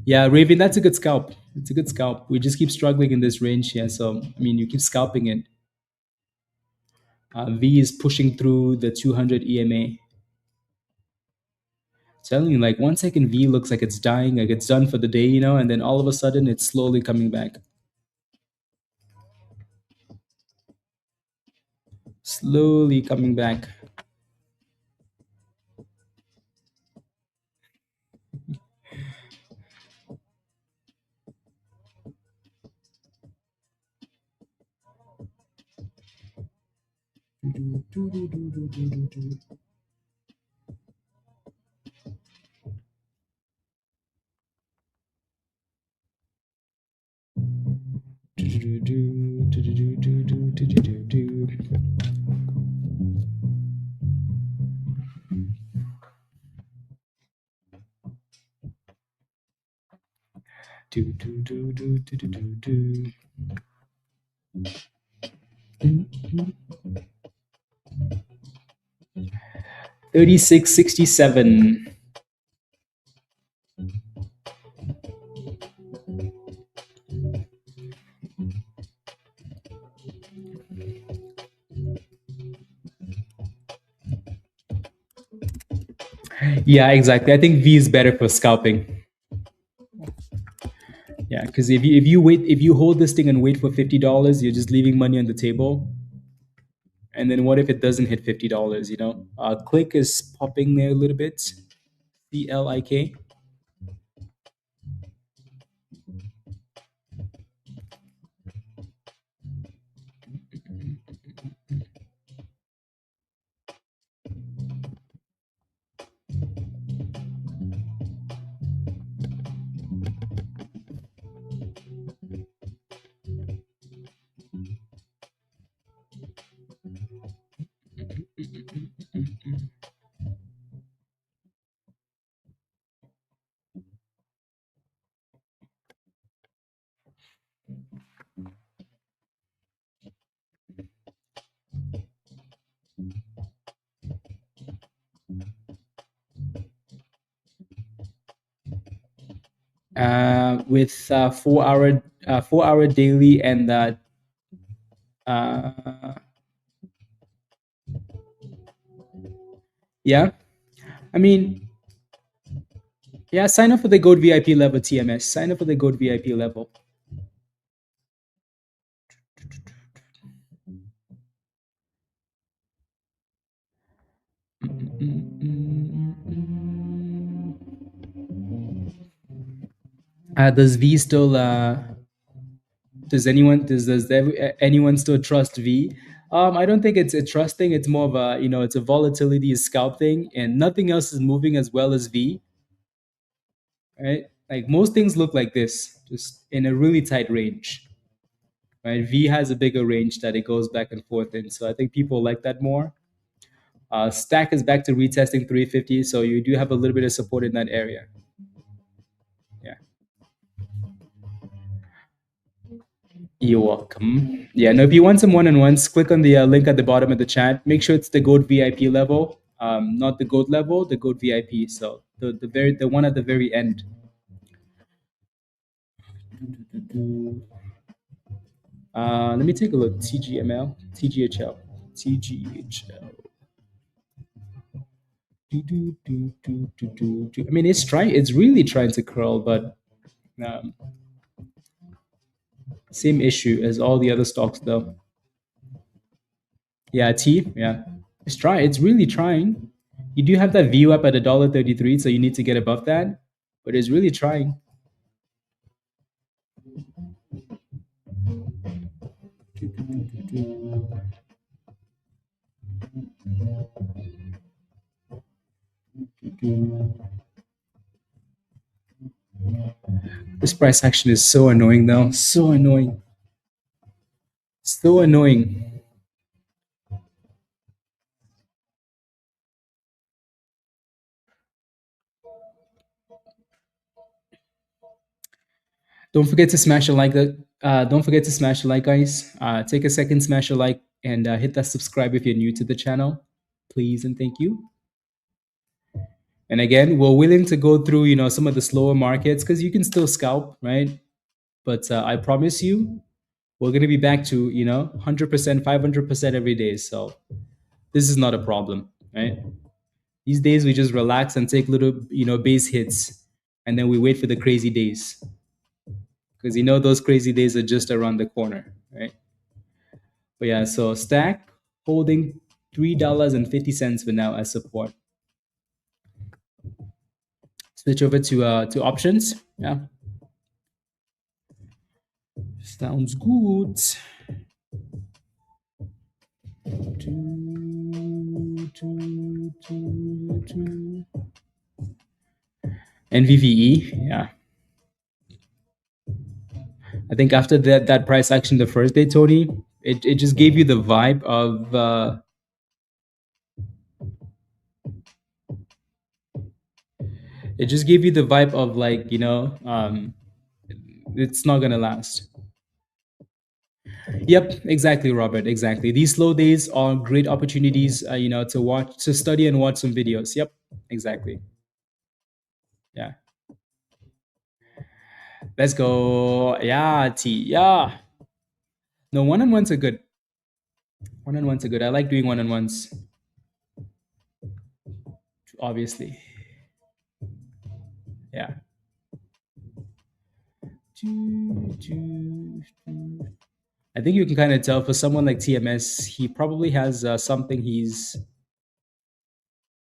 Yeah, Raven, that's a good scalp. It's a good scalp. We just keep struggling in this range here. So, I mean, you keep scalping it. V is pushing through the 200 EMA. Telling you, like 1 second V looks like it's dying, like it's done for the day, and then all of a sudden it's slowly coming back. Slowly coming back. Do, do, do, do, do, do, do, do. 3667. Yeah, exactly. I think V is better for scalping. Yeah, because if you hold this thing and wait for $50, you're just leaving money on the table. And then what if it doesn't hit $50? Click is popping there a little bit. CLIK. With 4 hour daily and uh, yeah. I mean, yeah. Sign up for the Goat VIP level, TMS. Sign up for the Goat VIP level. Does V still? Does anyone still trust V? I don't think it's a trust thing. It's more of a it's a volatility scalp thing, and nothing else is moving as well as V. Right? Like most things look like this, just in a really tight range. Right? V has a bigger range that it goes back and forth in, so I think people like that more. Stack is back to retesting 350, so you do have a little bit of support in that area. Yeah. You're welcome. Yeah, no, if you want some one-on-ones, click on the link at the bottom of the chat. Make sure it's the GOAT VIP level, not the GOAT level, the GOAT VIP. So the one at the very end. Let me take a look. TGML, TGHL, TGHL. I mean, it's trying. It's really trying to curl, but um, same issue as all the other stocks, though. Yeah, T. Yeah, it's trying. It's really trying. You do have that view up at $1.33, so you need to get above that. But it's really trying. This price action is so annoying, though. So annoying. So annoying. Don't forget to smash a like. Don't forget to smash a like, guys. Take a second, smash a like, and hit that subscribe if you're new to the channel, please and thank you. And again, we're willing to go through, some of the slower markets because you can still scalp, right? But I promise you, we're going to be back to, 100%, 500% every day. So this is not a problem, right? These days we just relax and take little, base hits, and then we wait for the crazy days because those crazy days are just around the corner, right? But yeah, so stack holding $3.50 for now as support. Switch over to options. Yeah, sounds good. NVVE, yeah. I think after that price action the first day, Tony, it just gave you the vibe of it just gave you the vibe of like, it's not gonna last. Yep, exactly, Robert. Exactly. These slow days are great opportunities, to watch, to study and watch some videos. Yep, exactly. Yeah. Let's go. Yeah, T. Yeah. No, one-on-ones are good. One-on-ones are good. I like doing one-on-ones, obviously. Yeah. I think you can kind of tell for someone like TMS, he probably has something he's,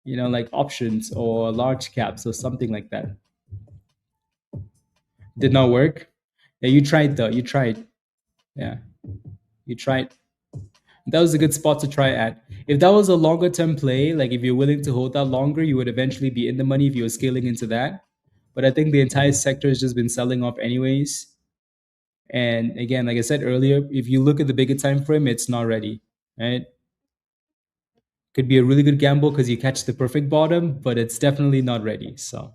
like options or large caps or something like that. Did not work. Yeah, you tried though. You tried. Yeah, you tried. That was a good spot to try at. If that was a longer term play, like if you're willing to hold that longer, you would eventually be in the money if you were scaling into that. But I think the entire sector has just been selling off anyways. And again, like I said earlier, if you look at the bigger time frame, it's not ready, right? Could be a really good gamble because you catch the perfect bottom, but it's definitely not ready. So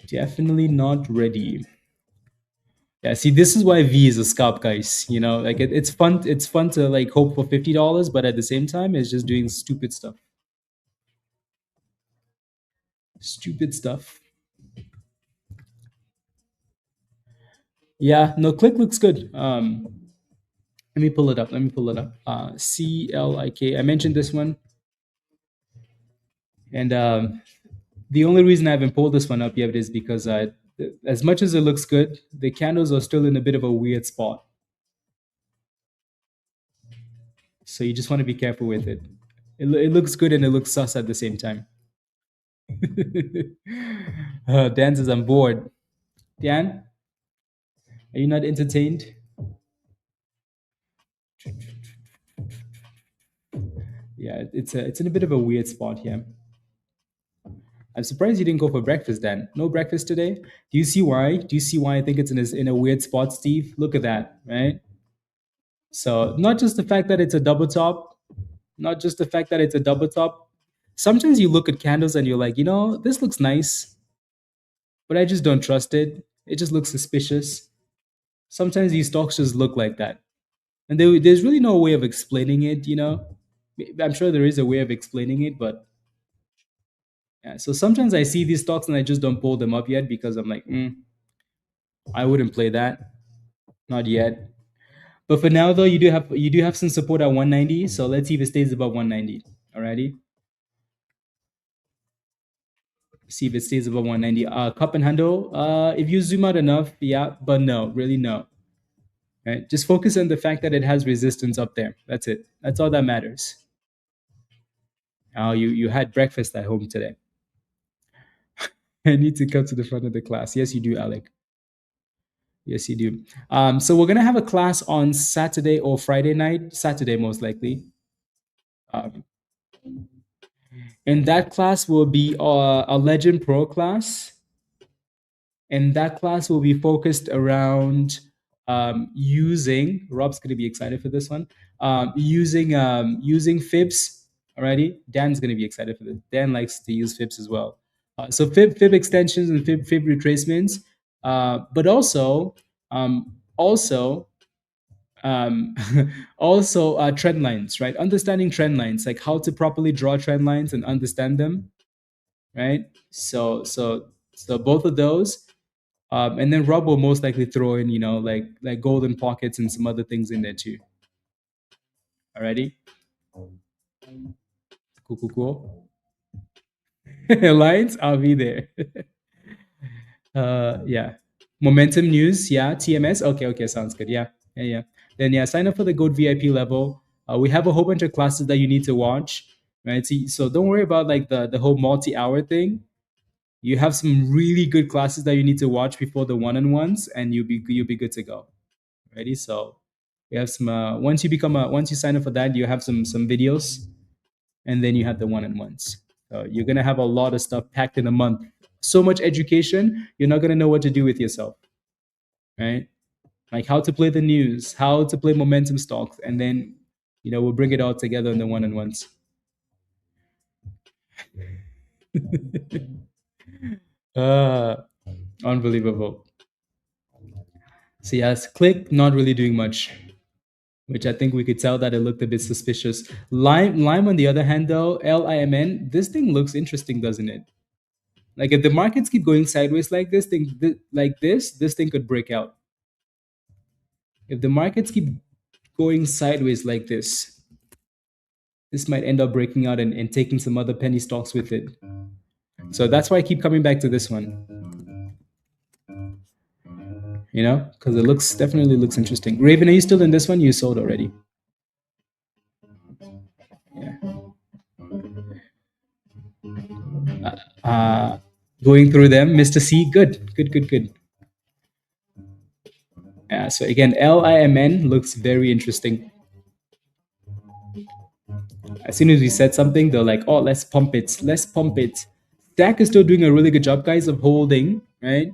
definitely not ready. Yeah, see, this is why V is a scalp, guys. Like it's fun. It's fun to like hope for $50, but at the same time, it's just doing stupid stuff. Stupid stuff. Yeah, no, Click looks good. Let me pull it up. Let me pull it up. CLIK. I mentioned this one, and the only reason I haven't pulled this one up yet is because as much as it looks good, the candles are still in a bit of a weird spot. So you just want to be careful with it. It looks good and it looks sus at the same time. Dan says I'm bored. Dan, are you not entertained? Yeah, it's in a bit of a weird spot here. I'm surprised you didn't go for breakfast, Dan. No breakfast today? Do you see why? Do you see why I think it's in a weird spot, Steve? Look at that, right? So not just the fact that it's a double top, not just the fact that it's a double top. Sometimes you look at candles and you're like, this looks nice, but I just don't trust it. It just looks suspicious. Sometimes these stocks just look like that. And there's really no way of explaining it. I'm sure there is a way of explaining it, but yeah. So sometimes I see these stocks and I just don't pull them up yet because I'm like, I wouldn't play that, not yet. But for now, though, you do have some support at 190. So let's see if it stays above 190. Alrighty. See if it stays above 190. Cup and handle. If you zoom out enough, yeah, but no, really no. Right? Just focus on the fact that it has resistance up there. That's it. That's all that matters. Oh, you had breakfast at home today. I need to come to the front of the class. Yes, you do, Alec. Yes, you do. So we're gonna have a class on Saturday or Friday night. Saturday, most likely. Um, and that class will be a Legend Pro class, and that class will be focused around using. Rob's gonna be excited for this one. Using fibs. Alrighty, Dan's gonna be excited for this. Dan likes to use fibs as well. So fib extensions and fib retracements. But also, also, also trend lines, right? Understanding trend lines, like how to properly draw trend lines and understand them, right? So both of those, and then Rob will most likely throw in, like golden pockets and some other things in there too. Alrighty, cool. Lines, I'll be there. Yeah. Momentum news, yeah. TMS, okay, sounds good. Yeah. Then yeah, sign up for the Gold VIP level. We have a whole bunch of classes that you need to watch, right? So don't worry about like the whole multi-hour thing. You have some really good classes that you need to watch before the one-on-ones, and you'll be good to go. Ready? So we have some. Once you sign up for that, you have some videos, and then you have the one-on-ones. So you're gonna have a lot of stuff packed in a month. So much education, you're not gonna know what to do with yourself, right? Like how to play the news, how to play momentum stocks, and then we'll bring it all together in the one-on-ones. uh, Unbelievable. So yes, click not really doing much, which I think we could tell that it looked a bit suspicious. Lime on the other hand, though, LIMN, this thing looks interesting, doesn't it? Like if the markets keep going sideways like this thing could break out. If the markets keep going sideways like this might end up breaking out and taking some other penny stocks with it. So that's why I keep coming back to this one. Because it definitely looks interesting. Raven, are you still in this one? You sold already. Yeah. Uh, Going through them, Mr. C, good. Yeah, so again, LIMN looks very interesting. As soon as we said something, they're like, oh, let's pump it. Stack is still doing a really good job, guys, of holding, right?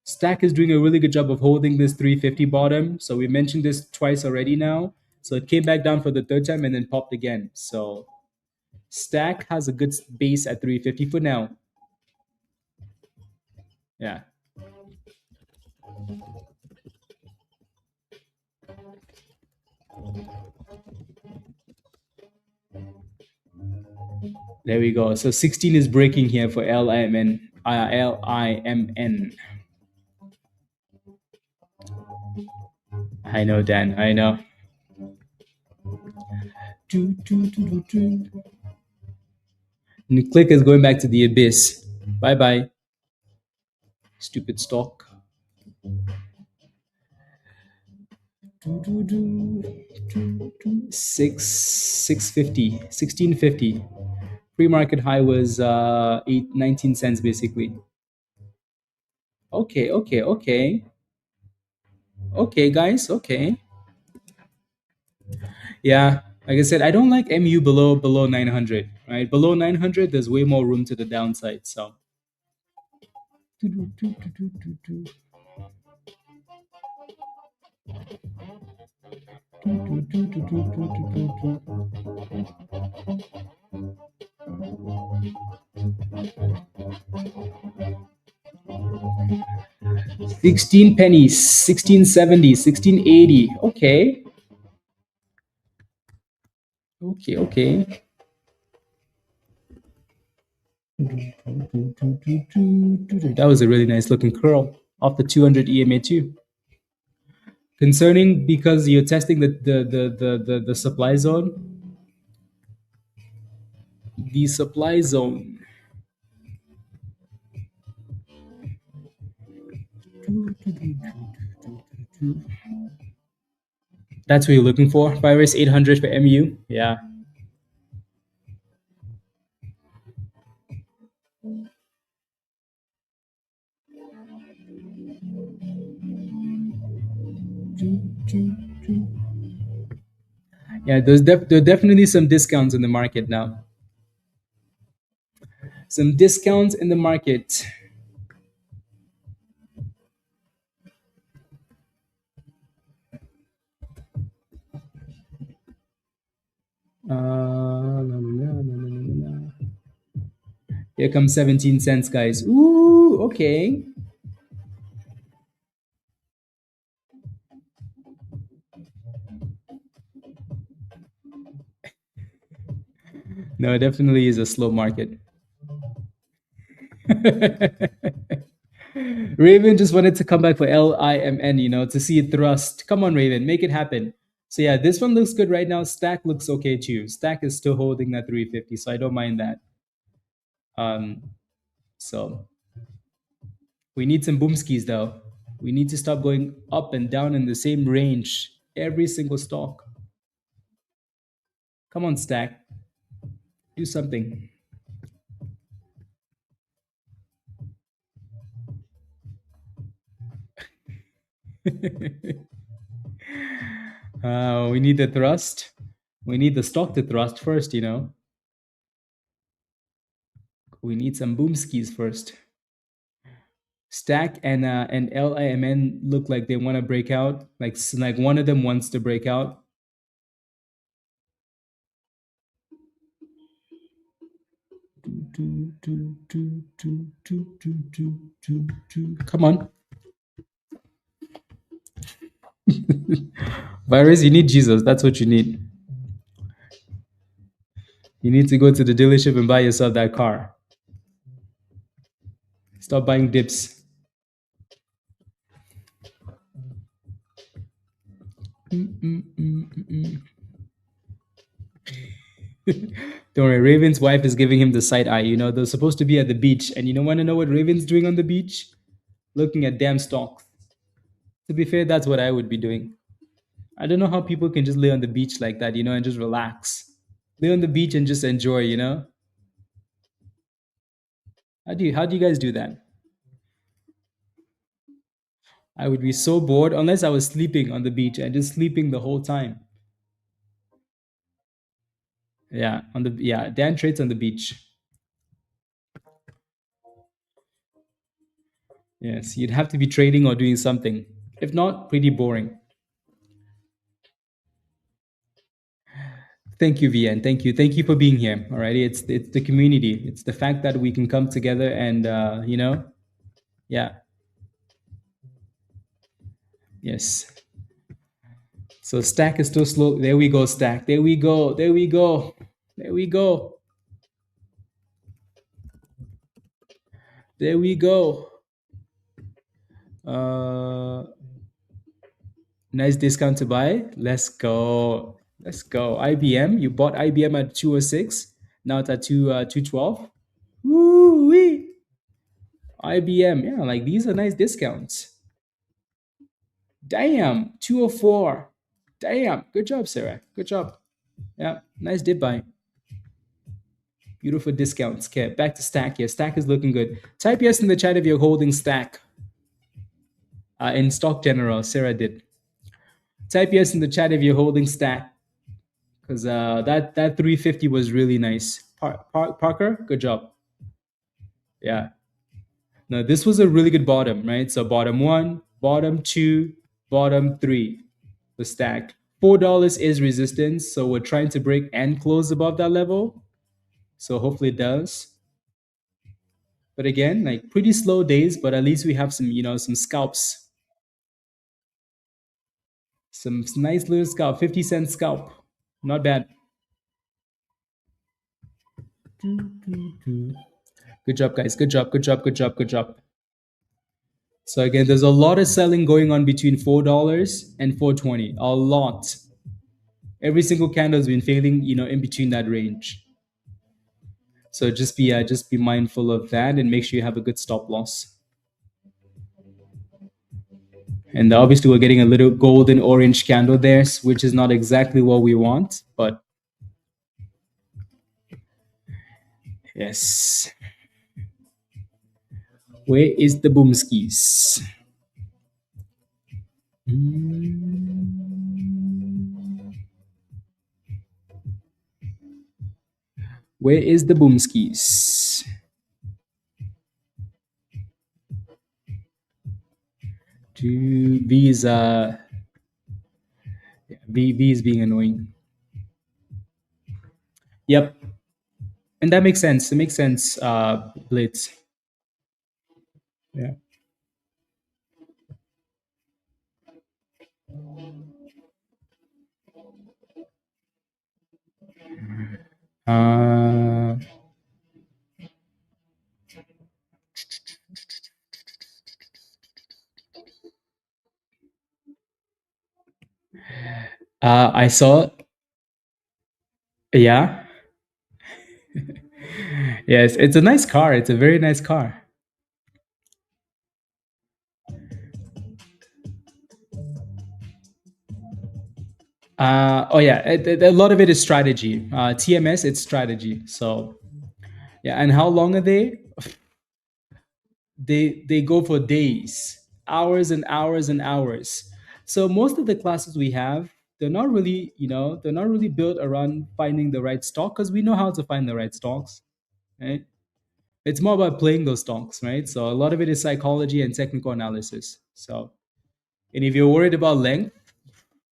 Stack is doing a really good job of holding this 350 bottom. So we mentioned this twice already now. So it came back down for the third time and then popped again. So Stack has a good base at 350 for now. Yeah. There we go. So 16 is breaking here for LIMN. LIMN. I know, Dan. I know. And click is going back to the abyss. Bye bye. Stupid stock. 650, 1650. Pre-market high was 19 cents basically. Okay, guys. Okay. Yeah, like I said, I don't like MU below 900. Right, below 900, there's way more room to the downside. So. 16 pennies, 1670, 1680. Okay. That was a really nice looking curl off the 200 EMA too. Concerning because you're testing the supply zone. The supply zone. That's what you're looking for. Virus 800 for MU. Yeah. Yeah, there are definitely some discounts in the market now. Some discounts in the market. Here comes 17 cents, guys. Ooh, okay. No, it definitely is a slow market. Raven just wanted to come back for LIMN, to see it thrust. Come on, Raven, make it happen. So yeah, this one looks good right now. Stack looks okay too. Stack is still holding that 350, so I don't mind that. So we need some boomskis though. We need to stop going up and down in the same range every single stock. Come on, Stack, do something. We need the thrust. We need the stock to thrust first. We need some boomskis first. Stack and LIMN look like they want to break out. Like one of them wants to break out. Come on. Virus, you need Jesus. That's what you need. You need to go to the dealership and buy yourself that car. Stop buying dips. Don't worry, Raven's wife is giving him the side eye. They're supposed to be at the beach. And want to know what Raven's doing on the beach? Looking at damn stocks. To be fair, that's what I would be doing. I don't know how people can just lay on the beach like that, and just relax. Lay on the beach and just enjoy. How do you guys do that? I would be so bored unless I was sleeping on the beach and just sleeping the whole time. Yeah, Dan trades on the beach. Yes, you'd have to be trading or doing something. If not, pretty boring. Thank you, VN. Thank you. Thank you for being here. Alrighty. It's the community. It's the fact that we can come together and yeah. Yes. So stack is still slow. There we go, stack. There we go. There we go. There we go. There we go. Nice discount to buy. Let's go. Let's go. IBM. You bought IBM at 206. Now it's at 212. Woo wee. IBM. Yeah, like these are nice discounts. Damn. 204. Damn. Good job, Sarah. Good job. Yeah. Nice dip buy. Beautiful discounts. Okay, back to stack here. Stack is looking good. Type yes in the chat if you're holding stack. In stock general, Sarah did. Type yes in the chat if you're holding stack. Because that 350 was really nice. Parker, good job. Yeah. Now this was a really good bottom, right? So bottom one, bottom two, bottom three, the stack. $4 is resistance, so we're trying to break and close above that level. So hopefully it does. But again, like pretty slow days, but at least we have some scalps. Some nice little scalp, 50-cent scalp. Not bad. Good job, guys. Good job, good job, good job, good job. So again, there's a lot of selling going on between $4 and 420. A lot. Every single candle has been failing, in between that range. So just be mindful of that and make sure you have a good stop loss. And obviously, we're getting a little golden orange candle there, which is not exactly what we want, but yes. Where is the boomskis? Where is the boomskis? V is V is being annoying. Yep, and that makes sense. It makes sense. Blitz. Yeah. Uh, I saw, yeah. Yes, it's a nice car. It's a very nice car. Oh yeah, a lot of it is strategy. TMS, it's strategy. So yeah, and how long are they? They go for days, hours and hours and hours. So most of the classes we have, they're not really, they're not really built around finding the right stock because we know how to find the right stocks, right? It's more about playing those stocks, right? So a lot of it is psychology and technical analysis. So, and if you're worried about length,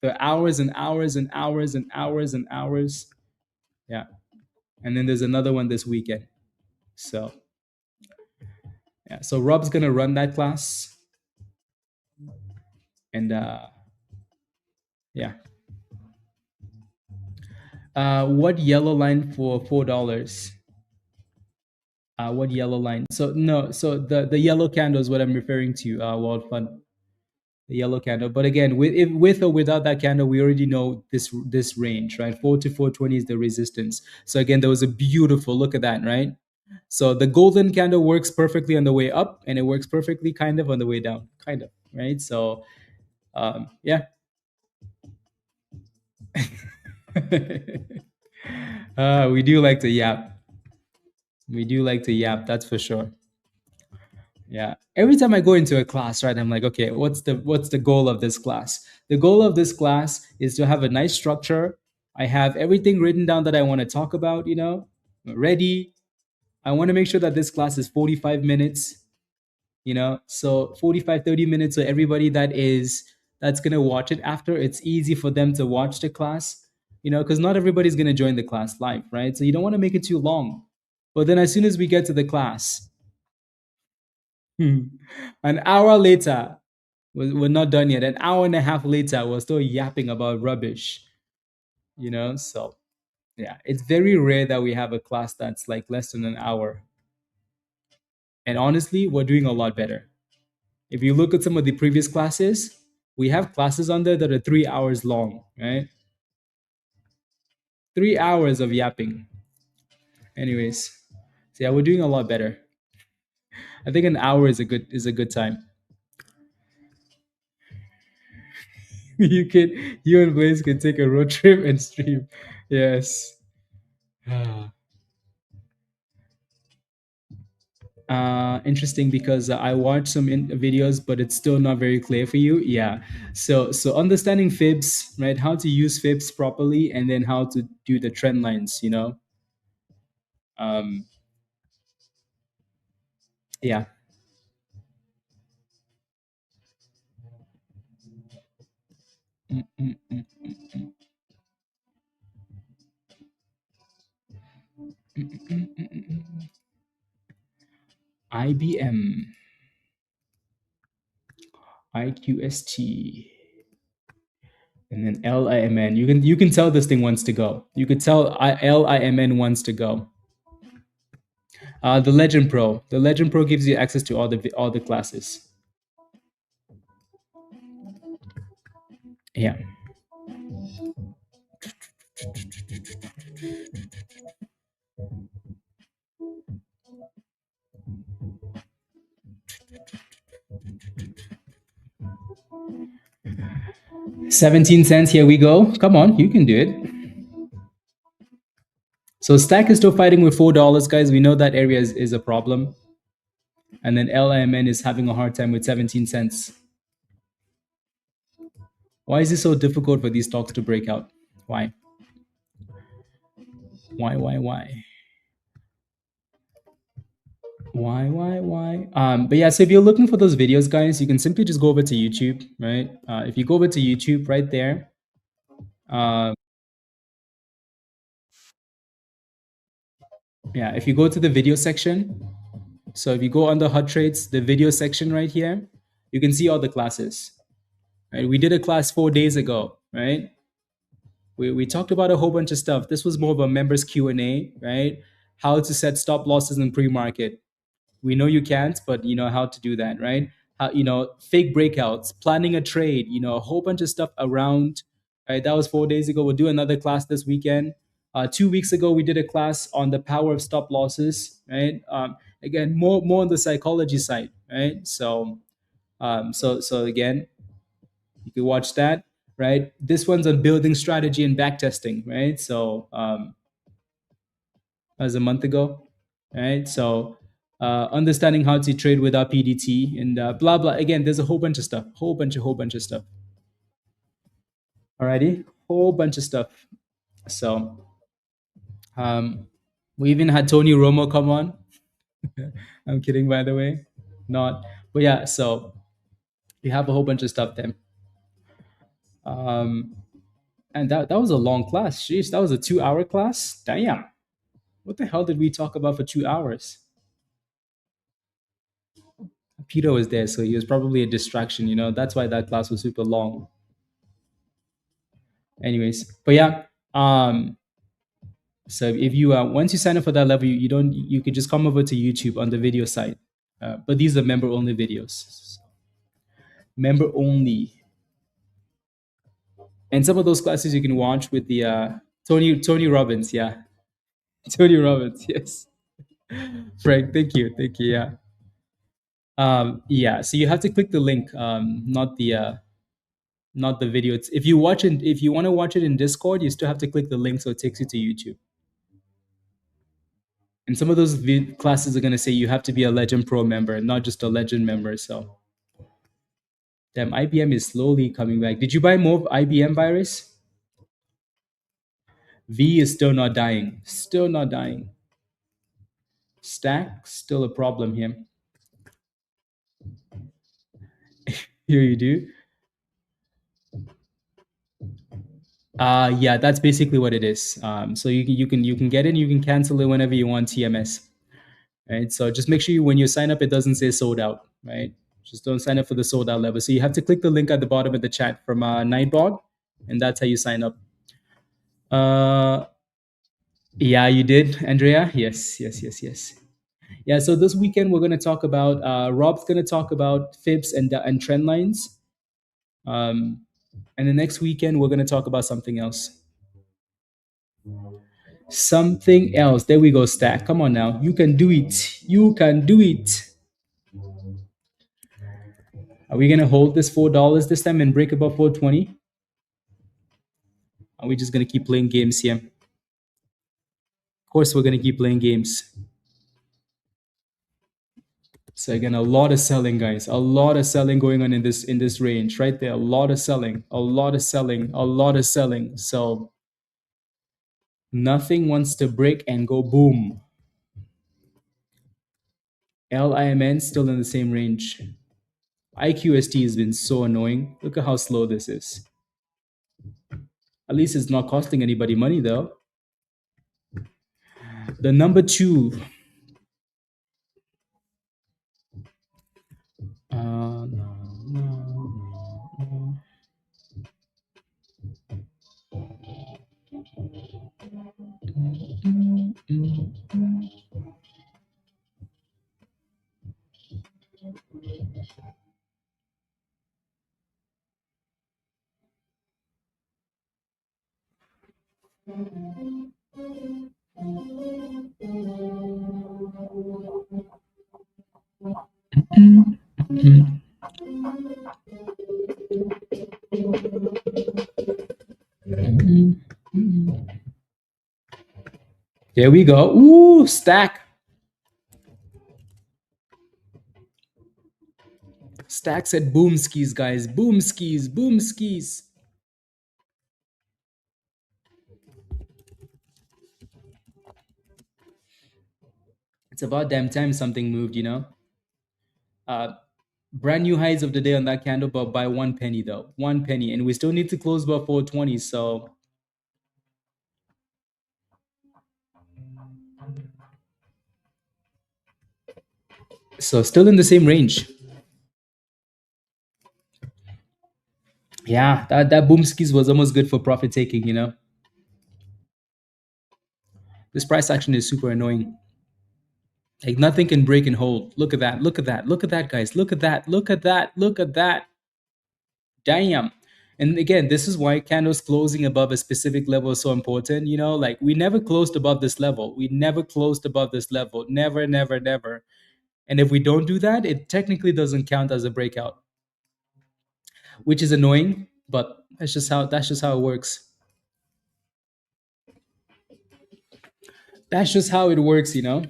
the hours and hours and hours and hours and hours, yeah. And then there's another one this weekend. So yeah, so Rob's gonna run that class, and yeah. What yellow line for $4? What yellow line? So no, so the yellow candle is what I'm referring to. World Fund, the yellow candle. But again, with or without that candle, we already know this range, right? 4 to 420 is the resistance. So again, there was a beautiful look at that, right? So the golden candle works perfectly on the way up, and it works perfectly kind of on the way down, kind of, right? So yeah. We do like to yap. We do like to yap. That's for sure. Yeah. Every time I go into a class, right, I'm like, okay, what's the goal of this class? The goal of this class is to have a nice structure. I have everything written down that I want to talk about, ready. I want to make sure that this class is 45 minutes, so 45, 30 minutes. So everybody that's going to watch it after, it's easy for them to watch the class, because not everybody's going to join the class live, right? So you don't want to make it too long. But then as soon as we get to the class, an hour later, we're not done yet. An hour and a half later, we're still yapping about rubbish, So, yeah, it's very rare that we have a class that's like less than an hour. And honestly, we're doing a lot better. If you look at some of the previous classes, we have classes on there that are 3 hours long, right? 3 hours of yapping. Anyways, so yeah, we're doing a lot better. I think an hour is a good time. You and Blaze can take a road trip and stream. Yes. Interesting because I watched some videos, but it's still not very clear for you. Yeah. So understanding fibs, right? How to use fibs properly, and then how to do the trend lines. Um, yeah. Mm, mm, mm, mm, mm, mm. IBM, IQST, and then LIMN. You can tell this thing wants to go. You could tell LIMN wants to go. The Legend Pro. The Legend Pro gives you access to all the classes. Yeah. 17 cents. Here we go. Come on, you can do it. So Stack is still fighting with $4, guys. We know that area is a problem. And then LIMN is having a hard time with 17 cents. Why is it so difficult for these stocks to break out? Why? Why? But yeah, so if you're looking for those videos, guys, you can simply just go over to YouTube, right? If you go over to YouTube right there, yeah, if you go to the video section, so if you go under hot trades, the video section right here, you can see all the classes. Right? We did a class 4 days ago, right? We talked about a whole bunch of stuff. This was more of a members Q&A, right? How to set stop losses in pre-market. We know you can't, but you know how to do that, right? How, fake breakouts, planning a trade, a whole bunch of stuff around. Right, that was 4 days ago. We'll do another class this weekend. 2 weeks ago, we did a class on the power of stop losses, right? Again, more on the psychology side, right? So again, you can watch that, right? This one's on building strategy and back testing, right? So that was a month ago, right? So understanding how to trade without PDT and blah blah. Again, there's a whole bunch of stuff, whole bunch of stuff. Alrighty, whole bunch of stuff. So we even had Tony Romo come on. I'm kidding, by the way, not. But yeah, so we have a whole bunch of stuff then. And that was a long class. Jeez, that was a 2 hour class. Damn. What the hell did we talk about for 2 hours? Peter was there, so he was probably a distraction, That's why that class was super long. Anyways, but yeah. So if you once you sign up for that level, you could just come over to YouTube on the video side. But these are member only videos. Member only. And some of those classes you can watch with the Tony Robbins, yeah. Tony Robbins, yes. Frank, thank you. Yeah. Yeah, so you have to click the link, not the video. If you want to watch it in Discord, you still have to click the link so it takes you to YouTube. And some of those classes are going to say you have to be a Legend Pro member, not just a Legend member. So, damn, IBM is slowly coming back. Did you buy more IBM virus? V is still not dying. Still not dying. Stack, still a problem here. Here you do. Yeah, that's basically what it is. So you can get in, you can cancel it whenever you want TMS. Right. So just make sure when you sign up, it doesn't say sold out. Right. Just don't sign up for the sold out level. So you have to click the link at the bottom of the chat from Nightbot, and that's how you sign up. Yeah, you did, Andrea. Yes. Yeah. So this weekend we're going to talk about. Rob's going to talk about fibs and trend lines. And the next weekend we're going to talk about something else. Something else. There we go, Stack. Come on now. You can do it. You can do it. Are we going to hold this $4 this time and break above 420? Are we just going to keep playing games here? Of course, we're going to keep playing games. So again, a lot of selling, guys. A lot of selling going on in this range right there. A lot of selling. So nothing wants to break and go boom. LIMN still in the same range. IQST has been so annoying. Look at how slow this is. At least it's not costing anybody money though. The number 2. No. There we go. Ooh, stack. Stack said boom skis, guys. Boom skis, boom skis. It's about damn time something moved, Brand new highs of the day on that candle, but by 1 penny though. 1 penny. And we still need to close by 420. So still in the same range. Yeah, that boom skis was almost good for profit taking, This price action is super annoying. Like nothing can break and hold. Look at that. Look at that. Look at that, guys. Look at that. Look at that. Look at that. Damn. And again, this is why candles closing above a specific level is so important. You know, like we never closed above this level. We never closed above this level. Never, never, never. And if we don't do that, it technically doesn't count as a breakout, which is annoying, but that's just how it works. That's just how it works, you know?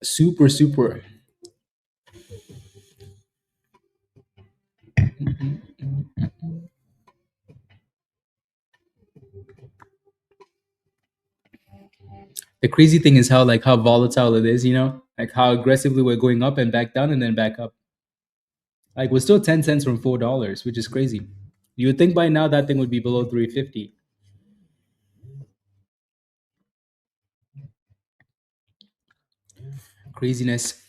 Super, super. The crazy thing is how volatile it is, you know? Like how aggressively we're going up and back down and then back up. Like we're still 10 cents from $4, which is crazy. You would think by now that thing would be below 350. Craziness.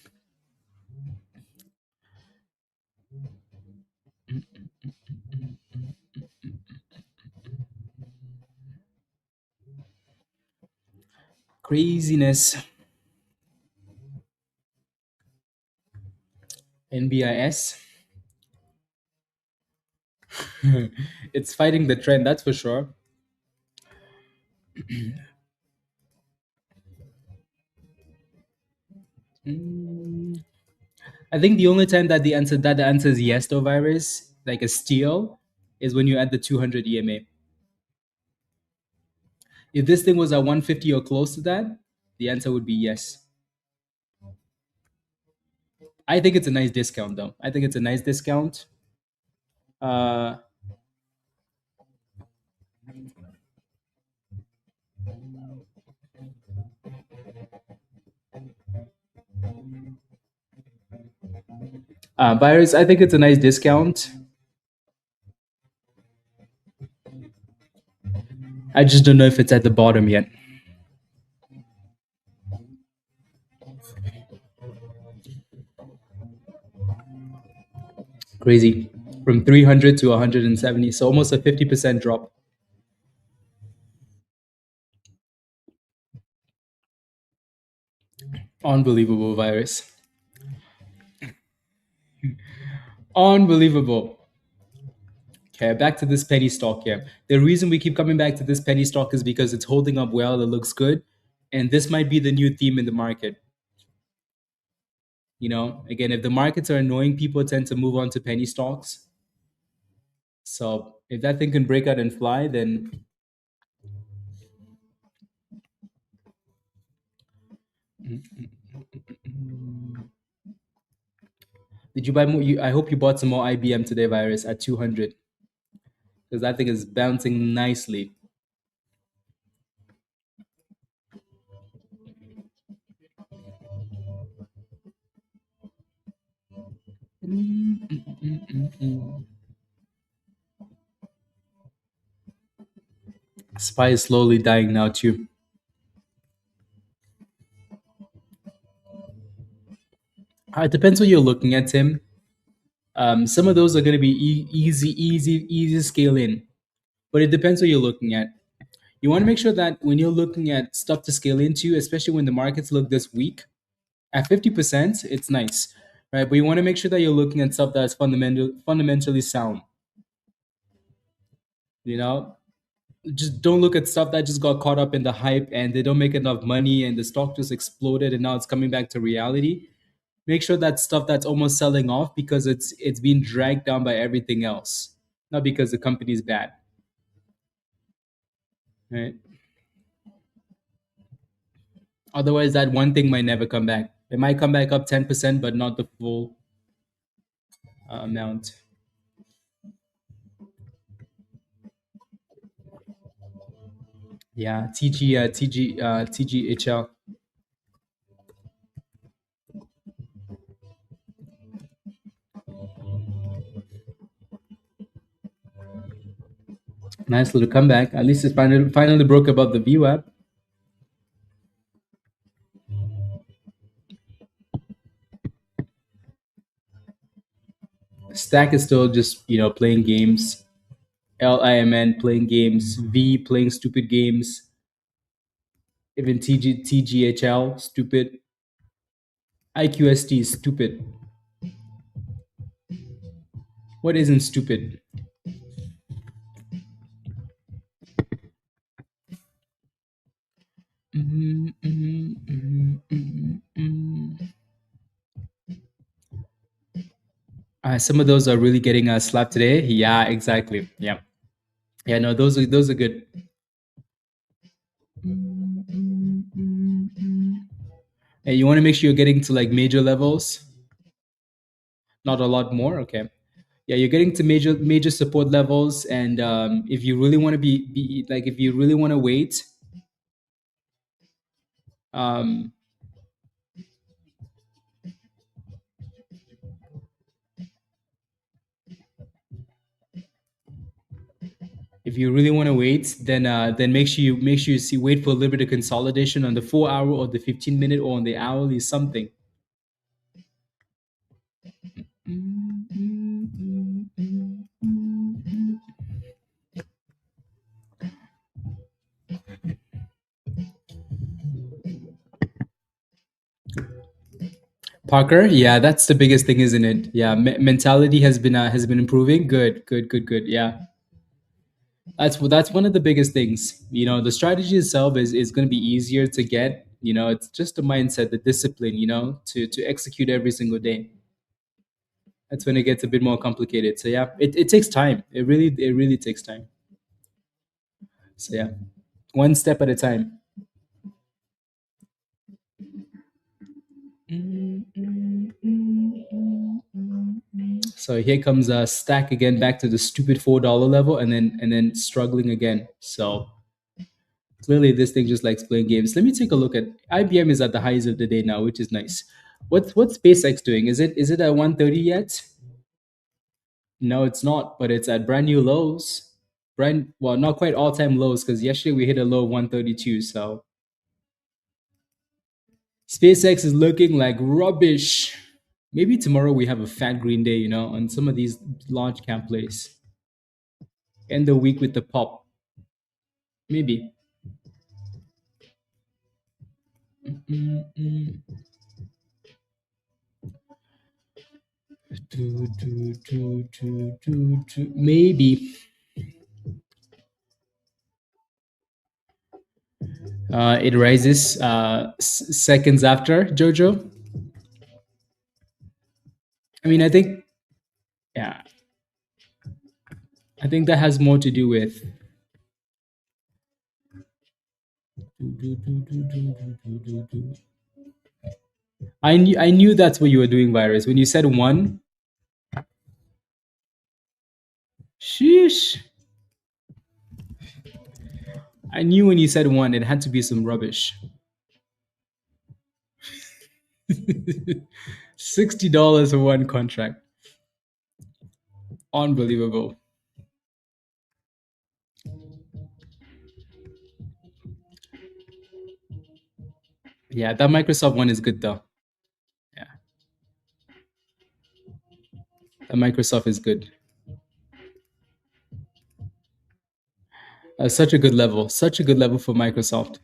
Craziness. NBIS. It's fighting the trend, that's for sure. Mm, I think the only time that the answer is yes to virus, like a steal, is when you add the 200 EMA. If this thing was at 150 or close to that, the answer would be yes. I think it's a nice discount, though. I think it's a nice discount. Uh, Virus, I think it's a nice discount. I just don't know if it's at the bottom yet. Crazy. From 300 to 170. So almost a 50% drop. Unbelievable, Virus. Unbelievable. Okay, back to this penny stock here. The reason we keep coming back to this penny stock is because it's holding up well, it looks good, and this might be the new theme in the market. You know, again, if the markets are annoying, people tend to move on to penny stocks. So if that thing can break out and fly, then did you buy more? I hope you bought some more IBM today, Virus, at 200, because that thing is bouncing nicely. SPY is slowly dying now too. It depends what you're looking at, Tim. Some of those are going to be easy to scale in, but it depends what you're looking at. You want to make sure that when you're looking at stuff to scale into, especially when the markets look this weak, at 50%, it's nice, right? But you want to make sure that you're looking at stuff that's fundamentally sound. You know, just don't look at stuff that just got caught up in the hype and they don't make enough money and the stock just exploded and now it's coming back to reality. Make sure that stuff that's almost selling off because it's being dragged down by everything else, not because the company's bad, right? Otherwise, that one thing might never come back. It might come back up 10%, but not the full amount. Yeah, TGHL. Nice little comeback. At least it finally broke above the VWAP. Stack is still just playing games. LIMN playing games. V playing stupid games. Even TGHL stupid. IQST is stupid. What isn't stupid? Some of those are really getting slapped today. Yeah, exactly. Yeah, yeah. No, those are good. Hey, you want to make sure you're getting to like major levels, not a lot more. Okay. Yeah, you're getting to major support levels, and if you really want to be like, if you really want to wait, um, if you really want to wait, then make sure you see wait for a little bit of consolidation on the 4 hour or the 15 minute or on the hourly something. Parker, yeah, that's the biggest thing, isn't it? Yeah, mentality has been improving. Good, good, good, good. Yeah, that's one of the biggest things. The strategy itself is going to be easier to get. It's just the mindset, the discipline. To execute every single day. That's when it gets a bit more complicated. So yeah, it takes time. It really takes time. So yeah, one step at a time. So here comes a stack again, back to the stupid $4 level, and then struggling again. So clearly, this thing just likes playing games. Let me take a look at IBM is at the highs of the day now, which is nice. What's SpaceX doing? Is it at 130 yet? No, it's not, but it's at brand new lows. Well, not quite all time lows because yesterday we hit a low of 132. So SpaceX is looking like rubbish. Maybe tomorrow we have a fat green day, on some of these large cap plays. End the week with the pop. Maybe. Mm-mm. Maybe. It rises seconds after Jojo. I mean, yeah, I think that has more to do with. I knew that's what you were doing, Virus. When you said one, sheesh. I knew when you said one, it had to be some rubbish. $60 for one contract. Unbelievable. Yeah, that Microsoft one is good though. Yeah, that Microsoft is good. Such a good level. Such a good level for Microsoft.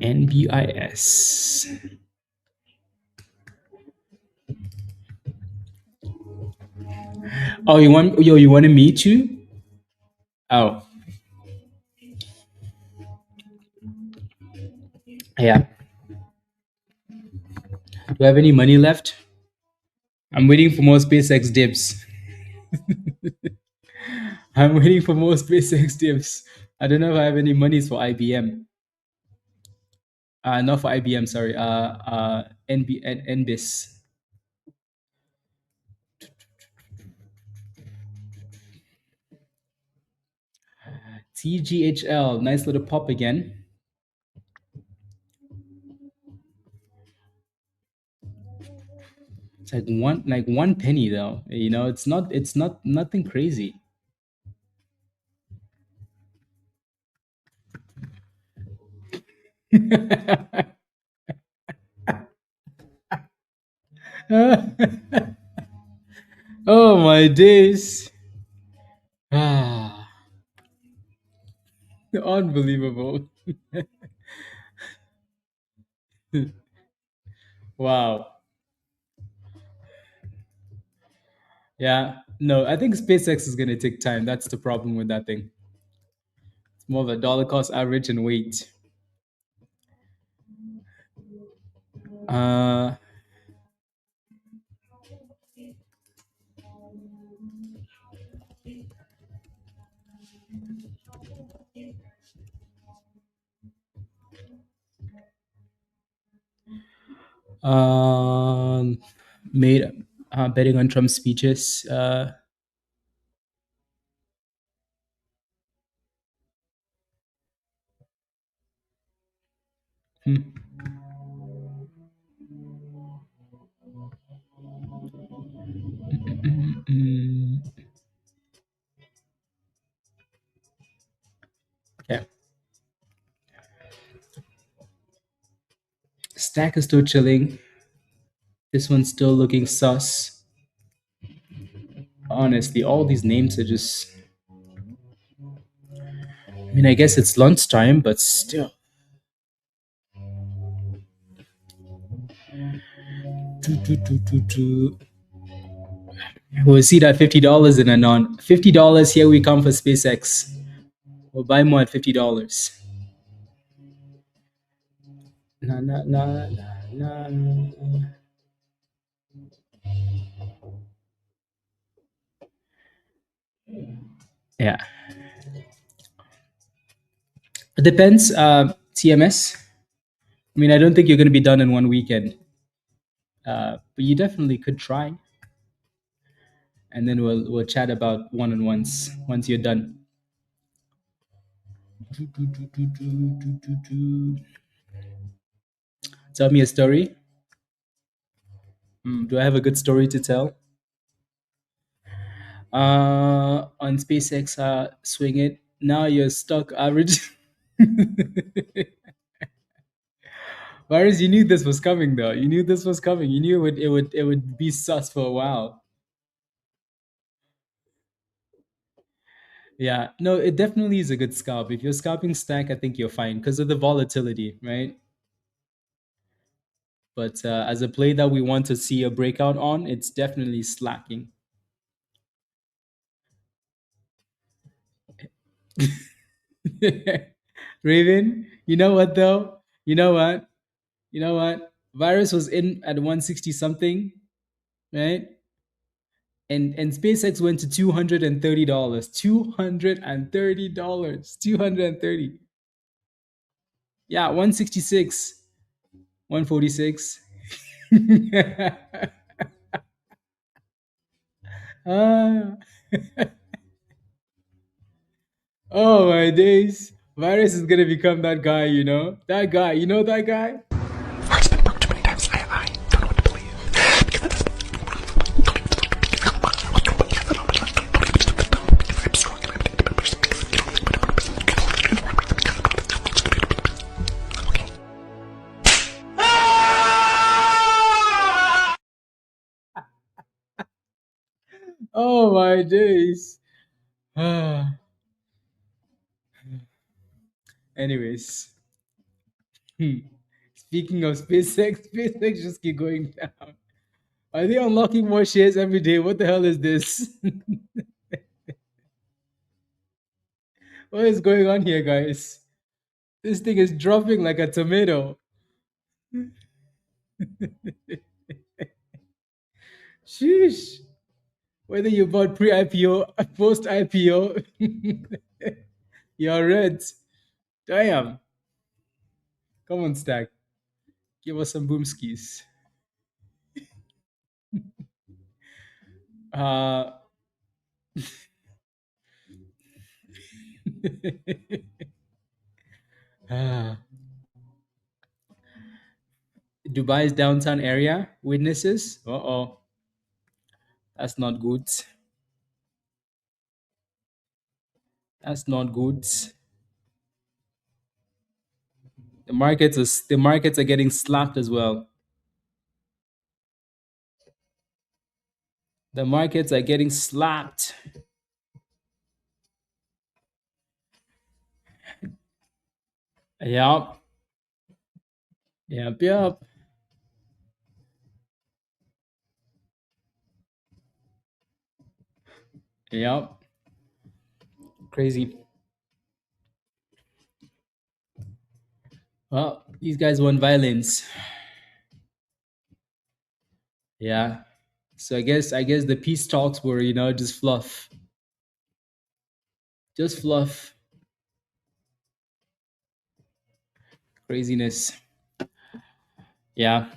NBIS. Oh, you wanted me to? Oh, yeah. Do I have any money left? I'm waiting for more SpaceX dips. I'm waiting for more SpaceX tips. I don't know if I have any monies for IBM. Not for IBM, sorry. NBIS. TGHL, nice little pop again. It's like one penny though. You know, it's not nothing crazy. Oh my days. Ah, unbelievable. Wow. Yeah. No, I think SpaceX is gonna take time. That's the problem with that thing. It's more of a dollar cost average and wait. Uh um made betting on Trump's speeches. Hmm. Mm, okay. Stack is still chilling. This one's still looking sus. Honestly, all these names are just. I mean, I guess it's lunchtime, but still. We'll see that $50 in a non. $50, here we come for SpaceX. We'll buy more at $50. Na, na, na, na, na. Yeah. It depends. TMS. I mean, I don't think you're going to be done in one weekend. But you definitely could try. And then we'll chat about one-on-ones once you're done. Tell me a story. Do I have a good story to tell? On SpaceX, swing it. Now you're stuck average. Whereas you knew this was coming, though. You knew this was coming. You knew it would be sus for a while. Yeah, no, it definitely is a good scalp. If you're scalping stack, I think you're fine because of the volatility, right? But as a play that we want to see a breakout on, it's definitely slacking. Raven, you know what though? You know what? You know what? Virus was in at 160 something, right? And SpaceX went to $230. $230. 230. Yeah, 166, 146. Ah, oh my days. Virus is gonna become that guy, you know? That guy, you know that guy? It's been broke too many times. I don't know what to believe. Oh my days. Ah. Anyways, speaking of SpaceX, SpaceX just keep going down. Are they unlocking more shares every day? What the hell is this? What is going on here, guys? This thing is dropping like a tomato. Sheesh. Whether you bought pre-IPO, post-IPO, you're red. Damn. Come on, Stack. Give us some boomskis. Uh, ah. Dubai's downtown area witnesses. Uh-oh. That's not good. That's not good. The markets are getting slapped as well. The markets are getting slapped. Yep. Yep. Yep. Yep. Crazy. Well, these guys want violence. Yeah. So I guess the peace talks were, just fluff. Just fluff. Craziness. Yeah.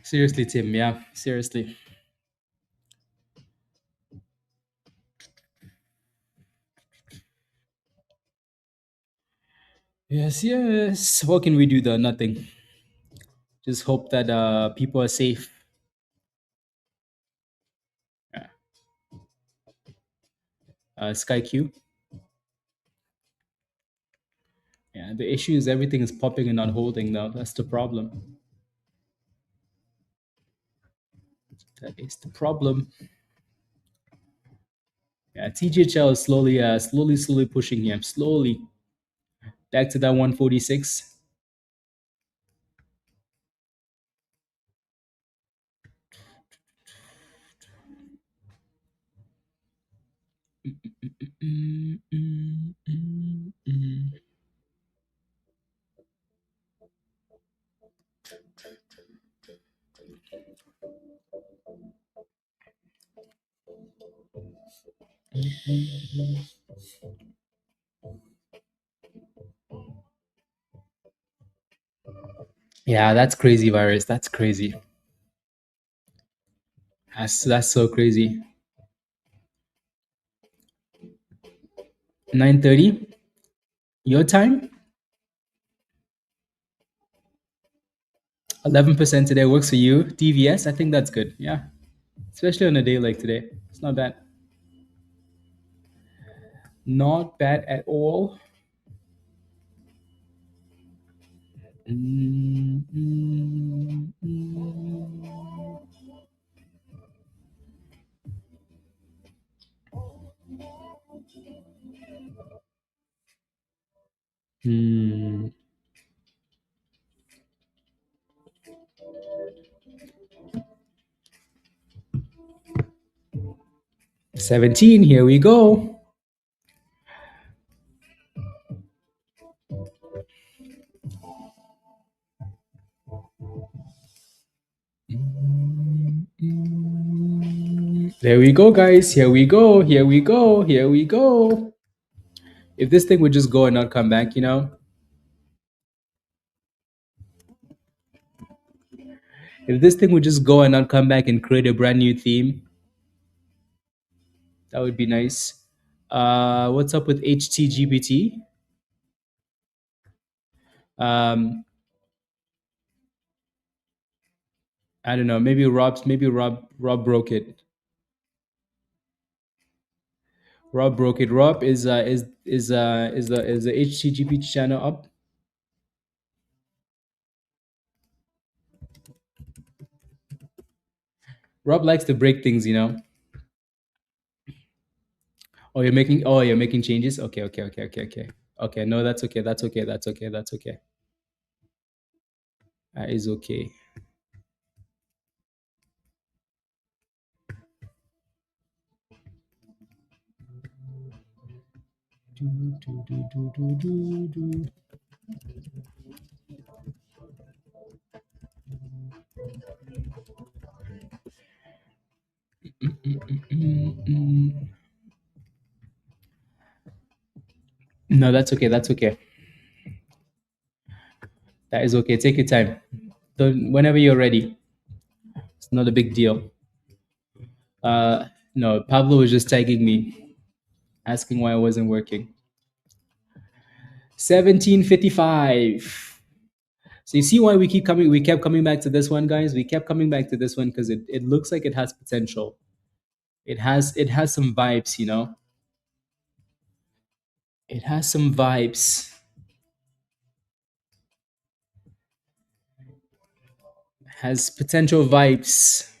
Seriously, Tim. Yeah. Seriously. Yes, yes. What can we do though? Nothing. Just hope that people are safe. Yeah. SkyQ. Yeah. The issue is everything is popping and not holding though. That's the problem. That is the problem. Yeah. TGHL is slowly pushing here. Slowly back to that 146. Yeah, that's crazy, virus. That's crazy. That's so crazy. 9:30 your time. 11% today works for you. DVS, I think that's good. Yeah, especially on a day like today. It's not bad. Not bad at all. Mm, mm, mm. Hmm. 17. Here we go. There we go, guys. Here we go. Here we go. Here we go. If this thing would just go and not come back, if this thing would just go and not come back and create a brand new theme, that would be nice. What's up with HTGBT? I don't know. Maybe Rob broke it. Rob broke it. Rob is the HTGBT channel up? Rob likes to break things. Oh, you're making changes? Okay, okay, okay, okay, okay. Okay, no, that's okay. That's okay. That's okay. That's okay. That is okay. No, that's okay. That's okay. That is okay. Take your time. Whenever you're ready. It's not a big deal. No, Pablo was just tagging me, asking why I wasn't working. 1755. So you see why we kept coming back to this one, guys? We kept coming back to this one because it looks like it has potential. It has some vibes, you know? It has some vibes. Has potential vibes.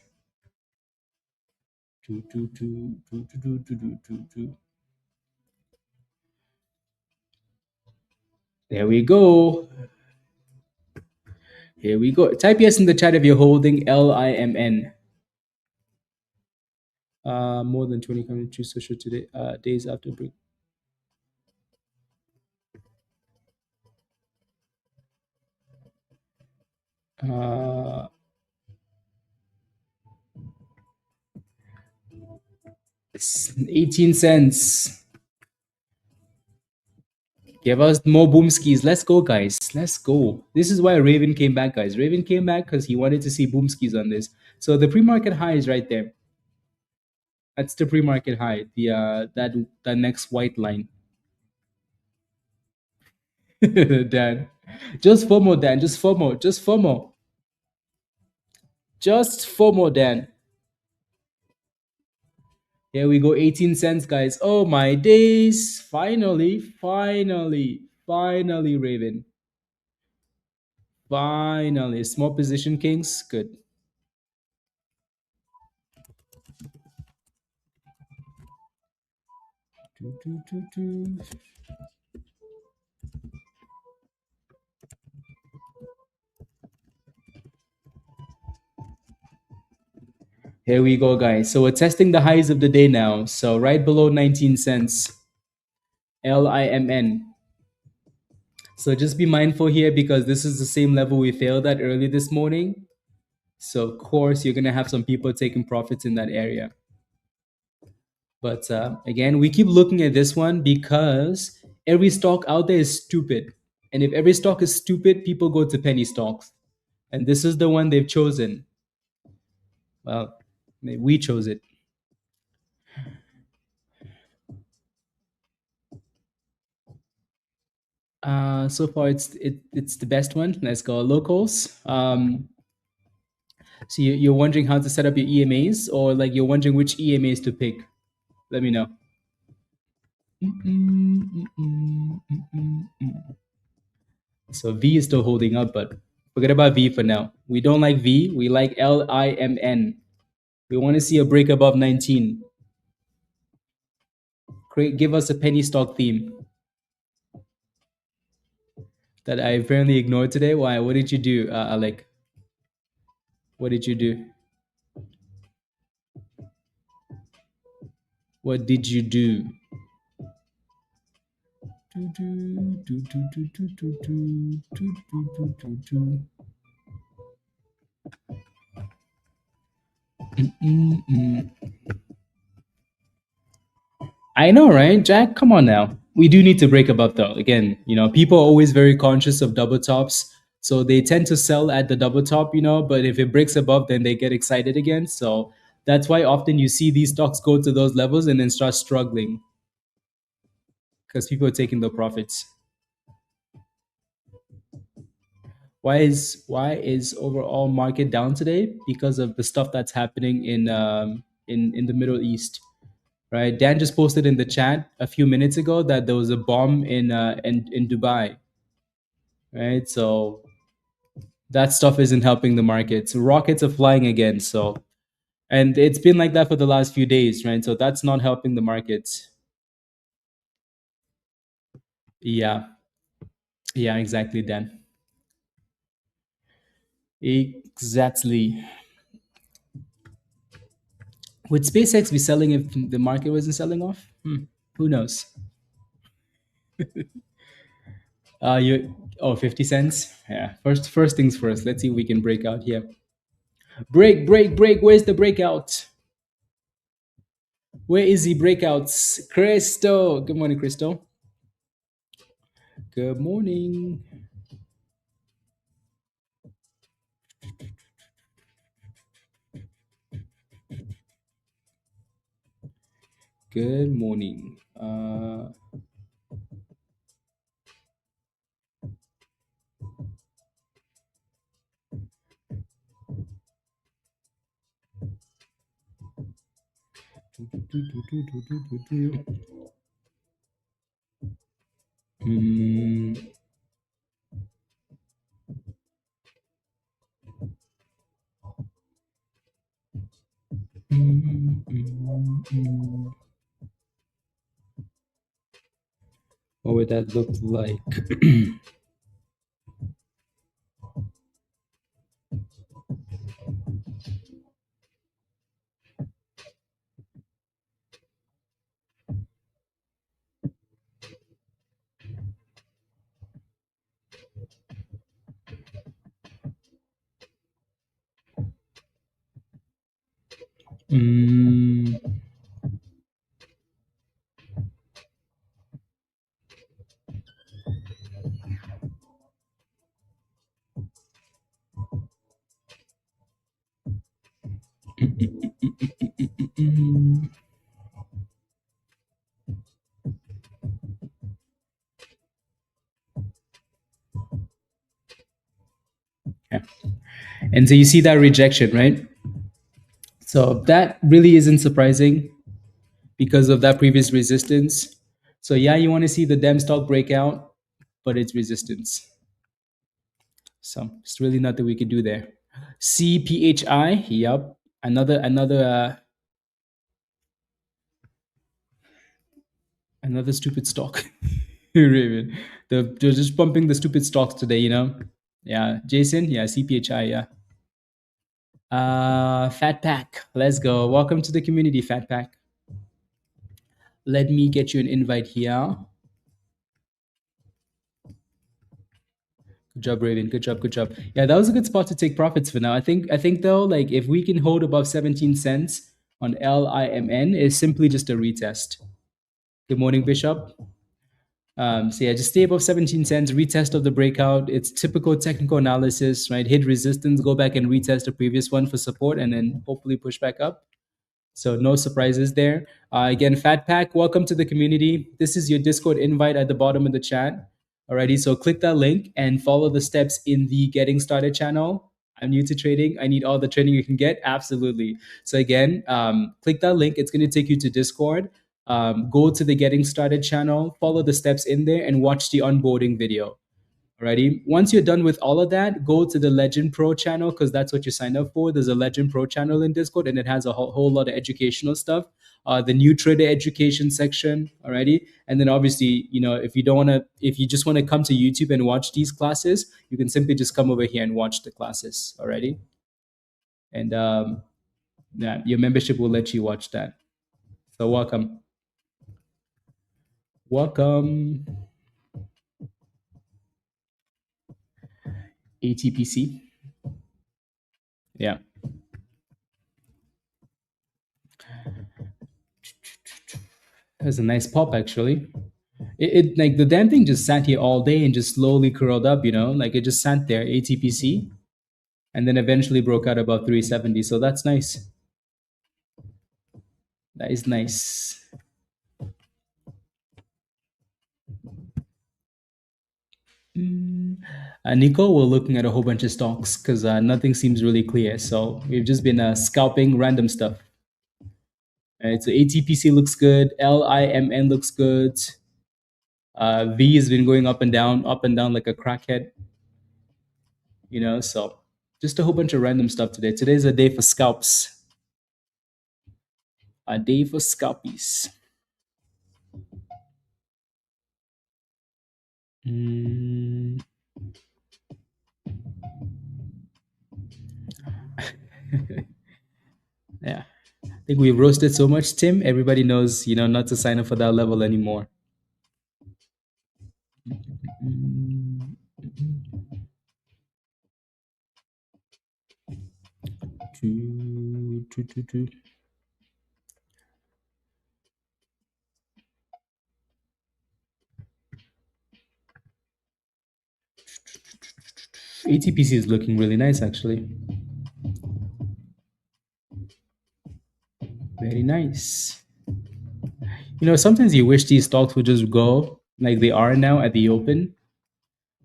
There we go. Here we go. Type yes in the chat if you're holding LIMN. More than 20 coming to social today. Days after break. Uh, 18 cents. Give us more boomskis. Let's go, guys. Let's go. This is why Raven came back, guys. Raven came back because he wanted to see boomskis on this. So the pre-market high is right there. That's the pre-market high. The that next white line. Dan. Just FOMO, Dan. Just FOMO. Just FOMO. Just FOMO, Dan. Here we go. 18 cents, guys. Oh my days. Finally, Raven. Finally. Small position kings. Good. Here we go, guys. So we're testing the highs of the day now. So right below 19 cents. LIMN. So just be mindful here because this is the same level we failed at early this morning. So of course, you're going to have some people taking profits in that area. But again, we keep looking at this one because every stock out there is stupid. And if every stock is stupid, people go to penny stocks. And this is the one they've chosen. Well, we chose it. So far, it's the best one. Let's go locals. So you're wondering how to set up your EMAs, or like you're wondering which EMAs to pick. Let me know. So V is still holding up, but forget about V for now. We don't like V. We like LIMN. We want to see a break above 19. Give us a penny stock theme that I apparently ignored today. Why? What did you do, Alec? What did you do? What did you do? I know, right, Jack? Come on now. We do need to break above though. Again, people are always very conscious of double tops. So they tend to sell at the double top, but if it breaks above, then they get excited again. So that's why often you see these stocks go to those levels and then start struggling because people are taking the profits. Why is overall market down today? Because of the stuff that's happening in the Middle East. Right, Dan just posted in the chat a few minutes ago that there was a bomb in Dubai. Right, so that stuff isn't helping the markets. Rockets are flying again, so and it's been like that for the last few days, right? So that's not helping the markets. Yeah, exactly, Dan. Exactly. Would SpaceX be selling if the market wasn't selling off? Who knows? You 50 cents. Yeah. First things first. Let's see if we can break out here. Break, break, break. Where's the breakout? Where is the breakouts? Crystal. Good morning, Crystal. Good morning. Good morning. Mm, what would that look like? Mm, mm, yeah. And so you see that rejection, right? So that really isn't surprising because of that previous resistance. So yeah, you want to see the DEM stock breakout, but it's resistance. So it's really nothing we can do there. CPHI, yep, another stupid stock. Raven, they're just pumping the stupid stocks today, you know. Yeah, Jason, yeah, CPHI, yeah. Fat Pack, let's go. Welcome to the community, Fat Pack. Let me get you an invite here. Good job, Raven. Good job. Good job. Yeah, that was a good spot to take profits for now. I think though, like if we can hold above 17 cents on LIMN, is simply just a retest. Good morning, Bishop. So yeah, just stay above 17 cents, retest of the breakout. It's typical technical analysis, right? Hit resistance, go back and retest the previous one for support, and then hopefully push back up. So no surprises there. Again, Fat Pack, welcome to the community. This is your Discord invite at the bottom of the chat. Alrighty, so click that link and follow the steps in the Getting Started channel. I'm new to trading. I need all the training you can get. Absolutely. So again, click that link. It's going to take you to Discord. Go to the Getting Started channel, follow the steps in there, and watch the onboarding video. Alrighty. Once you're done with all of that, go to the Legend Pro channel because that's what you signed up for. There's a Legend Pro channel in Discord, and it has a whole lot of educational stuff. The new trader education section. Alrighty. And then obviously, you know, if you just want to come to YouTube and watch these classes, you can simply just come over here and watch the classes. Alrighty. And yeah, your membership will let you watch that. So welcome. Welcome. ATPC. Yeah. That's a nice pop, actually. It like the damn thing just sat here all day and just slowly curled up, you know, like it just sat there, ATPC, and then eventually broke out above 370. So that's nice. That is nice. Nico, we're looking at a whole bunch of stocks because nothing seems really clear. So we've just been scalping random stuff. All right, so ATPC looks good. LIMN looks good. V has been going up and down like a crackhead. You know, so just a whole bunch of random stuff today. Today's a day for scalps. A day for scalpies. Mm. Yeah. I think we've roasted so much, Tim. Everybody knows, you know, not to sign up for that level anymore. Two, two, two, two. ATPC is looking really nice, actually. Very nice. You know, sometimes you wish these stocks would just go like they are now at the open,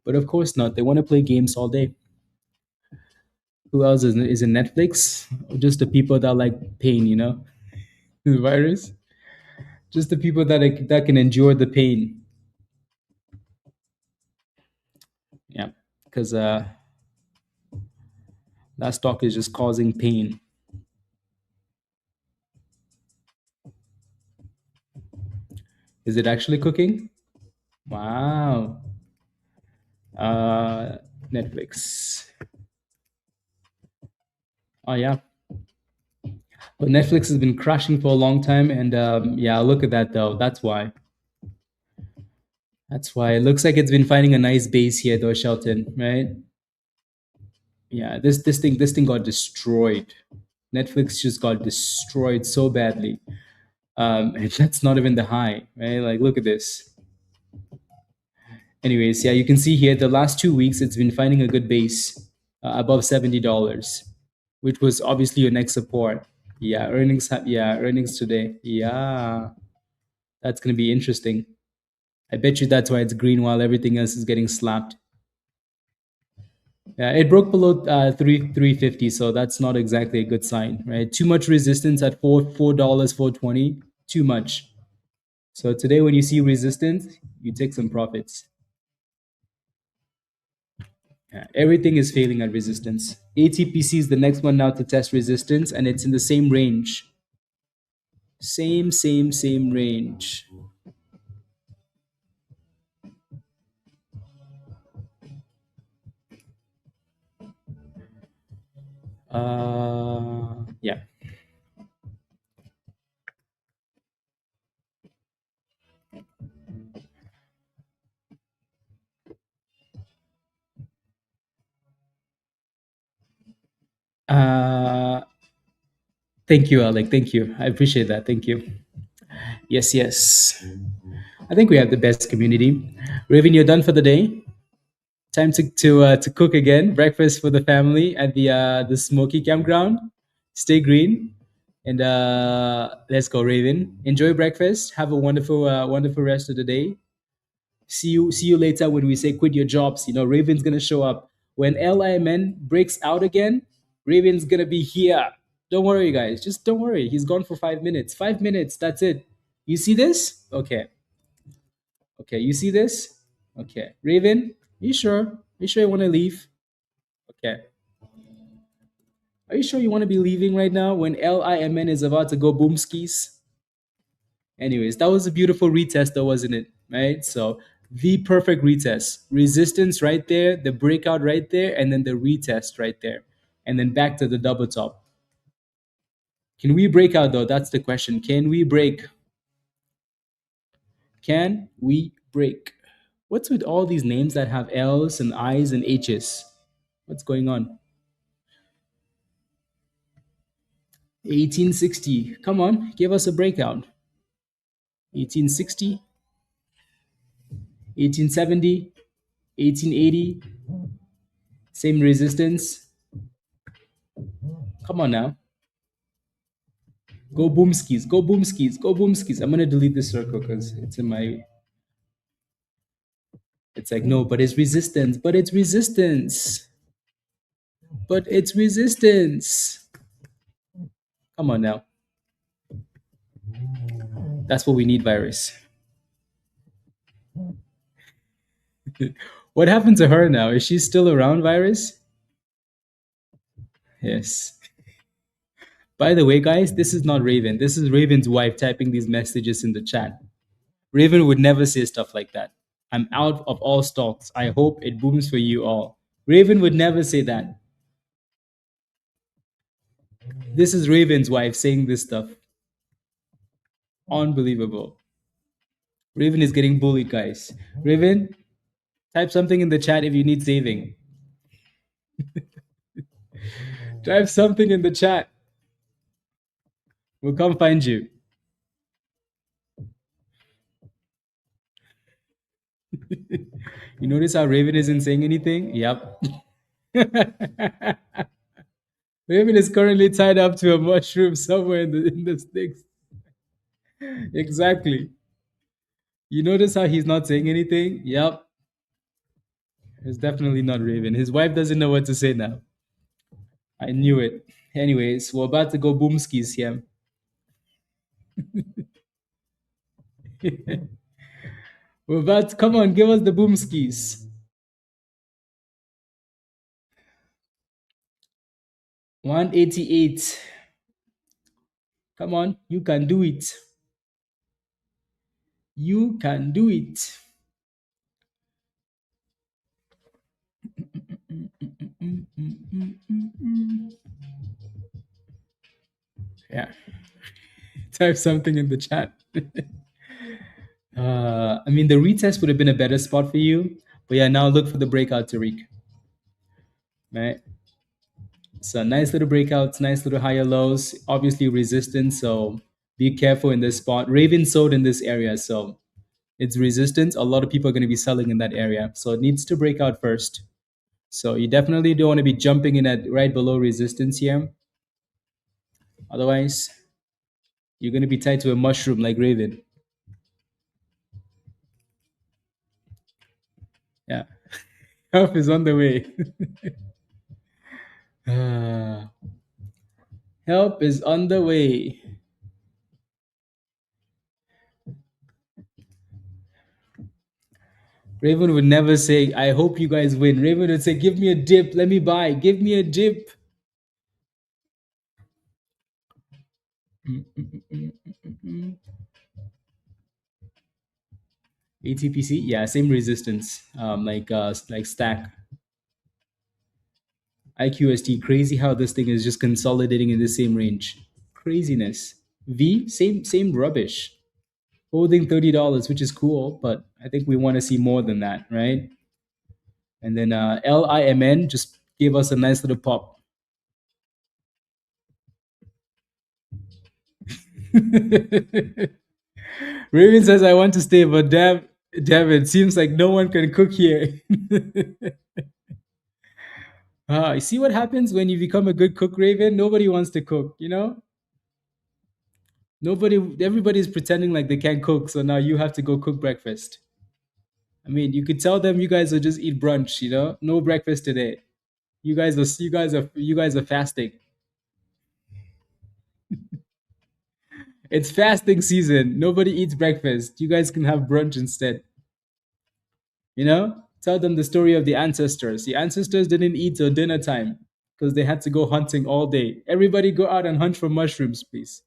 but of course not. They want to play games all day. Who else is in Netflix? Just the people that like pain, you know, the virus. Just the people that can endure the pain. Yeah, because that stock is just causing pain. Is it actually cooking? Wow. Uh, Netflix. Oh yeah, but Netflix has been crashing for a long time, and yeah, look at that though. That's why. That's why it looks like it's been finding a nice base here, though, Shelton. Right? Yeah, this thing got destroyed. Netflix just got destroyed so badly. And that's not even the high, right? Like, look at this. Anyways, yeah, you can see here the last 2 weeks it's been finding a good base above $70, which was obviously your next support. Yeah, earnings today. Yeah, that's gonna be interesting. I bet you that's why it's green while everything else is getting slapped. Yeah, it broke below 350, so that's not exactly a good sign, right? Too much resistance at $4, 420, too much. So today, when you see resistance, you take some profits. Yeah, everything is failing at resistance. ATPC is the next one now to test resistance, and it's in the same range. Same range. Yeah. Uh, Thank you, Alec. Thank you. I appreciate that. Thank you. Yes, yes. I think we have the best community. Raven, you're done for the day. Time to cook again. Breakfast for the family at the smoky campground. Stay green, and let's go, Raven. Enjoy breakfast. Have a wonderful rest of the day. See you later when we say quit your jobs. You know, Raven's gonna show up when LIMN breaks out again. Raven's gonna be here. Don't worry, guys. Just don't worry. He's gone for 5 minutes. 5 minutes. That's it. You see this? Okay. Okay. You see this? Okay. Raven, you sure? You sure you want to leave? Okay. Are you sure you want to be leaving right now when LIMN is about to go boom skis? Anyways, that was a beautiful retest, though, wasn't it? Right? So the perfect retest. Resistance right there, the breakout right there, and then the retest right there. And then back to the double top. Can we break out though? That's the question. Can we break? Can we break? What's with all these names that have L's and I's and H's? What's going on? 1860. Come on, give us a breakout. 1860, 1870, 1880. Same resistance. Come on now. Go boomskis, go boomskis, go boomskis. I'm gonna delete this circle because it's in my. It's like no, but it's resistance, but it's resistance, but it's resistance. Come on now. That's what we need, virus. What happened to her now? Is she still around, virus? Yes. By the way, guys, this is not Raven. This is Raven's wife typing these messages in the chat. Raven would never say stuff like that. I'm out of all stocks. I hope it booms for you all. Raven would never say that. This is Raven's wife saying this stuff. Unbelievable. Raven is getting bullied, guys. Raven, type something in the chat if you need saving. Type something in the chat. We'll come find you. You notice how Raven isn't saying anything? Yep. Raven is currently tied up to a mushroom somewhere in the sticks. Exactly. You notice how he's not saying anything? Yep. It's definitely not Raven. His wife doesn't know what to say now. I knew it. Anyways, we're about to go boomskis here. We're about to, come on, give us the boomskis. 188. Come on, you can do it. You can do it. Yeah. Type something in the chat. I mean, the retest would have been a better spot for you. But yeah, now look for the breakout, Tariq. Right? So nice little breakouts, nice little higher lows, obviously resistance. So be careful in this spot. Raven sold in this area. So it's resistance. A lot of people are going to be selling in that area. So it needs to break out first. So you definitely don't want to be jumping in at right below resistance here. Otherwise, you're going to be tied to a mushroom like Raven. Yeah. Help is on the way. Help is on the way. Raven would never say, I hope you guys win. Raven would say, give me a dip. Let me buy. Give me a dip. ATPC, yeah, same resistance, like stack. IQST, crazy how this thing is just consolidating in the same range. Craziness. V, same rubbish. Holding $30, which is cool, but I think we want to see more than that, right? And then LIMN just gave us a nice little pop. Raven says, I want to stay, but damn, it seems like no one can cook here. You see what happens when you become a good cook, Raven? Nobody wants to cook, you know? Everybody's pretending like they can't cook, so now you have to go cook breakfast. I mean, you could tell them you guys will just eat brunch, you know? No breakfast today. You guys are fasting. It's fasting season. Nobody eats breakfast. You guys can have brunch instead. You know? Tell them the story of the ancestors. The ancestors didn't eat till dinner time because they had to go hunting all day. Everybody go out and hunt for mushrooms, please.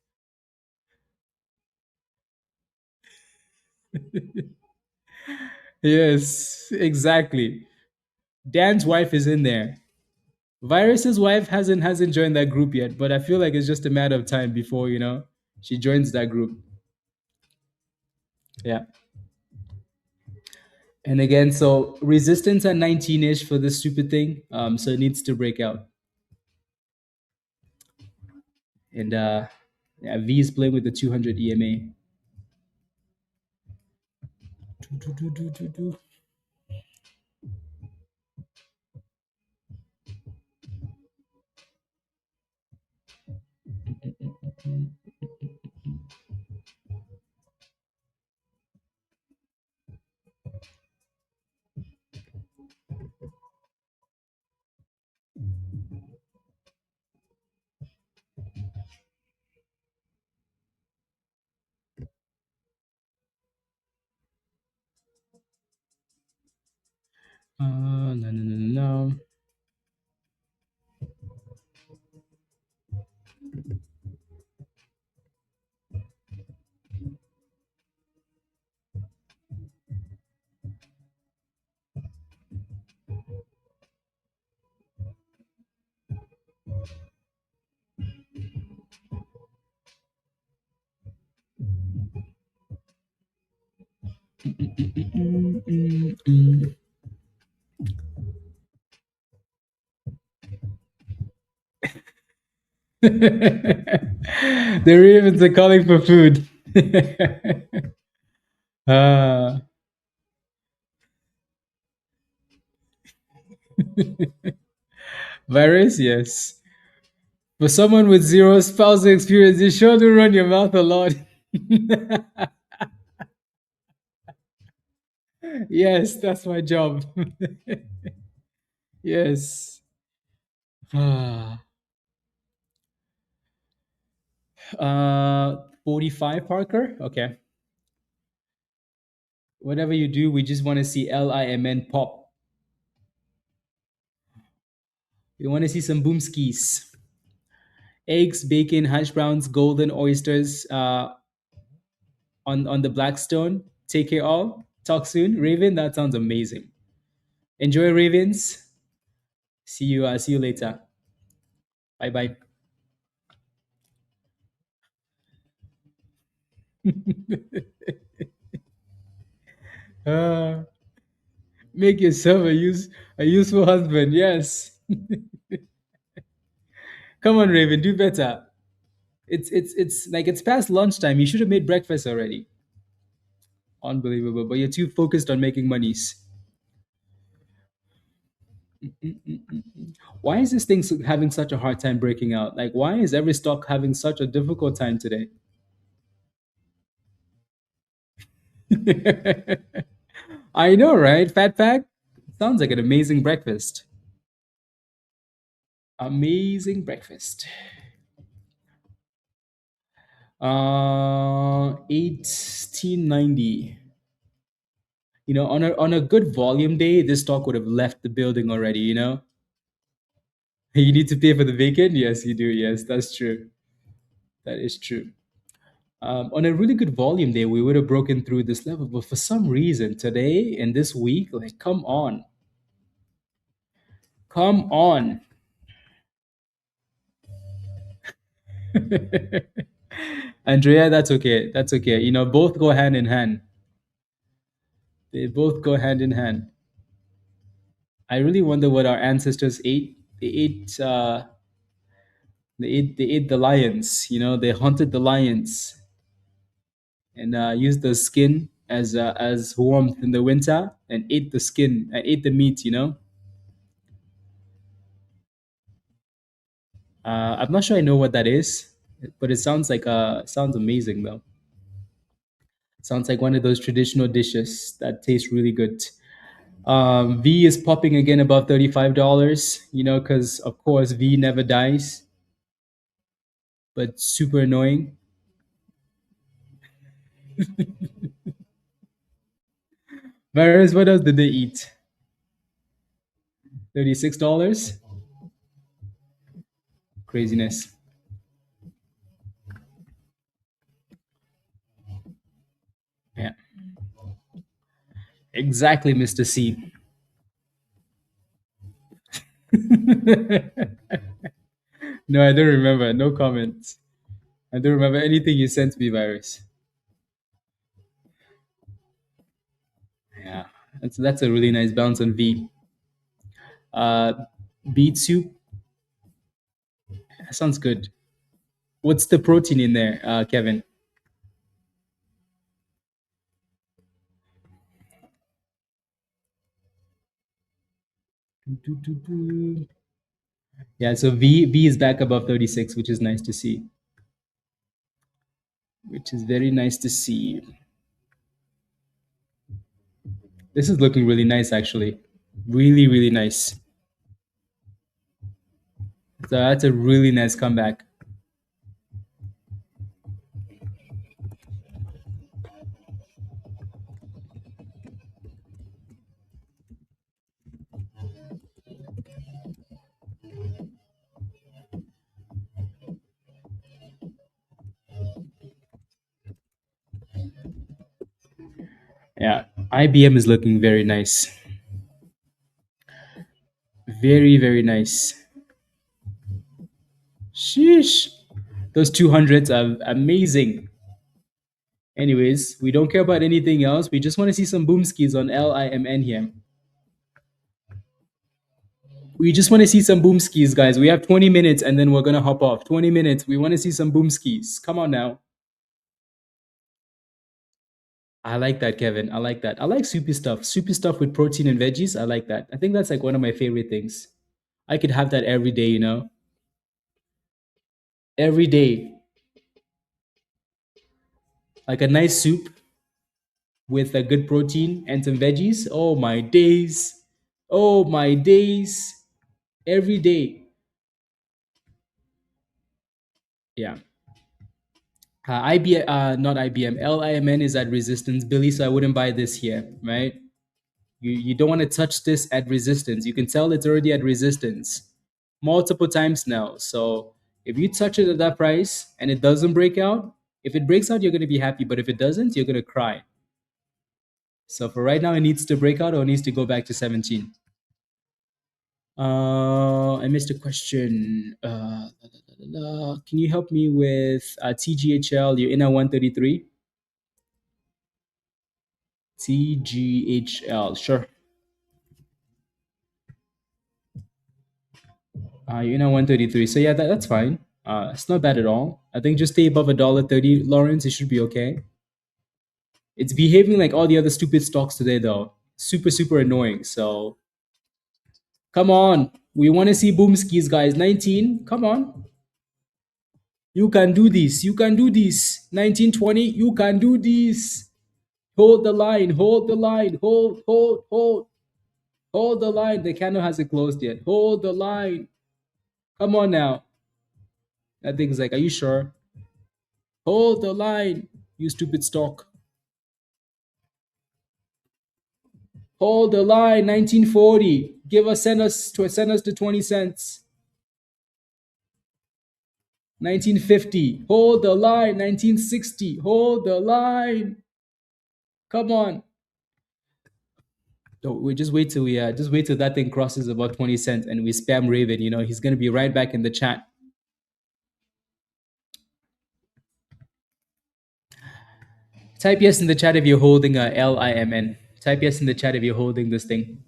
Yes, exactly. Dan's wife is in there. Virus's wife hasn't joined that group yet, but I feel like it's just a matter of time before, she joins that group. Yeah. And again, so resistance at 19-ish for this stupid thing. So it needs to break out. And yeah, V is playing with the 200 EMA. No. The ravens are calling for food. uh, Virus, yes. For someone with zero spousal experience, you sure do run your mouth a lot. Yes, that's my job. Yes. Ah. 45 Parker. Okay. Whatever you do, we just want to see LIMN pop. We want to see some boomskis. Eggs, bacon, hash browns, golden oysters on the Blackstone. Take care all. Talk soon. Raven, that sounds amazing. Enjoy Ravens. See you later. Bye bye. Uh, make yourself a useful husband. Yes. Come on, Raven, do better. It's like it's past lunchtime. You should have made breakfast already. Unbelievable. But you're too focused on making monies. Why is this thing having such a hard time breaking out? Like, why is every stock having such a difficult time today? I know, right? Fat Pack sounds like an amazing breakfast. Amazing breakfast. 1890. On a good volume day, this stock would have left the building already. You need to pay for the bacon. Yes, you do. Yes, that's true. That is true. On a really good volume day, we would have broken through this level, but for some reason today and this week, like, come on. Andrea, that's okay. That's okay. Both go hand in hand. They both go hand in hand. I really wonder what our ancestors ate. They ate the lions. They hunted the lions and used the skin as warmth in the winter and ate the skin and ate the meat. I'm not sure I know what that is, but it sounds amazing though. Sounds like one of those traditional dishes that tastes really good. V is popping again above $35. Because of course V never dies, but super annoying. Whereas what else did they eat? $36. Craziness. Yeah, exactly, Mr. C. No, I don't remember. No comments. I don't remember anything you sent me, Virus. Yeah, that's a really nice bounce on V. Uh, Beet soup. That sounds good. What's the protein in there, Kevin? Yeah, so V is back above 36, which is nice to see. Which is very nice to see. This is looking really nice, actually. Really, really nice. So that's a really nice comeback. Yeah, IBM is looking very nice. Very, very nice. Sheesh. Those 200s are amazing. Anyways, we don't care about anything else. We just want to see some boom skis on LIMN here. We just want to see some boom skis, guys. We have 20 minutes and then we're going to hop off. 20 minutes. We want to see some boom skis. Come on now. I like that, Kevin. I like that. I like soupy stuff. Soupy stuff with protein and veggies. I like that. I think that's like one of my favorite things. I could have that every day, you know? Every day. Like a nice soup with a good protein and some veggies. Oh my days. Oh my days. Every day. Yeah. Not IBM. LIMN is at resistance, Billy. So I wouldn't buy this here, right? You don't want to touch this at resistance. You can tell it's already at resistance multiple times now. So if you touch it at that price and it doesn't break out, if it breaks out, you're going to be happy. But if it doesn't, you're going to cry. So for right now, it needs to break out or it needs to go back to 17. I missed a question. Can you help me with TGHL? You're in at 133. TGHL, sure. You're in at 133. So yeah, that's fine. It's not bad at all. I think just stay above $1.30, Lawrence. It should be okay. It's behaving like all the other stupid stocks today, though. Super annoying. So come on. We want to see boom skis, guys. 19. Come on. You can do this. You can do this. 1920. You can do this. Hold the line. Hold the line. Hold. Hold the line. The candle hasn't closed yet. Hold the line. Come on now. That thing's like, are you sure? Hold the line, you stupid stock. Hold the line, 1940. Send us to 20 cents. 1950. Hold the line, 1960. Hold the line. Come on. Don't we just wait till that thing crosses about 20 cents and we spam Raven. You know, he's gonna be right back in the chat. Type yes in the chat if you're holding a LIMN. Type yes in the chat if you're holding this thing.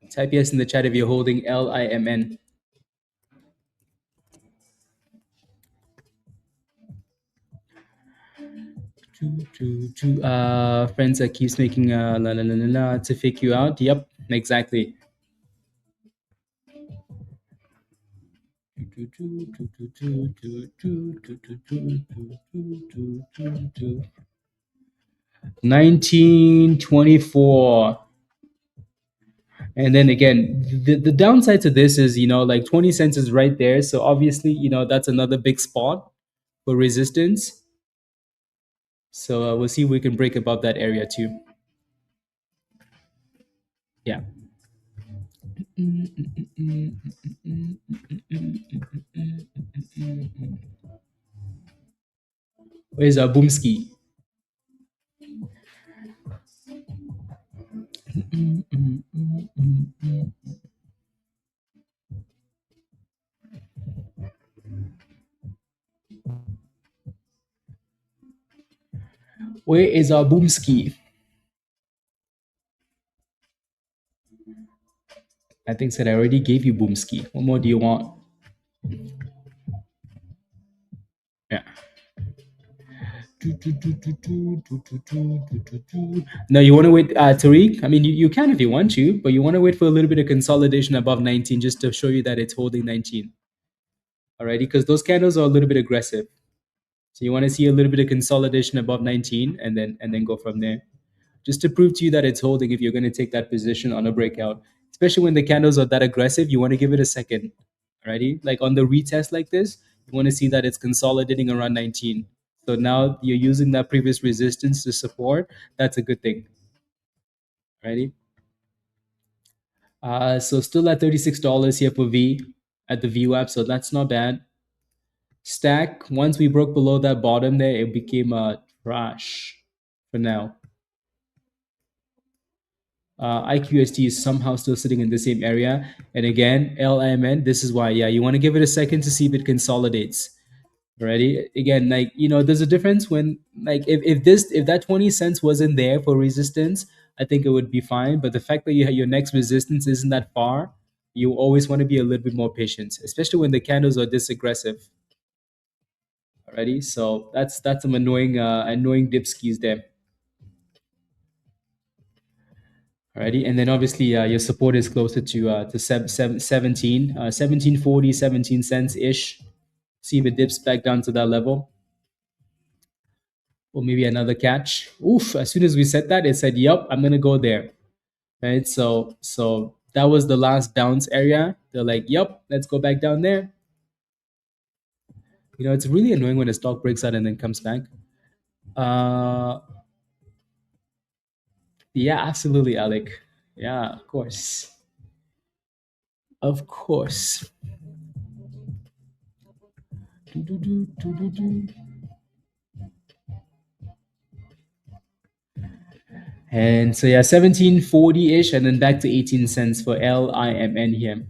Type yes in the chat if you're holding LIMN. Friends that keeps making to fake you out. Yep, exactly. $19.24. And then again, the downside to this is, you know, like 20 cents is right there. So obviously, you know, that's another big spot for resistance. So we'll see if we can break above that area too. Yeah. Where's our Boomski? Where is our Boomski? I think said I already gave you Boomski. What more do you want? Yeah. No, you want to wait, Tariq? I mean, you can if you want to, but you want to wait for a little bit of consolidation above 19 just to show you that it's holding 19. Alrighty, because those candles are a little bit aggressive. So you want to see a little bit of consolidation above 19 and then go from there. Just to prove to you that it's holding if you're going to take that position on a breakout. Especially when the candles are that aggressive, you want to give it a second. Alrighty? Like on the retest like this, you want to see that it's consolidating around 19. So now you're using that previous resistance to support. That's a good thing. Alrighty? So still at $36 here for V at the VWAP, so that's not bad. Stack, once we broke below that bottom there, it became a trash for now. IQST is somehow still sitting in the same area. And again, LIMN, this is why, yeah, you want to give it a second to see if it consolidates. Ready? Again, like, you know, there's a difference when, like, if that 20 cents wasn't there for resistance, I think it would be fine. But the fact that your next resistance isn't that far, you always want to be a little bit more patient, especially when the candles are this aggressive. Alrighty, so that's some annoying dip skis there. Alrighty, and then obviously your support is closer to 1740, 17 cents ish. See if it dips back down to that level, or maybe another catch. Oof! As soon as we said that, it said, "Yep, I'm gonna go there." Right? So that was the last bounce area. They're like, "Yep, let's go back down there." You know, it's really annoying when a stock breaks out and then comes back. Uh, yeah, absolutely, Alec. Yeah, of course, of course. And so yeah, 1740-ish, and then back to 18 cents for LIMN here.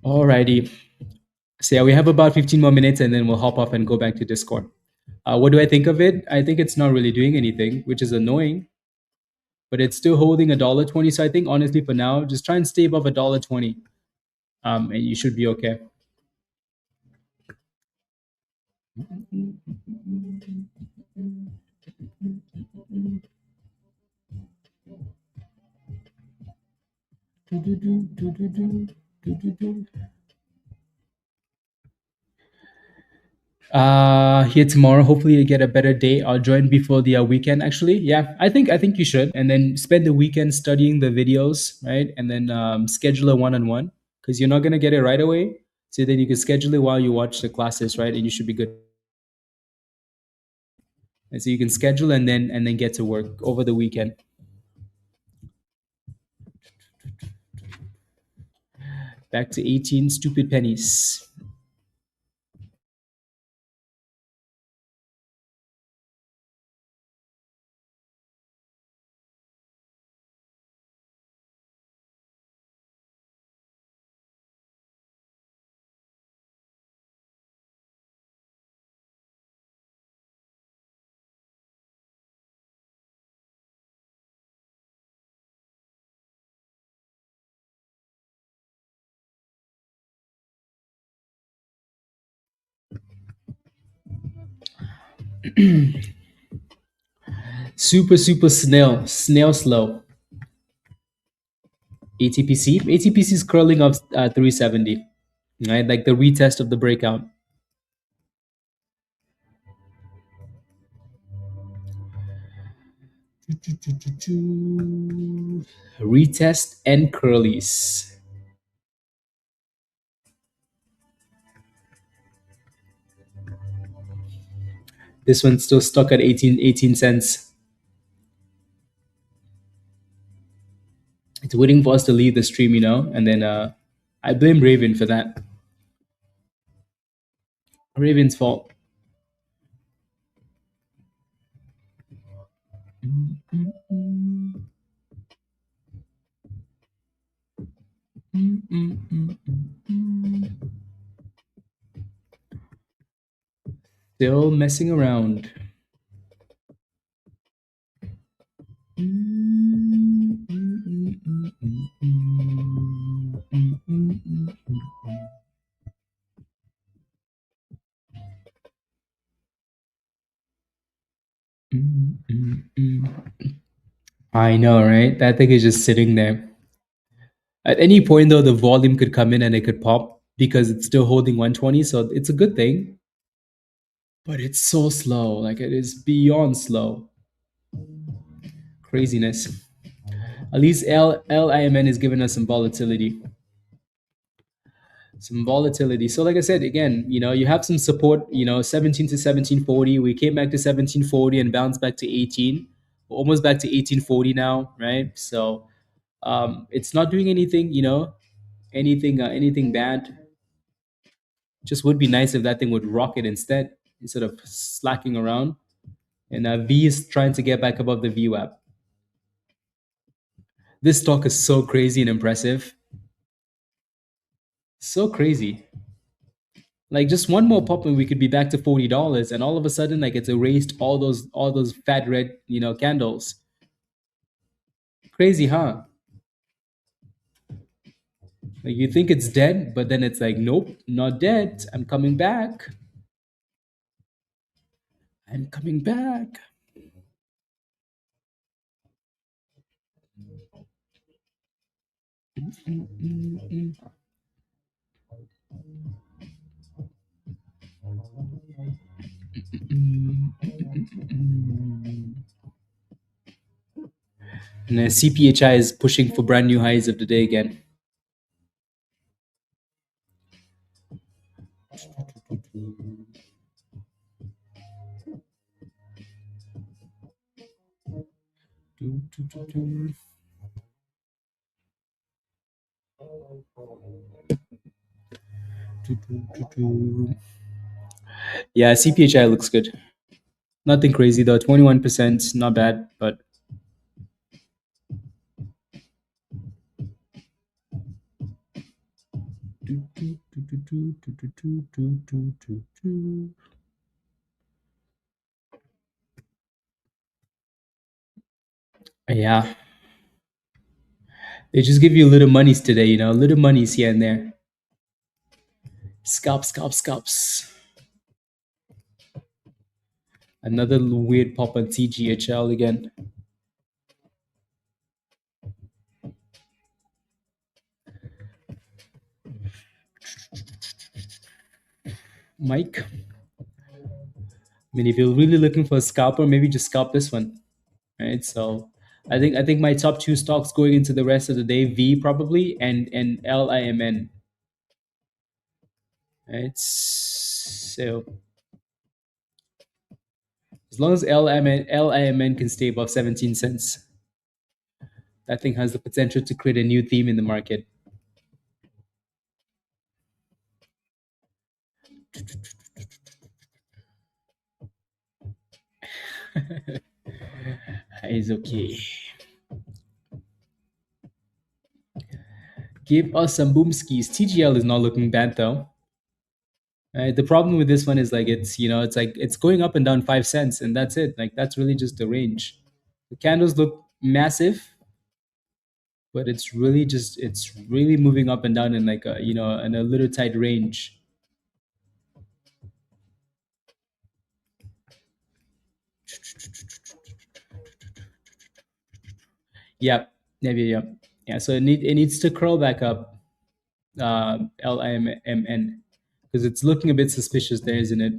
Alrighty. So yeah, we have about 15 more minutes and then we'll hop off and go back to Discord. What do I think of it? I think it's not really doing anything, which is annoying, but it's still holding $1.20. So I think honestly for now, just try and stay above $1.20. And you should be okay. Here tomorrow, hopefully you get a better day. I'll join before the weekend actually. Yeah, I think you should, and then spend the weekend studying the videos, right? And then schedule a one-on-one, because you're not going to get it right away, so then you can schedule it while you watch the classes, right? And you should be good. And so you can schedule and then get to work over the weekend. Back to 18 stupid pennies. Super snail slow. ATPC is curling up 370, right? Like the retest of the breakout. Retest and curlies. This one's still stuck at 18 cents. It's waiting for us to leave the stream, and then I blame Raven for that. Raven's fault. Still messing around. I know, right? That thing is just sitting there. At any point, though, the volume could come in and it could pop because it's still holding 120. So it's a good thing. But it's so slow. Like, it is beyond slow. Craziness. At least LIMN is giving us some volatility. Some volatility. So like I said, again, you have some support, 17 to 1740. We came back to 1740 and bounced back to 18. We're almost back to 1840 now, right? So it's not doing anything, anything bad. Just would be nice if that thing would rocket instead of slacking around. And V is trying to get back above the VWAP. This stock is so crazy and impressive. So crazy. Like just one more pop and we could be back to $40, and all of a sudden, like it's erased all those fat red, candles. Crazy, huh? Like you think it's dead, but then it's like, nope, not dead. I'm coming back. I'm coming back. And CPHI is pushing for brand new highs of the day again. Yeah, CPHI looks good. Nothing crazy though. 21%, not bad, but yeah, they just give you little monies today, little monies here and there. Scalps, scalps, scalps. Another weird pop on TGHL again. Mike. I mean, if you're really looking for a scalper, maybe just scalp this one, right? So, I think my top two stocks going into the rest of the day: V probably and LIMN. Right? So as long as LIMN can stay above 17 cents, that thing has the potential to create a new theme in the market. It's okay. Give us some boomskis. TGL is not looking bad though. The problem with this one is like it's like it's going up and down 5 cents, and that's it. Like that's really just the range. The candles look massive, but it's really moving up and down in like in a little tight range. Yep. Maybe yep. Yeah. So it needs to curl back up. LIMN, because it's looking a bit suspicious there, isn't it?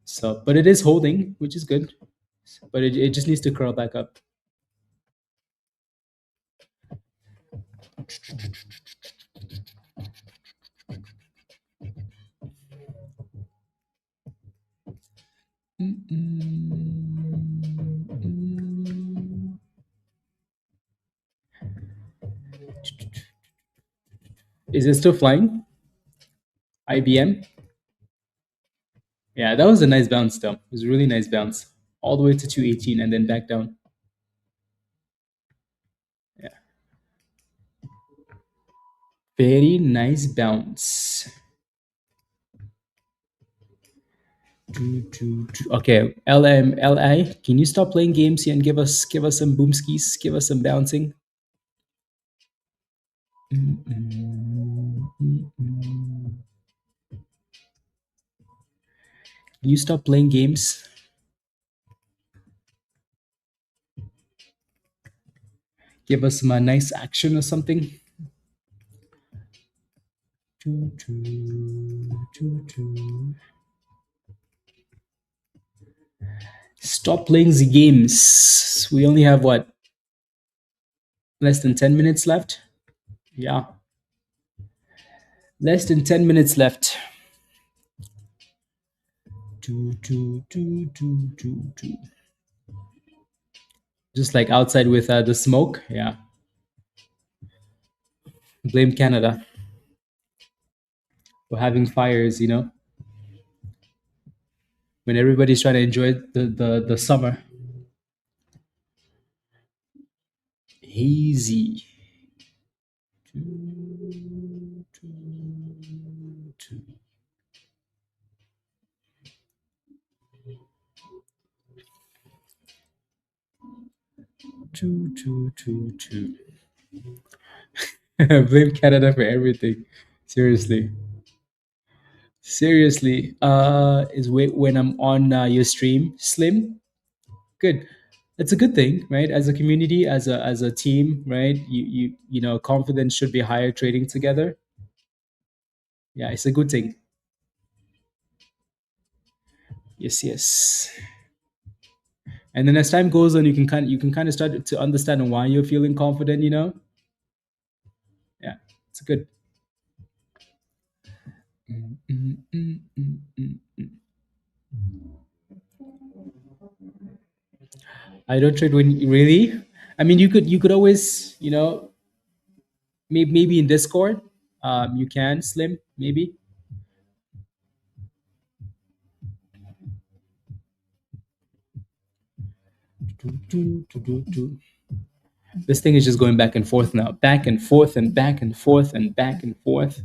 So, but it is holding, which is good. But it just needs to curl back up. Is it still flying? IBM? Yeah, that was a nice bounce though. It was a really nice bounce. All the way to 218 and then back down. Yeah. Very nice bounce. Okay, LMLI, can you stop playing games here and give us some boomskis, give us some bouncing? Can you stop playing games? Give us some nice action or something. Stop playing the games. We only have what? Less than 10 minutes left? Yeah. Less than 10 minutes left. Just like outside with the smoke. Yeah. Blame Canada for having fires, when everybody's trying to enjoy the summer. Hazy. Blame Canada for everything. Seriously. Seriously. Is when I'm on your stream, Slim? Good. It's a good thing, right? As a community, as a team, right? You know, confidence should be higher trading together. Yeah, it's a good thing. Yes, yes. And then as time goes on, you can kind of start to understand why you're feeling confident. You know, yeah, it's good. I don't trade when really. I mean, you could always, you know, maybe in Discord, you can Slim maybe. This thing is just going back and forth now, back and forth and back and forth and back and forth.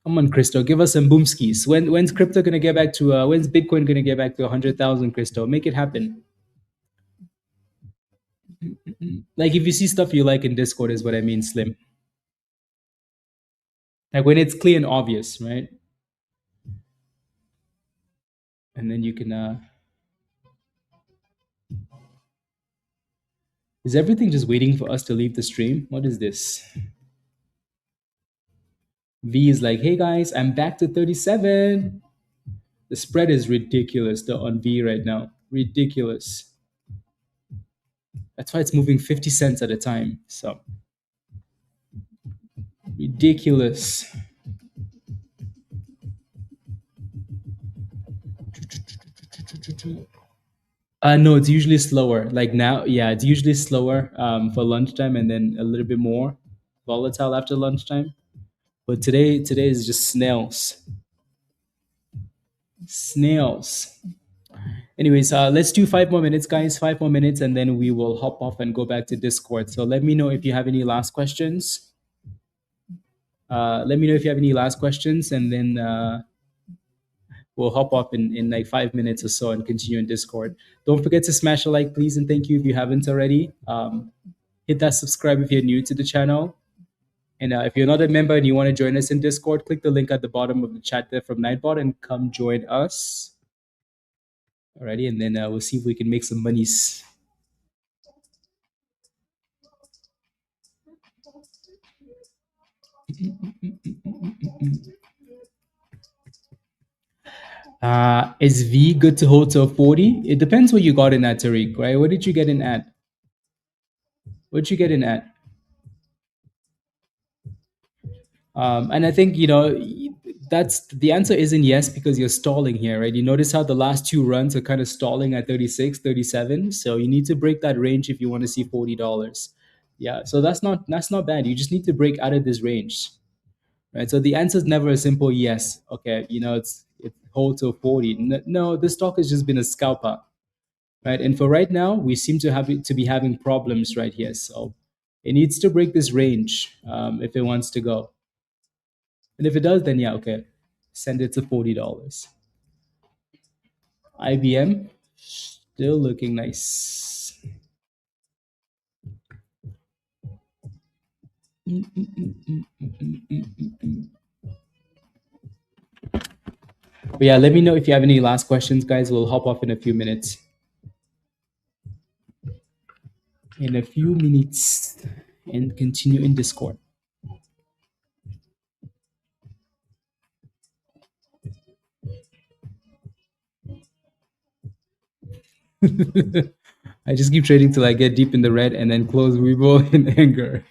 Come on, Christo, give us some boomskis. When's crypto gonna get back to when's Bitcoin gonna get back to 100,000? Christo, make it happen. Like if you see stuff you like in Discord is what I mean, Slim. Like when it's clear and obvious, right? And then you can is everything just waiting for us to leave the stream? What is this? V is like, hey guys, I'm back to 37. The spread is ridiculous though on V right now. Ridiculous. That's why it's moving 50 cents at a time. So ridiculous. No, it's usually slower. Like now, yeah, it's usually slower for lunchtime and then a little bit more volatile after lunchtime. But today is just snails. Snails. Anyways, let's do 5 more minutes, guys. 5 more minutes, and then we will hop off and go back to Discord. So let me know if you have any last questions. Let me know if you have any last questions, and then we'll hop off in like 5 minutes or so and continue in Discord. Don't forget to smash a like, please, and thank you if you haven't already. Hit that subscribe if you're new to the channel. And if you're not a member and you want to join us in Discord, click the link at the bottom of the chat there from Nightbot and come join us. Alrighty, and then we'll see if we can make some monies. Is V good to hold till 40? It depends what you got in at, Tariq, right? What did you get in at? What did you get in at? And I think, you know, that's the answer isn't yes because you're stalling here, right? You notice how the last two runs are kind of stalling at 36, 37. So you need to break that range if you want to see $40. Yeah, so that's not bad. You just need to break out of this range, right? So the answer is never a simple yes. Okay, you know, it's hold till 40. No, this stock has just been a scalper, right? And for right now, we seem to be having problems right here. So it needs to break this range if it wants to go. And if it does, then yeah, okay, send it to $40. IBM still looking nice. But yeah, let me know if you have any last questions, guys. We'll hop off in a few minutes. In a few minutes and continue in Discord. I just keep trading till I get deep in the red and then close Weibo in anger.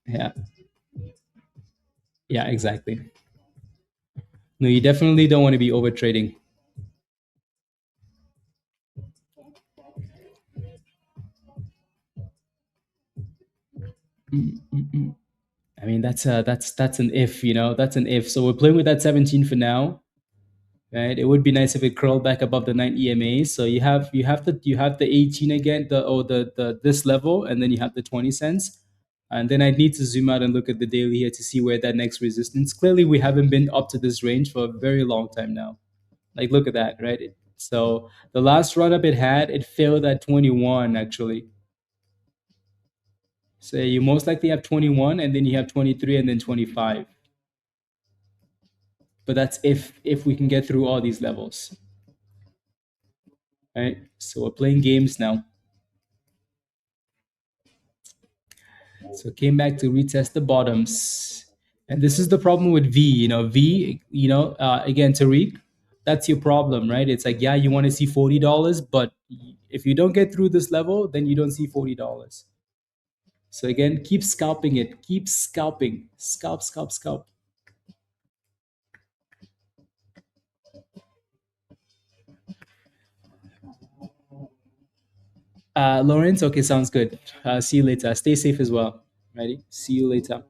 Yeah. Yeah, exactly. No, you definitely don't want to be over trading. I mean, that's an if, you know, that's an if. So we're playing with that 17 for now, right? It would be nice if it curled back above the 9 EMA. So you have the 18 again, the this level, and then you have the 20 cents. And then I need to zoom out and look at the daily here to see where that next resistance. Clearly, we haven't been up to this range for a very long time now. Like, look at that, right? So the last run up it had, it failed at 21 actually. So you most likely have 21, and then you have 23, and then 25. But that's if we can get through all these levels, right? So we're playing games now. So came back to retest the bottoms. And this is the problem with V. Again, Tariq, that's your problem, right? It's like, yeah, you want to see $40, but if you don't get through this level, then you don't see $40. So again, keep scalping it. Keep scalping. Scalp, scalp, scalp. Lawrence, okay, sounds good. See you later. Stay safe as well. Ready? See you later.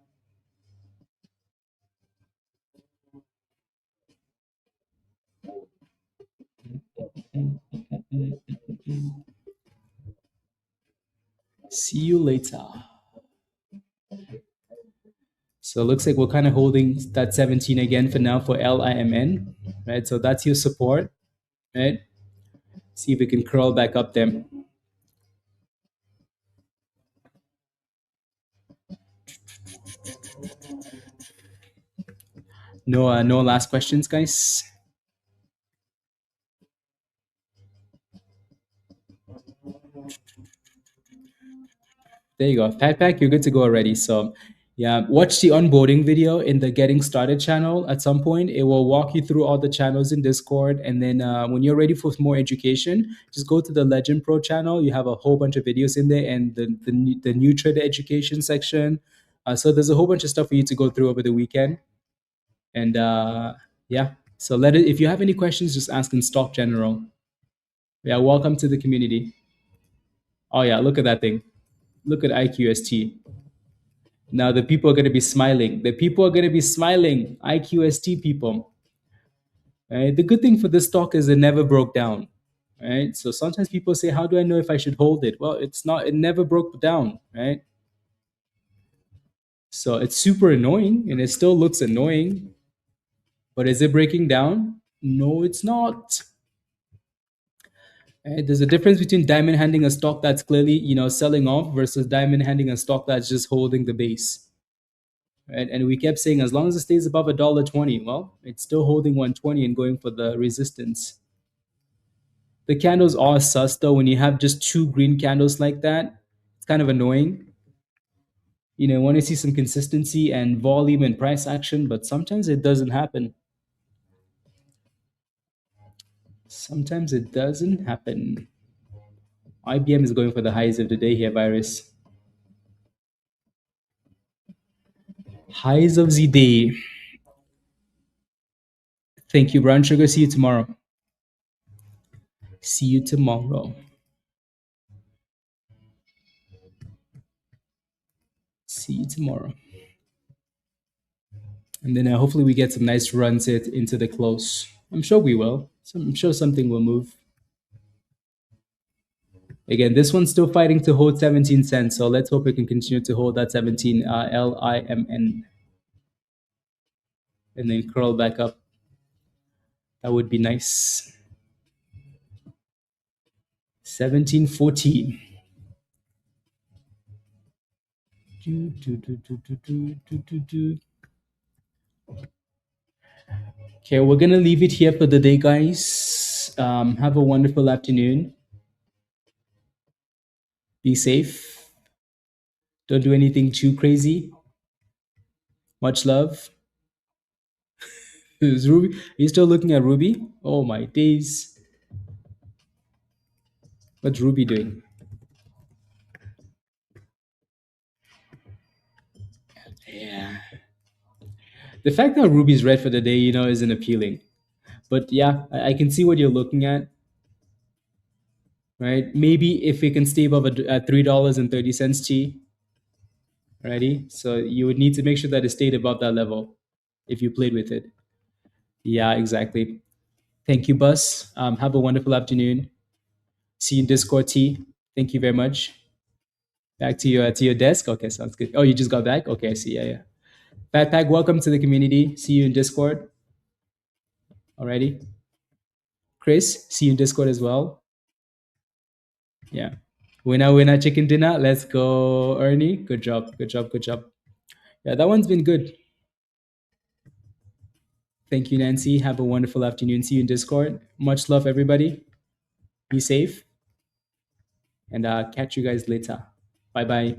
See you later. So it looks like we're kind of holding that 17 again for now for LIMN, right? So that's your support, right? See if we can curl back up there. No last questions, guys. There you go. Fat Pack, you're good to go already. So yeah, watch the onboarding video in the Getting Started channel at some point. It will walk you through all the channels in Discord. And then when you're ready for more education, just go to the Legend Pro channel. You have a whole bunch of videos in there and the new trader education section. So there's a whole bunch of stuff for you to go through over the weekend. And yeah, so if you have any questions, just ask in Stock General. Yeah, welcome to the community. Oh yeah, look at that thing. Look at IQST. Now the people are going to be smiling. The people are going to be smiling. IQST people. Right? The good thing for this stock is it never broke down. Right? So sometimes people say, how do I know if I should hold it? Well, it never broke down, right? So it's super annoying and it still looks annoying. But is it breaking down? No, it's not. Right? There's a difference between diamond handing a stock that's clearly, selling off versus diamond handing a stock that's just holding the base. Right? And we kept saying as long as it stays above $1.20, well, it's still holding 120 and going for the resistance. The candles are sus though. When you have just two green candles like that, it's kind of annoying. Want to see some consistency and volume and price action, but sometimes it doesn't happen. Sometimes it doesn't happen. IBM is going for the highs of the day here, Virus. Highs of the day. Thank you, Brown Sugar. See you tomorrow. See you tomorrow. See you tomorrow. And then hopefully we get some nice runs into the close. I'm sure we will. So I'm sure something will move. Again, this one's still fighting to hold 17 cents. So let's hope it can continue to hold that 17 LIMN. And then curl back up. That would be nice. 1740. Okay, we're gonna leave it here for the day, guys. Have a wonderful afternoon. Be safe. Don't do anything too crazy. Much love. Is Ruby? Are you still looking at Ruby? Oh my days. What's Ruby doing? Yeah. The fact that Ruby's red for the day, isn't appealing. But yeah, I can see what you're looking at. Right? Maybe if it can stay above at $3.30 T. Ready? So you would need to make sure that it stayed above that level if you played with it. Yeah, exactly. Thank you, Bus. Have a wonderful afternoon. See you in Discord T. Thank you very much. Back to your desk. Okay, sounds good. Oh, you just got back. Okay, I see. Yeah, yeah. Fat Pack, welcome to the community. See you in Discord. Alrighty. Chris, see you in Discord as well. Yeah. Winner, chicken dinner. Let's go, Ernie. Good job. Good job. Good job. Yeah, that one's been good. Thank you, Nancy. Have a wonderful afternoon. See you in Discord. Much love, everybody. Be safe. And catch you guys later. Bye bye.